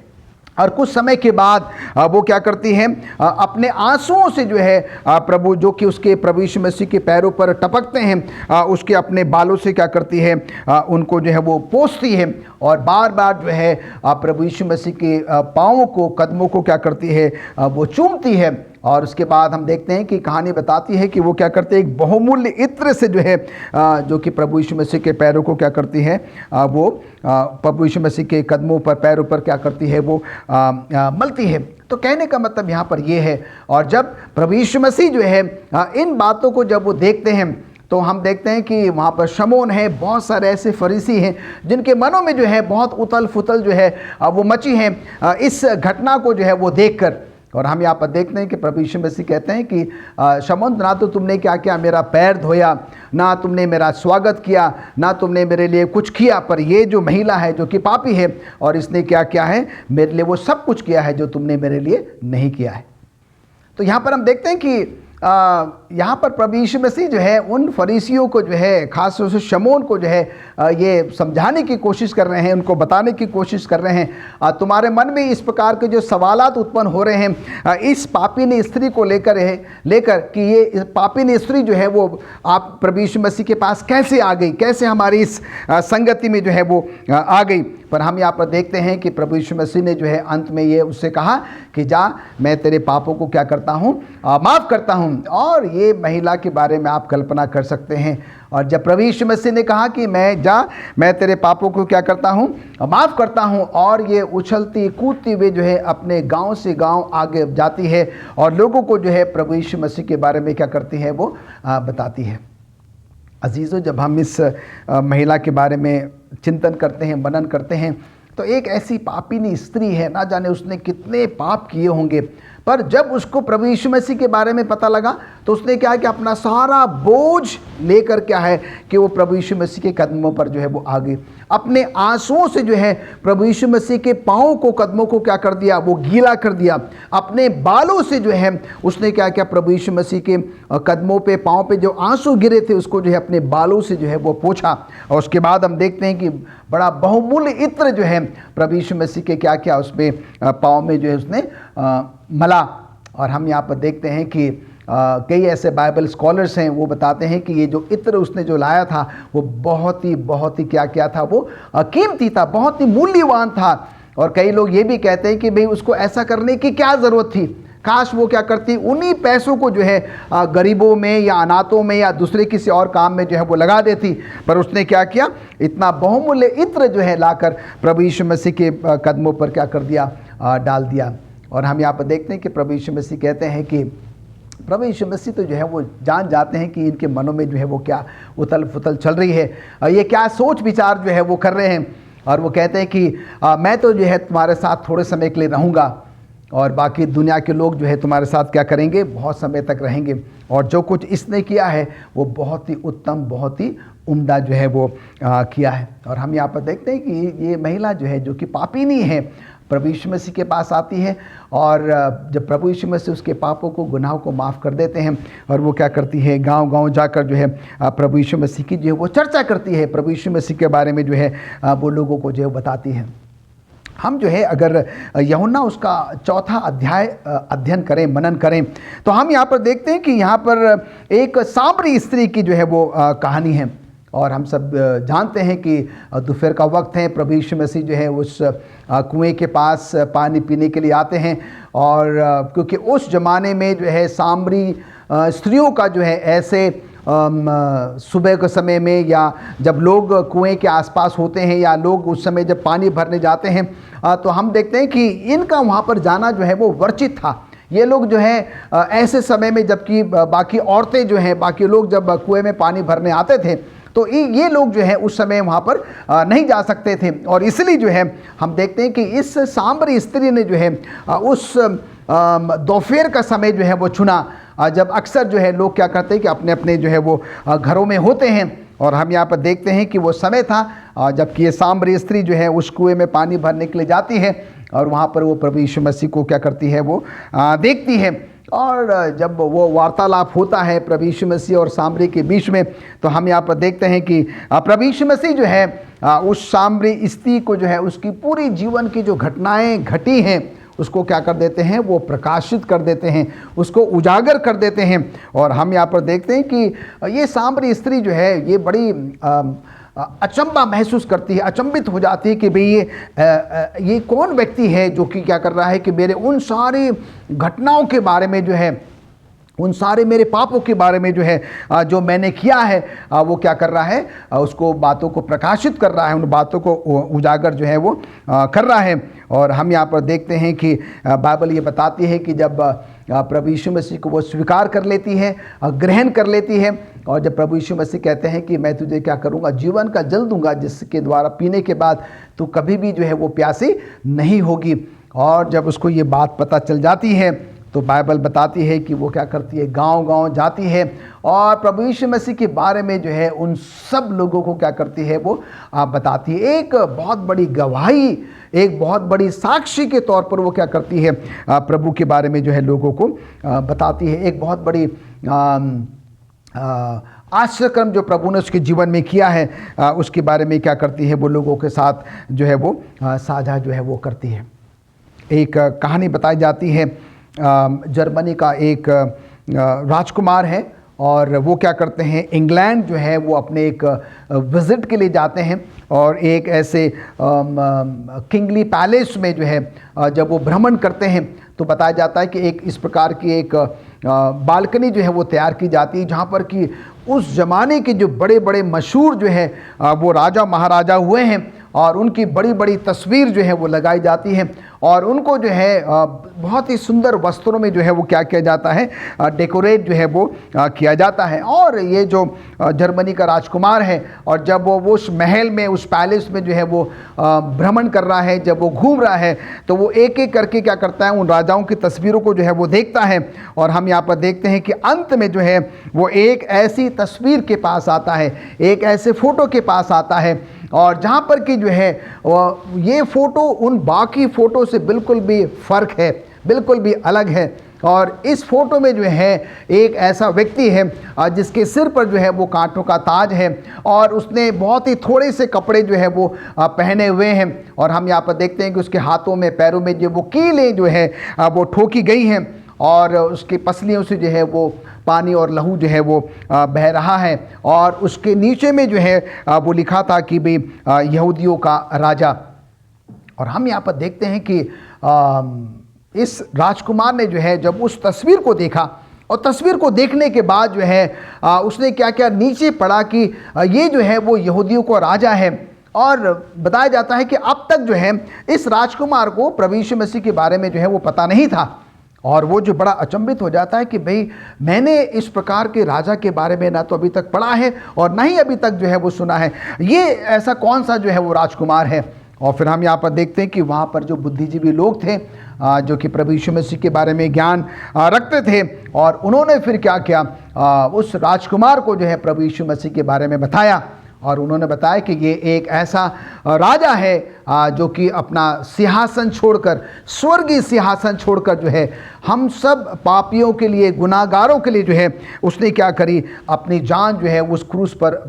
और कुछ समय के बाद वो क्या करती हैं, अपने आंसुओं से जो है प्रभु, जो कि उसके प्रभु यीशु मसीह के पैरों पर टपकते हैं, उसके अपने बालों से क्या करती है, उनको जो है वो पोंछती है और बार बार जो है प्रभु यीशु मसीह के पाँवों को, कदमों को क्या करती है, वो चूमती है। और उसके बाद हम देखते हैं कि कहानी बताती है कि वो क्या करते हैं, एक बहुमूल्य इत्र से जो है जो कि प्रभु यीशु मसीह के पैरों को क्या करती है, वो प्रभु यीशु मसीह के कदमों पर, पैरों पर क्या करती है, वो मलती है। तो कहने का मतलब यहाँ पर ये है। और जब प्रभु यीशु मसीह जो है इन बातों को जब वो देखते हैं तो हम देखते हैं कि वहाँ पर शमौन है, बहुत सारे ऐसे फरीसी हैं जिनके मनों में जो है बहुत उथल फुथल जो है वो मची है इस घटना को जो है वो देखकर। और हम यहाँ पर देखते हैं कि प्रभु यीशु मसीह कहते हैं कि शमौन, ना तो तुमने क्या किया, मेरा पैर धोया, ना तुमने मेरा स्वागत किया, ना तुमने मेरे लिए कुछ किया, पर ये जो महिला है जो कि पापी है, और इसने क्या किया है, मेरे लिए वो सब कुछ किया है जो तुमने मेरे लिए नहीं किया है। तो यहाँ पर हम देखते हैं कि यहाँ पर प्रभु यीशु मसीह जो है उन फरीसियों को जो है, खास तौर से शमौन को जो है ये समझाने की कोशिश कर रहे हैं, उनको बताने की कोशिश कर रहे हैं, तुम्हारे मन में इस प्रकार के जो सवालात उत्पन्न हो रहे हैं इस पापिनी स्त्री को लेकर कि ये पापिनी स्त्री जो है वो आप प्रभु यीशु मसीह के पास कैसे आ गई, कैसे हमारी इस संगति में जो है वो आ गई। पर हम यहाँ पर देखते हैं कि प्रभु यीशु मसीह ने जो है अंत में ये उससे कहा कि जा, मैं तेरे पापों को क्या करता हूँ, माफ़ करता हूँ। और ये महिला के बारे में आप कल्पना कर सकते हैं। और जब प्रभु यीशु मसीह ने कहा कि मैं तेरे पापों को क्या करता हूँ, माफ़ करता हूँ, और ये उछलती कूदती हुए जो है अपने गांव से गांव आगे जाती है और लोगों को जो है प्रभु यीशु मसीह के बारे में क्या करती है, वो बताती है। अजीज़ों, जब हम इस महिला के बारे में चिंतन करते हैं, मनन करते हैं, तो एक ऐसी पापिनी स्त्री है, ना जाने उसने कितने पाप किए होंगे, पर जब उसको प्रभु यीशु मसीह के बारे में पता लगा तो उसने क्या है कि अपना सारा बोझ लेकर क्या है कि वो प्रभु यीशु मसीह के कदमों पर जो है वो आ गई। अपने आंसुओं से जो है प्रभु यीशु मसीह के पाँवों को, कदमों को क्या कर दिया, वो गीला कर दिया। अपने बालों से जो है उसने क्या किया, प्रभु यीशु मसीह के कदमों पे, पाँव पे जो आंसू गिरे थे उसको जो है अपने बालों से जो है वो पोंछा। और उसके बाद हम देखते हैं कि बड़ा बहुमूल्य इत्र जो है प्रभु यीशु मसीह के क्या किया, उसमें पाँव में जो है उसने मला। और हम यहाँ पर देखते हैं कि कई ऐसे बाइबल स्कॉलर्स हैं, वो बताते हैं कि ये जो इत्र उसने जो लाया था वो बहुत ही क्या था, वो कीमती था, बहुत ही मूल्यवान था। और कई लोग ये भी कहते हैं कि भाई उसको ऐसा करने की क्या ज़रूरत थी, काश वो क्या करती, उन्हीं पैसों को जो है गरीबों में या अनाथों में या दूसरे किसी और काम में जो है वो लगा देती। पर उसने क्या किया, इतना बहुमूल्य इत्र जो है लाकर प्रभु यीशु मसीह के कदमों पर क्या कर दिया, डाल दिया। और हम यहाँ पर देखते हैं कि प्रभु यीशु मसीह कहते हैं कि प्रभु यीशु मसीह तो जो है वो जान जाते हैं कि इनके मनों में जो है वो क्या उथल पुथल चल रही है, ये क्या सोच विचार जो है वो कर रहे हैं। और वो कहते हैं कि मैं तो जो है तुम्हारे साथ थोड़े समय के लिए रहूँगा और बाकी दुनिया के लोग जो है तुम्हारे साथ क्या करेंगे, बहुत समय तक रहेंगे। और जो कुछ इसने किया है वो बहुत ही उत्तम, बहुत ही उम्दा जो है वो किया है। और हम यहाँ पर देखते हैं कि ये महिला जो है, जो कि पापीनी है, प्रभु यीशु मसीह के पास आती है और जब प्रभु यीशु मसीह उसके पापों को, गुनाहों को माफ़ कर देते हैं और वो क्या करती है, गांव-गांव जाकर जो है प्रभु यीशु मसीह की जो है वो चर्चा करती है, प्रभु यीशु मसीह के बारे में जो है वो लोगों को जो है बताती है। हम जो है अगर यूहन्ना उसका 4था अध्याय अध्ययन करें, मनन करें, तो हम यहाँ पर देखते हैं कि यहाँ पर एक सामरी स्त्री की जो है वो कहानी है। और हम सब जानते हैं कि दोपहर का वक्त है, प्रभु यीशु मसीह जो है उस कुएं के पास पानी पीने के लिए आते हैं। और क्योंकि उस ज़माने में जो है सामरी स्त्रियों का जो है ऐसे सुबह के समय में या जब लोग कुएं के आसपास होते हैं या लोग उस समय जब पानी भरने जाते हैं तो हम देखते हैं कि इनका वहाँ पर जाना जो है वो वर्जित था। ये लोग जो है ऐसे समय में, जबकि बाकी औरतें जो हैं, बाकी लोग जब कुएं में पानी भरने आते थे तो ये लोग जो है उस समय वहाँ पर नहीं जा सकते थे। और इसलिए जो है हम देखते हैं कि इस सामरी स्त्री ने जो है उस दोपहर का समय जो है वो चुना, जब अक्सर जो है लोग क्या करते हैं कि अपने अपने जो है वो घरों में होते हैं। और हम यहाँ पर देखते हैं कि वो समय था जबकि ये सामरी स्त्री जो है उस कुएं में पानी भरने के लिए जाती है और वहाँ पर वो प्रभु यीशु मसीह को क्या करती है, वो देखती है। और जब वो वार्तालाप होता है प्रभु यीशु मसीह और सामरी के बीच में, तो हम यहाँ पर देखते हैं कि प्रभु यीशु मसीह जो है उस सामरी स्त्री को जो है उसकी पूरी जीवन की जो घटनाएं घटी हैं उसको क्या कर देते हैं, वो प्रकाशित कर देते हैं, उसको उजागर कर देते हैं। और हम यहाँ पर देखते हैं कि ये सामरी स्त्री जो है ये बड़ी अचंबा महसूस करती है, अचंभित हो जाती है कि भाई ये कौन व्यक्ति है जो कि क्या कर रहा है कि मेरे उन सारी घटनाओं के बारे में जो है, उन सारे मेरे पापों के बारे में जो है जो मैंने किया है वो क्या कर रहा है, उसको बातों को प्रकाशित कर रहा है, उन बातों को उजागर जो है वो कर रहा है। और हम यहाँ पर देखते हैं कि बाइबल ये बताती है कि जब प्रभु यीशु मसीह को वो स्वीकार कर लेती है, ग्रहण कर लेती है, और जब प्रभु यीशु मसीह कहते हैं कि मैं तुझे क्या करूँगा, जीवन का जल दूंगा जिसके द्वारा पीने के बाद तू कभी भी जो है वो प्यासी नहीं होगी। और जब उसको ये बात पता चल जाती है तो बाइबल बताती है कि वो क्या करती है, गांव-गांव जाती है और प्रभु यीशु मसीह के बारे में जो है उन सब लोगों को क्या करती है, वो बताती है। एक बहुत बड़ी गवाही, एक बहुत बड़ी साक्षी के तौर पर वो क्या करती है, प्रभु के बारे में जो है लोगों को बताती है। एक बहुत बड़ी आश्चर्यक्रम जो प्रभु ने उसके जीवन में किया है उसके बारे में क्या करती है, वो लोगों के साथ जो है वो साझा जो है वो करती है। एक कहानी बताई जाती है, जर्मनी का एक राजकुमार है और वो क्या करते हैं, इंग्लैंड जो है वो अपने एक विज़िट के लिए जाते हैं और एक ऐसे किंगली पैलेस में जो है जब वो भ्रमण करते हैं तो बताया जाता है कि एक इस प्रकार की एक बालकनी जो है वो तैयार की जाती है जहाँ पर कि उस ज़माने के जो बड़े बड़े मशहूर जो है वो राजा महाराजा हुए हैं और उनकी बड़ी बड़ी तस्वीर जो है वो लगाई जाती है और उनको जो है बहुत ही सुंदर वस्त्रों में जो है वो क्या किया जाता है, डेकोरेट जो है वो किया जाता है। और ये जो जर्मनी का राजकुमार है और जब वो उस महल में, उस पैलेस में जो है वो भ्रमण कर रहा है, जब वो घूम रहा है तो वो एक एक करके क्या करता है, उन राजाओं की तस्वीरों को जो है वो देखता है। और हम यहाँ पर देखते हैं कि अंत में जो है वो एक ऐसी तस्वीर के पास आता है, एक ऐसे फ़ोटो के पास आता है और जहाँ पर कि जो है ये फ़ोटो उन बाकी फ़ोटो से बिल्कुल भी फ़र्क है, बिल्कुल भी अलग है। और इस फोटो में जो है एक ऐसा व्यक्ति है जिसके सिर पर जो है वो कांटों का ताज है और उसने बहुत ही थोड़े से कपड़े जो है वो पहने हुए हैं। और हम यहाँ पर देखते हैं कि उसके हाथों में, पैरों में जो वो कीलें जो है वो ठोकी गई हैं और उसकी पसलियों से जो है वो पानी और लहू जो है वो बह रहा है। और उसके नीचे में जो है वो लिखा था कि भाई यहूदियों का राजा। और हम यहाँ पर देखते हैं कि इस राजकुमार ने जो है जब उस तस्वीर को देखा और तस्वीर को देखने के बाद जो है उसने क्या क्या नीचे पढ़ा कि ये जो है वो यहूदियों का राजा है। और बताया जाता है कि अब तक जो है इस राजकुमार को प्रभु यीशु मसीह के बारे में जो है वो पता नहीं था। और वो जो बड़ा अचंभित हो जाता है कि भाई मैंने इस प्रकार के राजा के बारे में ना तो अभी तक पढ़ा है और ना ही अभी तक जो है वो सुना है, ये ऐसा कौन सा जो है वो राजकुमार है। और फिर हम यहाँ पर देखते हैं कि वहाँ पर जो बुद्धिजीवी लोग थे जो कि प्रभु यीशु मसीह के बारे में ज्ञान रखते थे, और उन्होंने फिर क्या किया, उस राजकुमार को जो है प्रभु यीशु मसीह के बारे में बताया। और उन्होंने बताया कि ये एक ऐसा राजा है जो कि अपना सिंहासन छोड़कर, स्वर्गीय सिंहासन छोड़कर जो है हम सब पापियों के लिए, गुनाहगारों के लिए जो है उसने क्या करी, अपनी जान जो है उस क्रूस पर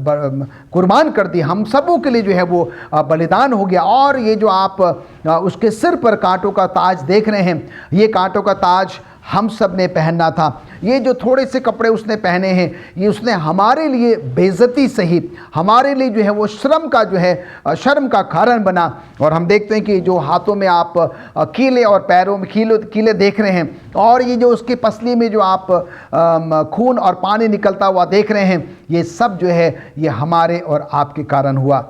कुर्बान कर दी। हम सबों के लिए जो है वो बलिदान हो गया। और ये जो आप उसके सिर पर कांटों का ताज देख रहे हैं, ये कांटों का ताज हम सब ने पहनना था। ये जो थोड़े से कपड़े उसने पहने हैं, ये उसने हमारे लिए बेइज्जती सही, हमारे लिए जो है वो शर्म का कारण बना। और हम देखते हैं कि जो हाथों में आप कीले और पैरों में कीले देख रहे हैं, और ये जो उसकी पसली में जो आप खून और पानी निकलता हुआ देख रहे हैं, ये सब जो है ये हमारे और आपके कारण हुआ।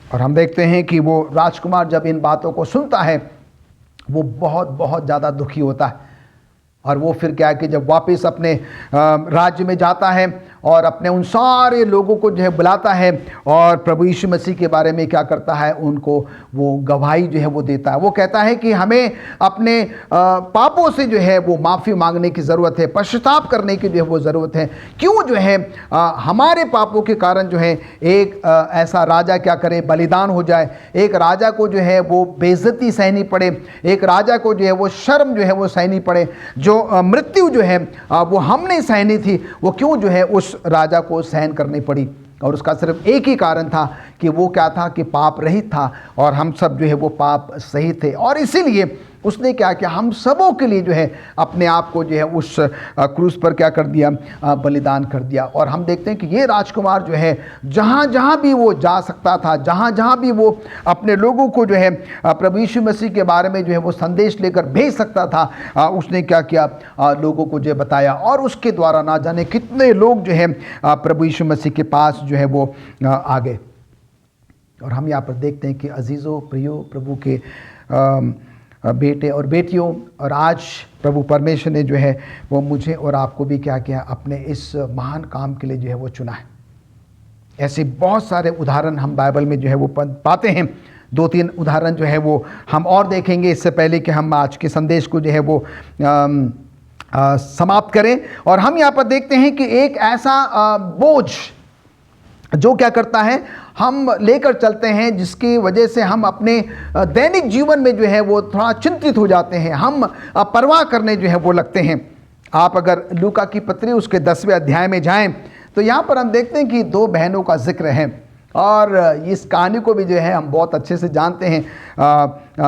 और हम देखते हैं कि वो राजकुमार जब इन बातों को सुनता है, वो बहुत बहुत ज़्यादा दुखी होता है। और वो फिर क्या है कि जब वापस अपने राज्य में जाता है और अपने उन सारे लोगों को जो है बुलाता है और प्रभु यीशु मसीह के बारे में क्या करता है, उनको वो गवाही जो है वो देता है। वो कहता है कि हमें अपने पापों से जो है वो माफ़ी मांगने की ज़रूरत है, पश्चाताप करने की जो है वो ज़रूरत है। क्यों जो है हमारे पापों के कारण जो है एक ऐसा राजा क्या करे, बलिदान हो जाए, एक राजा को जो है वो बेइज्जती सहनी पड़े, एक राजा को जो है वो शर्म जो है वो सहनी पड़े, जो मृत्यु जो है वो हमने सहनी थी, वो क्यों जो है उस राजा को सहन करनी पड़ी। और उसका सिर्फ एक ही कारण था कि वो क्या था कि पाप रहित था और हम सब जो है वो पाप सहित थे। और इसीलिए उसने क्या किया, हम सबों के लिए जो है अपने आप को जो है उस क्रूस पर क्या कर दिया, बलिदान कर दिया। और हम देखते हैं कि ये राजकुमार जो है जहाँ जहाँ भी वो जा सकता था, जहाँ जहाँ भी वो अपने लोगों को जो है प्रभु यीशु मसीह के बारे में जो है वो संदेश लेकर भेज सकता था, उसने क्या किया, लोगों को जो है बताया। और उसके द्वारा ना जाने कितने लोग जो है प्रभु यीशु मसीह के पास जो है वो आ गए। और हम यहाँ पर देखते हैं कि अजीज़ों प्रियो प्रभु के बेटे और बेटियों, और आज प्रभु परमेश्वर ने जो है वो मुझे और आपको भी क्या किया, अपने इस महान काम के लिए जो है वो चुना है। ऐसे बहुत सारे उदाहरण हम बाइबल में जो है वो पाते हैं। 2-3 उदाहरण जो है वो हम और देखेंगे इससे पहले कि हम आज के संदेश को जो है वो समाप्त करें। और हम यहाँ पर देखते हैं कि एक ऐसा बोझ जो क्या करता है, हम लेकर चलते हैं, जिसकी वजह से हम अपने दैनिक जीवन में जो है वो थोड़ा चिंतित हो जाते हैं, हम परवाह करने जो है वो लगते हैं। आप अगर लूका की पत्री उसके 10वें अध्याय में जाएं तो यहाँ पर हम देखते हैं कि 2 बहनों का जिक्र है। और इस कहानी को भी जो है हम बहुत अच्छे से जानते हैं।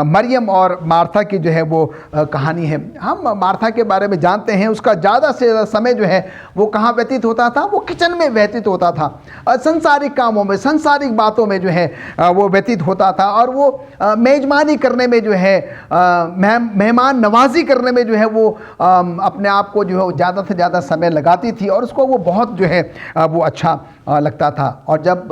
मरियम और मार्था की जो है वो कहानी है। हम मार्था के बारे में जानते हैं, उसका ज़्यादा से ज़्यादा समय जो है वो कहाँ व्यतीत होता था, वो किचन में व्यतीत होता था, संसारिक कामों में, संसारिक बातों में जो है वो व्यतीत होता था। और वो मेज़बानी करने में जो है, मेहमान नवाजी करने में जो है वो अपने आप को जो है ज़्यादा से ज़्यादा समय लगाती थी, और उसको वो बहुत जो है वो अच्छा लगता था। और जब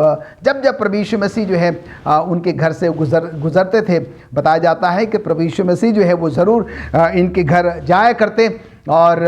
प्रभु यीशु मसीह जो है उनके घर से गुजरते थे, बताया जाता है कि प्रभु यीशु मसीह जो है वो ज़रूर इनके घर जाया करते और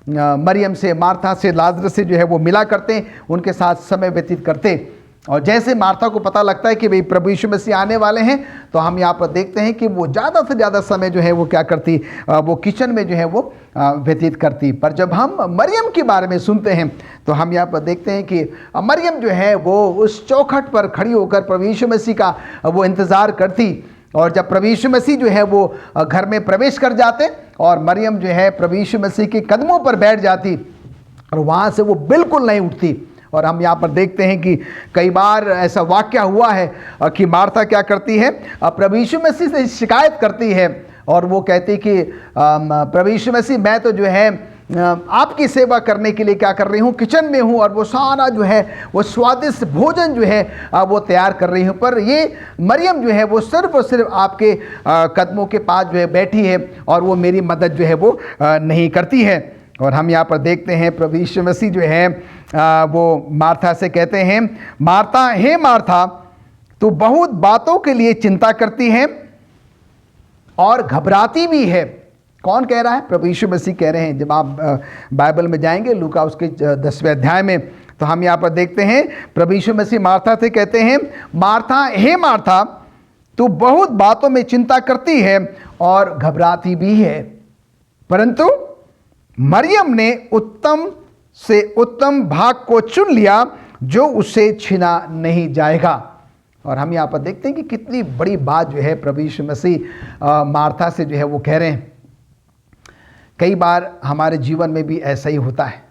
मरियम से, मार्था से, लाजरस से जो है वो मिला करते, उनके साथ समय व्यतीत करते। और जैसे मार्था को पता लगता है कि भाई प्रभु यीशु मसीह आने वाले हैं, तो हम यहाँ पर देखते हैं कि वो ज़्यादा से ज़्यादा समय जो है वो क्या करती, वो किचन में जो है वो व्यतीत करती। पर जब हम मरियम के बारे में सुनते हैं तो हम यहाँ पर देखते हैं कि मरियम जो है वो उस चौखट पर खड़ी होकर प्रभु यीशु मसीह का वो इंतज़ार करती। और जब प्रभु यीशु मसीह जो है वो घर में प्रवेश कर जाते और मरियम जो है प्रभु यीशु मसीह के कदमों पर बैठ जाती, और वहाँ से वो बिल्कुल नहीं उठती। और हम यहाँ पर देखते हैं कि कई बार ऐसा वाक़या हुआ है कि मार्था क्या करती है, प्रभु यीशु मसीह से शिकायत करती है, और वो कहती कि प्रभु यीशु मसीह, मैं तो जो है आपकी सेवा करने के लिए क्या कर रही हूँ, किचन में हूँ और वो सारा जो है वो स्वादिष्ट भोजन जो है वो तैयार कर रही हूँ। पर ये मरियम जो है वो सिर्फ और सिर्फ आपके कदमों के पास जो है बैठी है और वो मेरी मदद जो है वो नहीं करती है। और हम यहाँ पर देखते हैं प्रभु यीशु मसीह जो है वो मार्था से कहते हैं, मार्था हे मार्था तू बहुत बातों के लिए चिंता करती है और घबराती भी है। कौन कह रहा है? प्रभु यीशु मसीह कह रहे हैं। जब आप बाइबल में जाएंगे लूका उसके 10वें अध्याय में, तो हम यहाँ पर देखते हैं प्रभु यीशु मसीह मार्था से कहते हैं, मार्था हे मार्था तू बहुत बातों में चिंता करती है और घबराती भी है, परंतु मरियम ने उत्तम से उत्तम भाग को चुन लिया जो उससे छीना नहीं जाएगा। और हम यहाँ पर देखते हैं कि कितनी बड़ी बात जो है प्रभु यीशु मसीह मार्था से जो है वो कह रहे हैं। कई बार हमारे जीवन में भी ऐसा ही होता है।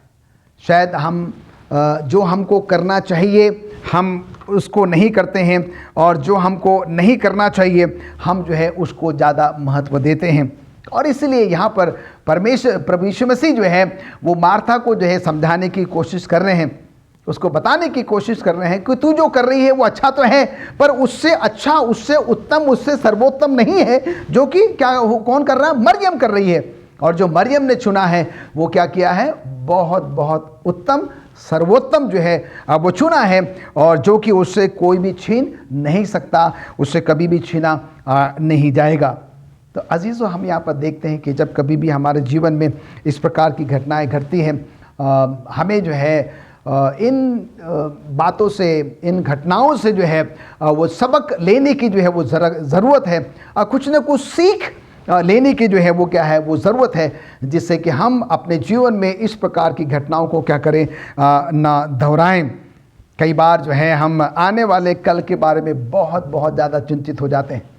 शायद हम जो हमको करना चाहिए हम उसको नहीं करते हैं, और जो हमको नहीं करना चाहिए हम जो है उसको ज़्यादा महत्व देते हैं। और इसलिए यहाँ पर परमेश्वर प्रभु यीशु मसीह जो है वो मार्था को जो है समझाने की कोशिश कर रहे हैं, उसको बताने की कोशिश कर रहे हैं कि तू जो कर रही है वो अच्छा तो है, पर उससे अच्छा, उससे उत्तम, उससे सर्वोत्तम नहीं है जो कि क्या कौन कर रहा है, मरियम कर रही है। और जो मरियम ने चुना है वो क्या किया है, बहुत बहुत उत्तम सर्वोत्तम जो है वो चुना है, और जो कि उससे कोई भी छीन नहीं सकता, उससे कभी भी छीना नहीं जाएगा। तो अजीज़ों, हम यहाँ पर देखते हैं कि जब कभी भी हमारे जीवन में इस प्रकार की घटनाएं घटती हैं, हमें जो है इन बातों से, इन घटनाओं से जो है वो सबक लेने की जो है वो ज़रूरत है। कुछ न कुछ सीख लेने की जो है वो क्या है, वो ज़रूरत है, जिससे कि हम अपने जीवन में इस प्रकार की घटनाओं को क्या करें, ना दोहराएं। कई बार जो है हम आने वाले कल के बारे में बहुत बहुत ज़्यादा चिंतित हो जाते हैं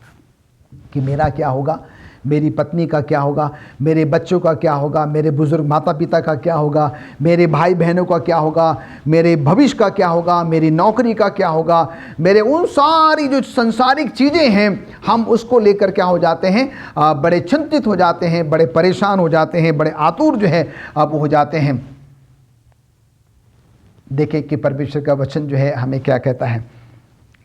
कि मेरा क्या होगा, मेरी पत्नी का क्या होगा, मेरे बच्चों का क्या होगा, मेरे बुजुर्ग माता पिता का क्या होगा, मेरे भाई बहनों का क्या होगा, मेरे भविष्य का क्या होगा, मेरी नौकरी का क्या होगा, मेरे उन सारी जो सांसारिक चीज़ें हैं हम उसको लेकर क्या हो जाते हैं, बड़े चिंतित हो जाते हैं, बड़े परेशान हो जाते हैं, बड़े आतुर जो है अब हो जाते हैं। देखें कि परमेश्वर का वचन जो है हमें क्या कहता है।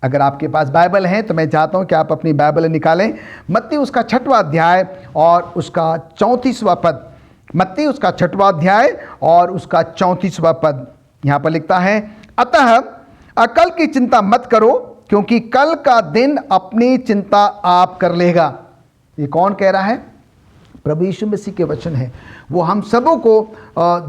अगर आपके पास बाइबल है तो मैं चाहता हूं कि आप अपनी बाइबल निकालें, मत्ती उसका 6वां अध्याय और उसका 34वां पद। मत्ती उसका 6वां अध्याय और उसका 34वां पद। यहाँ पर लिखता है, अतः कल की चिंता मत करो, क्योंकि कल का दिन अपनी चिंता आप कर लेगा। ये कौन कह रहा है? प्रभु यीशु मसीह के वचन है। वो हम सबों को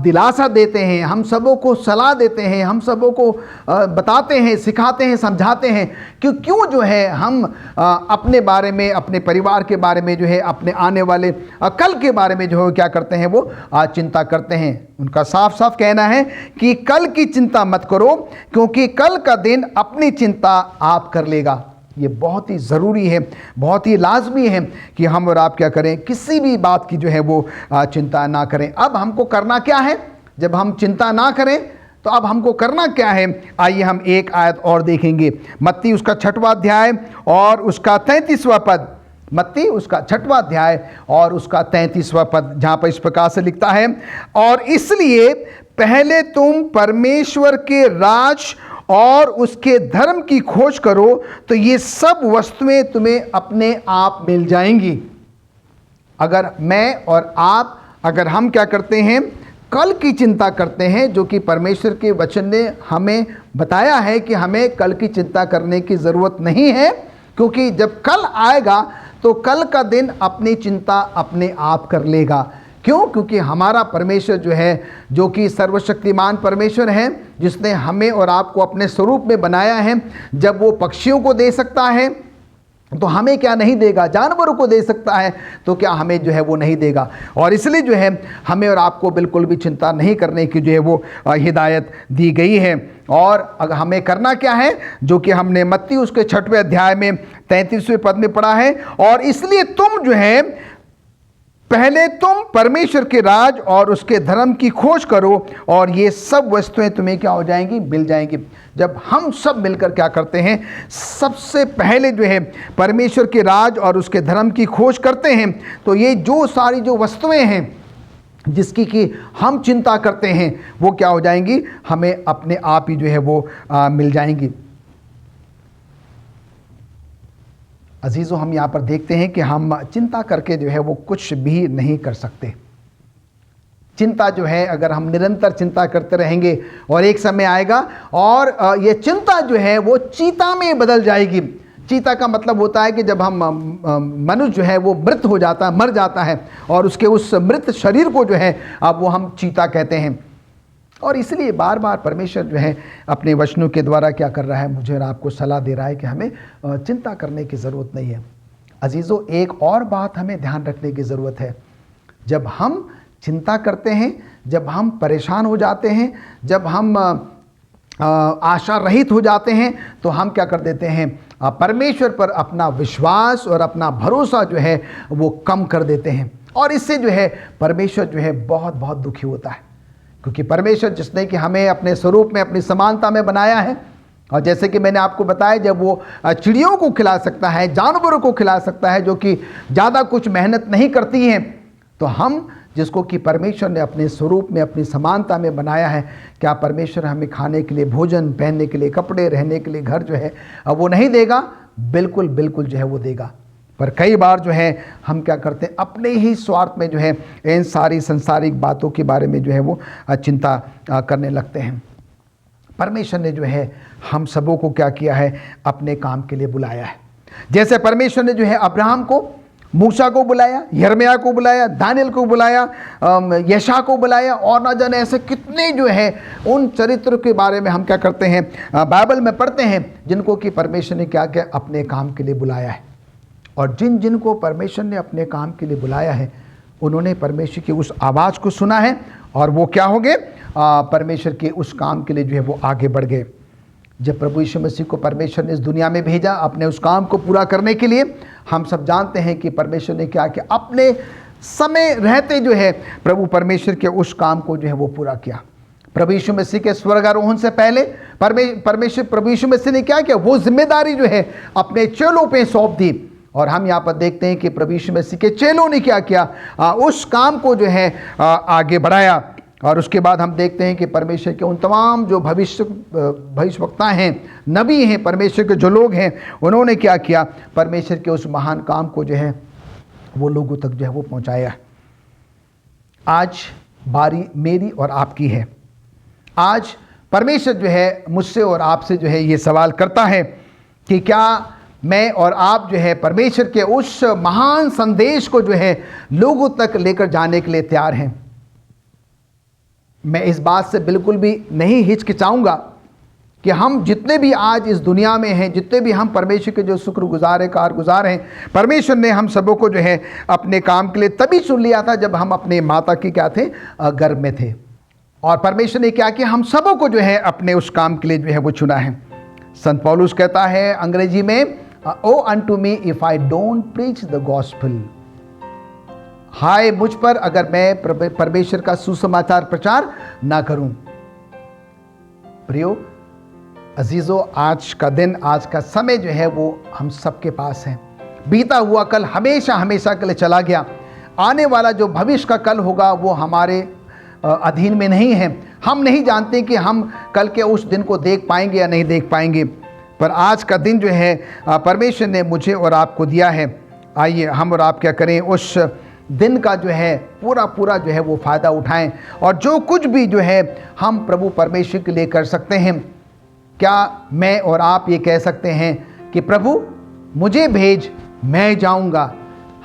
दिलासा देते हैं, हम सबों को सलाह देते हैं, हम सबों को बताते हैं, सिखाते हैं, समझाते हैं कि क्यों जो है हम अपने बारे में, अपने परिवार के बारे में जो है, अपने आने वाले कल के बारे में जो है क्या करते हैं, वो चिंता करते हैं। उनका साफ साफ कहना है कि कल की चिंता मत करो, क्योंकि कल का दिन अपनी चिंता आप कर लेगा। ये बहुत ही ज़रूरी है, बहुत ही लाजमी है कि हम और आप क्या करें, किसी भी बात की जो है वो चिंता ना करें। अब हमको करना क्या है? जब हम चिंता ना करें तो अब हमको करना क्या है? आइए हम एक आयत और देखेंगे। मत्ती उसका 6वां अध्याय और उसका 33वां पद। मत्ती उसका 6वां अध्याय और उसका 33वां पद, जहाँ पर इस प्रकार से लिखता है, और इसलिए पहले तुम परमेश्वर के राज और उसके धर्म की खोज करो तो ये सब वस्तुएं तुम्हें अपने आप मिल जाएंगी। अगर मैं और आप, अगर हम क्या करते हैं, कल की चिंता करते हैं, जो कि परमेश्वर के वचन ने हमें बताया है कि हमें कल की चिंता करने की ज़रूरत नहीं है, क्योंकि जब कल आएगा तो कल का दिन अपनी चिंता अपने आप कर लेगा। क्यों? क्योंकि हमारा परमेश्वर जो है, जो कि सर्वशक्तिमान परमेश्वर है, जिसने हमें और आपको अपने स्वरूप में बनाया है, जब वो पक्षियों को दे सकता है तो हमें क्या नहीं देगा? जानवरों को दे सकता है तो क्या हमें जो है वो नहीं देगा? और इसलिए जो है हमें और आपको बिल्कुल भी चिंता नहीं करने की जो है वो हिदायत दी गई है। और अगर हमें करना क्या है, जो कि हमने मत्ती उसके 6वें अध्याय में 33वें पद में पढ़ा है, और इसलिए तुम जो है पहले तुम परमेश्वर के राज और उसके धर्म की खोज करो और ये सब वस्तुएं तुम्हें क्या हो जाएंगी? मिल जाएंगी। जब हम सब मिलकर क्या करते हैं, सबसे पहले जो है परमेश्वर के राज और उसके धर्म की खोज करते हैं, तो ये जो सारी जो वस्तुएं हैं जिसकी कि हम चिंता करते हैं वो क्या हो जाएंगी, हमें अपने आप ही जो है वो मिल जाएंगी। अजीज़ों, हम यहाँ पर देखते हैं कि हम चिंता करके जो है वो कुछ भी नहीं कर सकते। चिंता जो है, अगर हम निरंतर चिंता करते रहेंगे और एक समय आएगा और ये चिंता जो है वो चीता में बदल जाएगी। चीता का मतलब होता है कि जब हम मनुष्य जो है वो मृत हो जाता है, मर जाता है, और उसके उस मृत शरीर को जो है अब वो हम चीता कहते हैं। और इसलिए बार बार परमेश्वर जो है अपने वचनों के द्वारा क्या कर रहा है, मुझे और आपको सलाह दे रहा है कि हमें चिंता करने की ज़रूरत नहीं है। अजीज़ों, एक और बात हमें ध्यान रखने की ज़रूरत है। जब हम चिंता करते हैं, जब हम परेशान हो जाते हैं, जब हम आशा रहित हो जाते हैं, तो हम क्या कर देते हैं, परमेश्वर पर अपना विश्वास और अपना भरोसा जो है वो कम कर देते हैं। और इससे जो है परमेश्वर जो है बहुत बहुत दुखी होता है, क्योंकि परमेश्वर जिसने कि हमें अपने स्वरूप में, अपनी समानता में बनाया है, और जैसे कि मैंने आपको बताया, जब वो चिड़ियों को खिला सकता है, जानवरों को खिला सकता है जो कि ज़्यादा कुछ मेहनत नहीं करती हैं, तो हम जिसको कि परमेश्वर ने अपने स्वरूप में, अपनी समानता में बनाया है, क्या परमेश्वर हमें खाने के लिए भोजन, पहनने के लिए कपड़े, रहने के लिए घर जो है अब वो नहीं देगा? बिल्कुल बिल्कुल जो है वो देगा। पर कई बार जो है हम क्या करते हैं, अपने ही स्वार्थ में जो है इन सारी संसारिक बातों के बारे में जो है वो चिंता करने लगते हैं। परमेश्वर ने जो है हम सबों को क्या किया है, अपने काम के लिए बुलाया है। जैसे परमेश्वर ने जो है अब्राहम को, मूसा को बुलाया, यिर्मयाह को बुलाया, दानियल को बुलाया, यशा को बुलाया, और ना जाने ऐसे कितने जो है उन चरित्र के बारे में हम क्या करते हैं, बाइबल में पढ़ते हैं, जिनको कि परमेश्वर ने क्या किया, अपने काम के लिए बुलाया है। और जिन जिन को परमेश्वर ने अपने काम के लिए बुलाया है, उन्होंने परमेश्वर की उस आवाज़ को सुना है, और वो क्या हो गए, परमेश्वर के उस काम के लिए जो है वो आगे बढ़ गए। जब प्रभु यीशु मसीह को परमेश्वर ने इस दुनिया में भेजा अपने उस काम को पूरा करने के लिए, हम सब जानते हैं कि परमेश्वर ने क्या किया, अपने समय रहते जो है प्रभु परमेश्वर के उस काम को जो है वो पूरा किया। प्रभु यीशु मसीह के स्वर्गारोहण से पहले परमेश्वर प्रभु यीशु मसीह ने क्या किया, वो जिम्मेदारी जो है अपने चेलों पे सौंप दी। और हम यहाँ पर देखते हैं कि प्रभु यीशु मसीह के चेलों ने क्या किया, उस काम को जो है आगे बढ़ाया। और उसके बाद हम देखते हैं कि परमेश्वर के उन तमाम जो भविष्यवक्ता हैं, नबी हैं, परमेश्वर के जो लोग हैं, उन्होंने क्या किया, परमेश्वर के उस महान काम को जो है वो लोगों तक जो है वो पहुंचाया। आज बारी मेरी और आपकी है। आज परमेश्वर जो है मुझसे और आपसे जो है ये सवाल करता है कि क्या मैं और आप जो है परमेश्वर के उस महान संदेश को जो है लोगों तक लेकर जाने के लिए तैयार हैं। मैं इस बात से बिल्कुल भी नहीं हिचकिचाऊंगा कि हम जितने भी आज इस दुनिया में हैं, जितने भी हम परमेश्वर के जो शुक्रगुजार हैं, कारगुजार हैं, परमेश्वर ने हम सबों को जो है अपने काम के लिए तभी चुन लिया था जब हम अपने माता की क्या थे, गर्भ में थे। और परमेश्वर ने क्या किया, हम सबों को जो है अपने उस काम के लिए जो है वो चुना है। संत पौलुस कहता है अंग्रेजी में, O unto me if I don't preach the gospel. हाय मुझ पर अगर मैं परमेश्वर का सुसमाचार प्रचार ना करूं। प्रियो अजीजों, आज का दिन, आज का समय जो है वो हम सबके पास है। बीता हुआ कल हमेशा हमेशा के लिए चला गया। आने वाला जो भविष्य का कल होगा वो हमारे अधीन में नहीं है। हम नहीं जानते कि हम कल के उस दिन को देख पाएंगे या नहीं देख पाएंगे, पर आज का दिन जो है परमेश्वर ने मुझे और आपको दिया है। आइए हम और आप क्या करें, उस दिन का जो है पूरा जो है वो फ़ायदा उठाएं, और जो कुछ भी जो है हम प्रभु परमेश्वर के लिए कर सकते हैं। क्या मैं और आप ये कह सकते हैं कि प्रभु मुझे भेज, मैं जाऊंगा?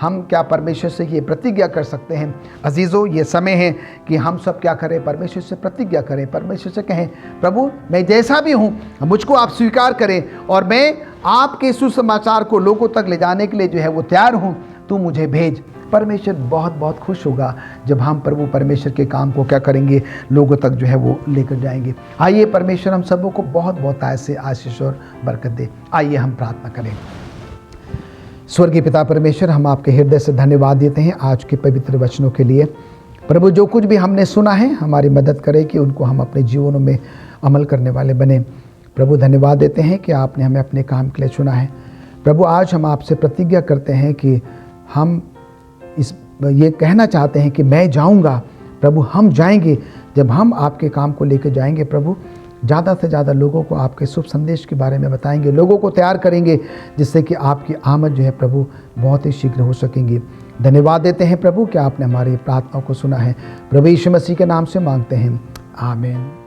हम क्या परमेश्वर से ये प्रतिज्ञा कर सकते हैं? अजीज़ों, ये समय है कि हम सब क्या करें, परमेश्वर से प्रतिज्ञा करें, परमेश्वर से कहें, प्रभु मैं जैसा भी हूँ मुझको आप स्वीकार करें, और मैं आपके सुसमाचार को लोगों तक ले जाने के लिए जो है वो तैयार हूँ, तू मुझे भेज। परमेश्वर बहुत बहुत खुश होगा जब हम प्रभु परमेश्वर के काम को क्या करेंगे, लोगों तक जो है वो लेकर जाएंगे। आइए परमेश्वर हम सबों को बहुत बहुत ऐसे आशीष और बरकत दे। आइए हम प्रार्थना करें। स्वर्गीय पिता परमेश्वर, हम आपके हृदय से धन्यवाद देते हैं आज के पवित्र वचनों के लिए। प्रभु जो कुछ भी हमने सुना है, हमारी मदद करें कि उनको हम अपने जीवनों में अमल करने वाले बने। प्रभु धन्यवाद देते हैं कि आपने हमें अपने काम के लिए चुना है। प्रभु आज हम आपसे प्रतिज्ञा करते हैं कि हम ये कहना चाहते हैं कि मैं जाऊंगा, प्रभु हम जाएंगे, जब हम आपके काम को लेकर जाएंगे प्रभु, ज़्यादा से ज़्यादा लोगों को आपके शुभ संदेश के बारे में बताएंगे, लोगों को तैयार करेंगे, जिससे कि आपकी आमद जो है प्रभु बहुत ही शीघ्र हो सकेंगी। धन्यवाद देते हैं प्रभु कि आपने हमारी प्रार्थनाओं को सुना है। प्रभु यीशु मसीह के नाम से मांगते हैं, आमीन।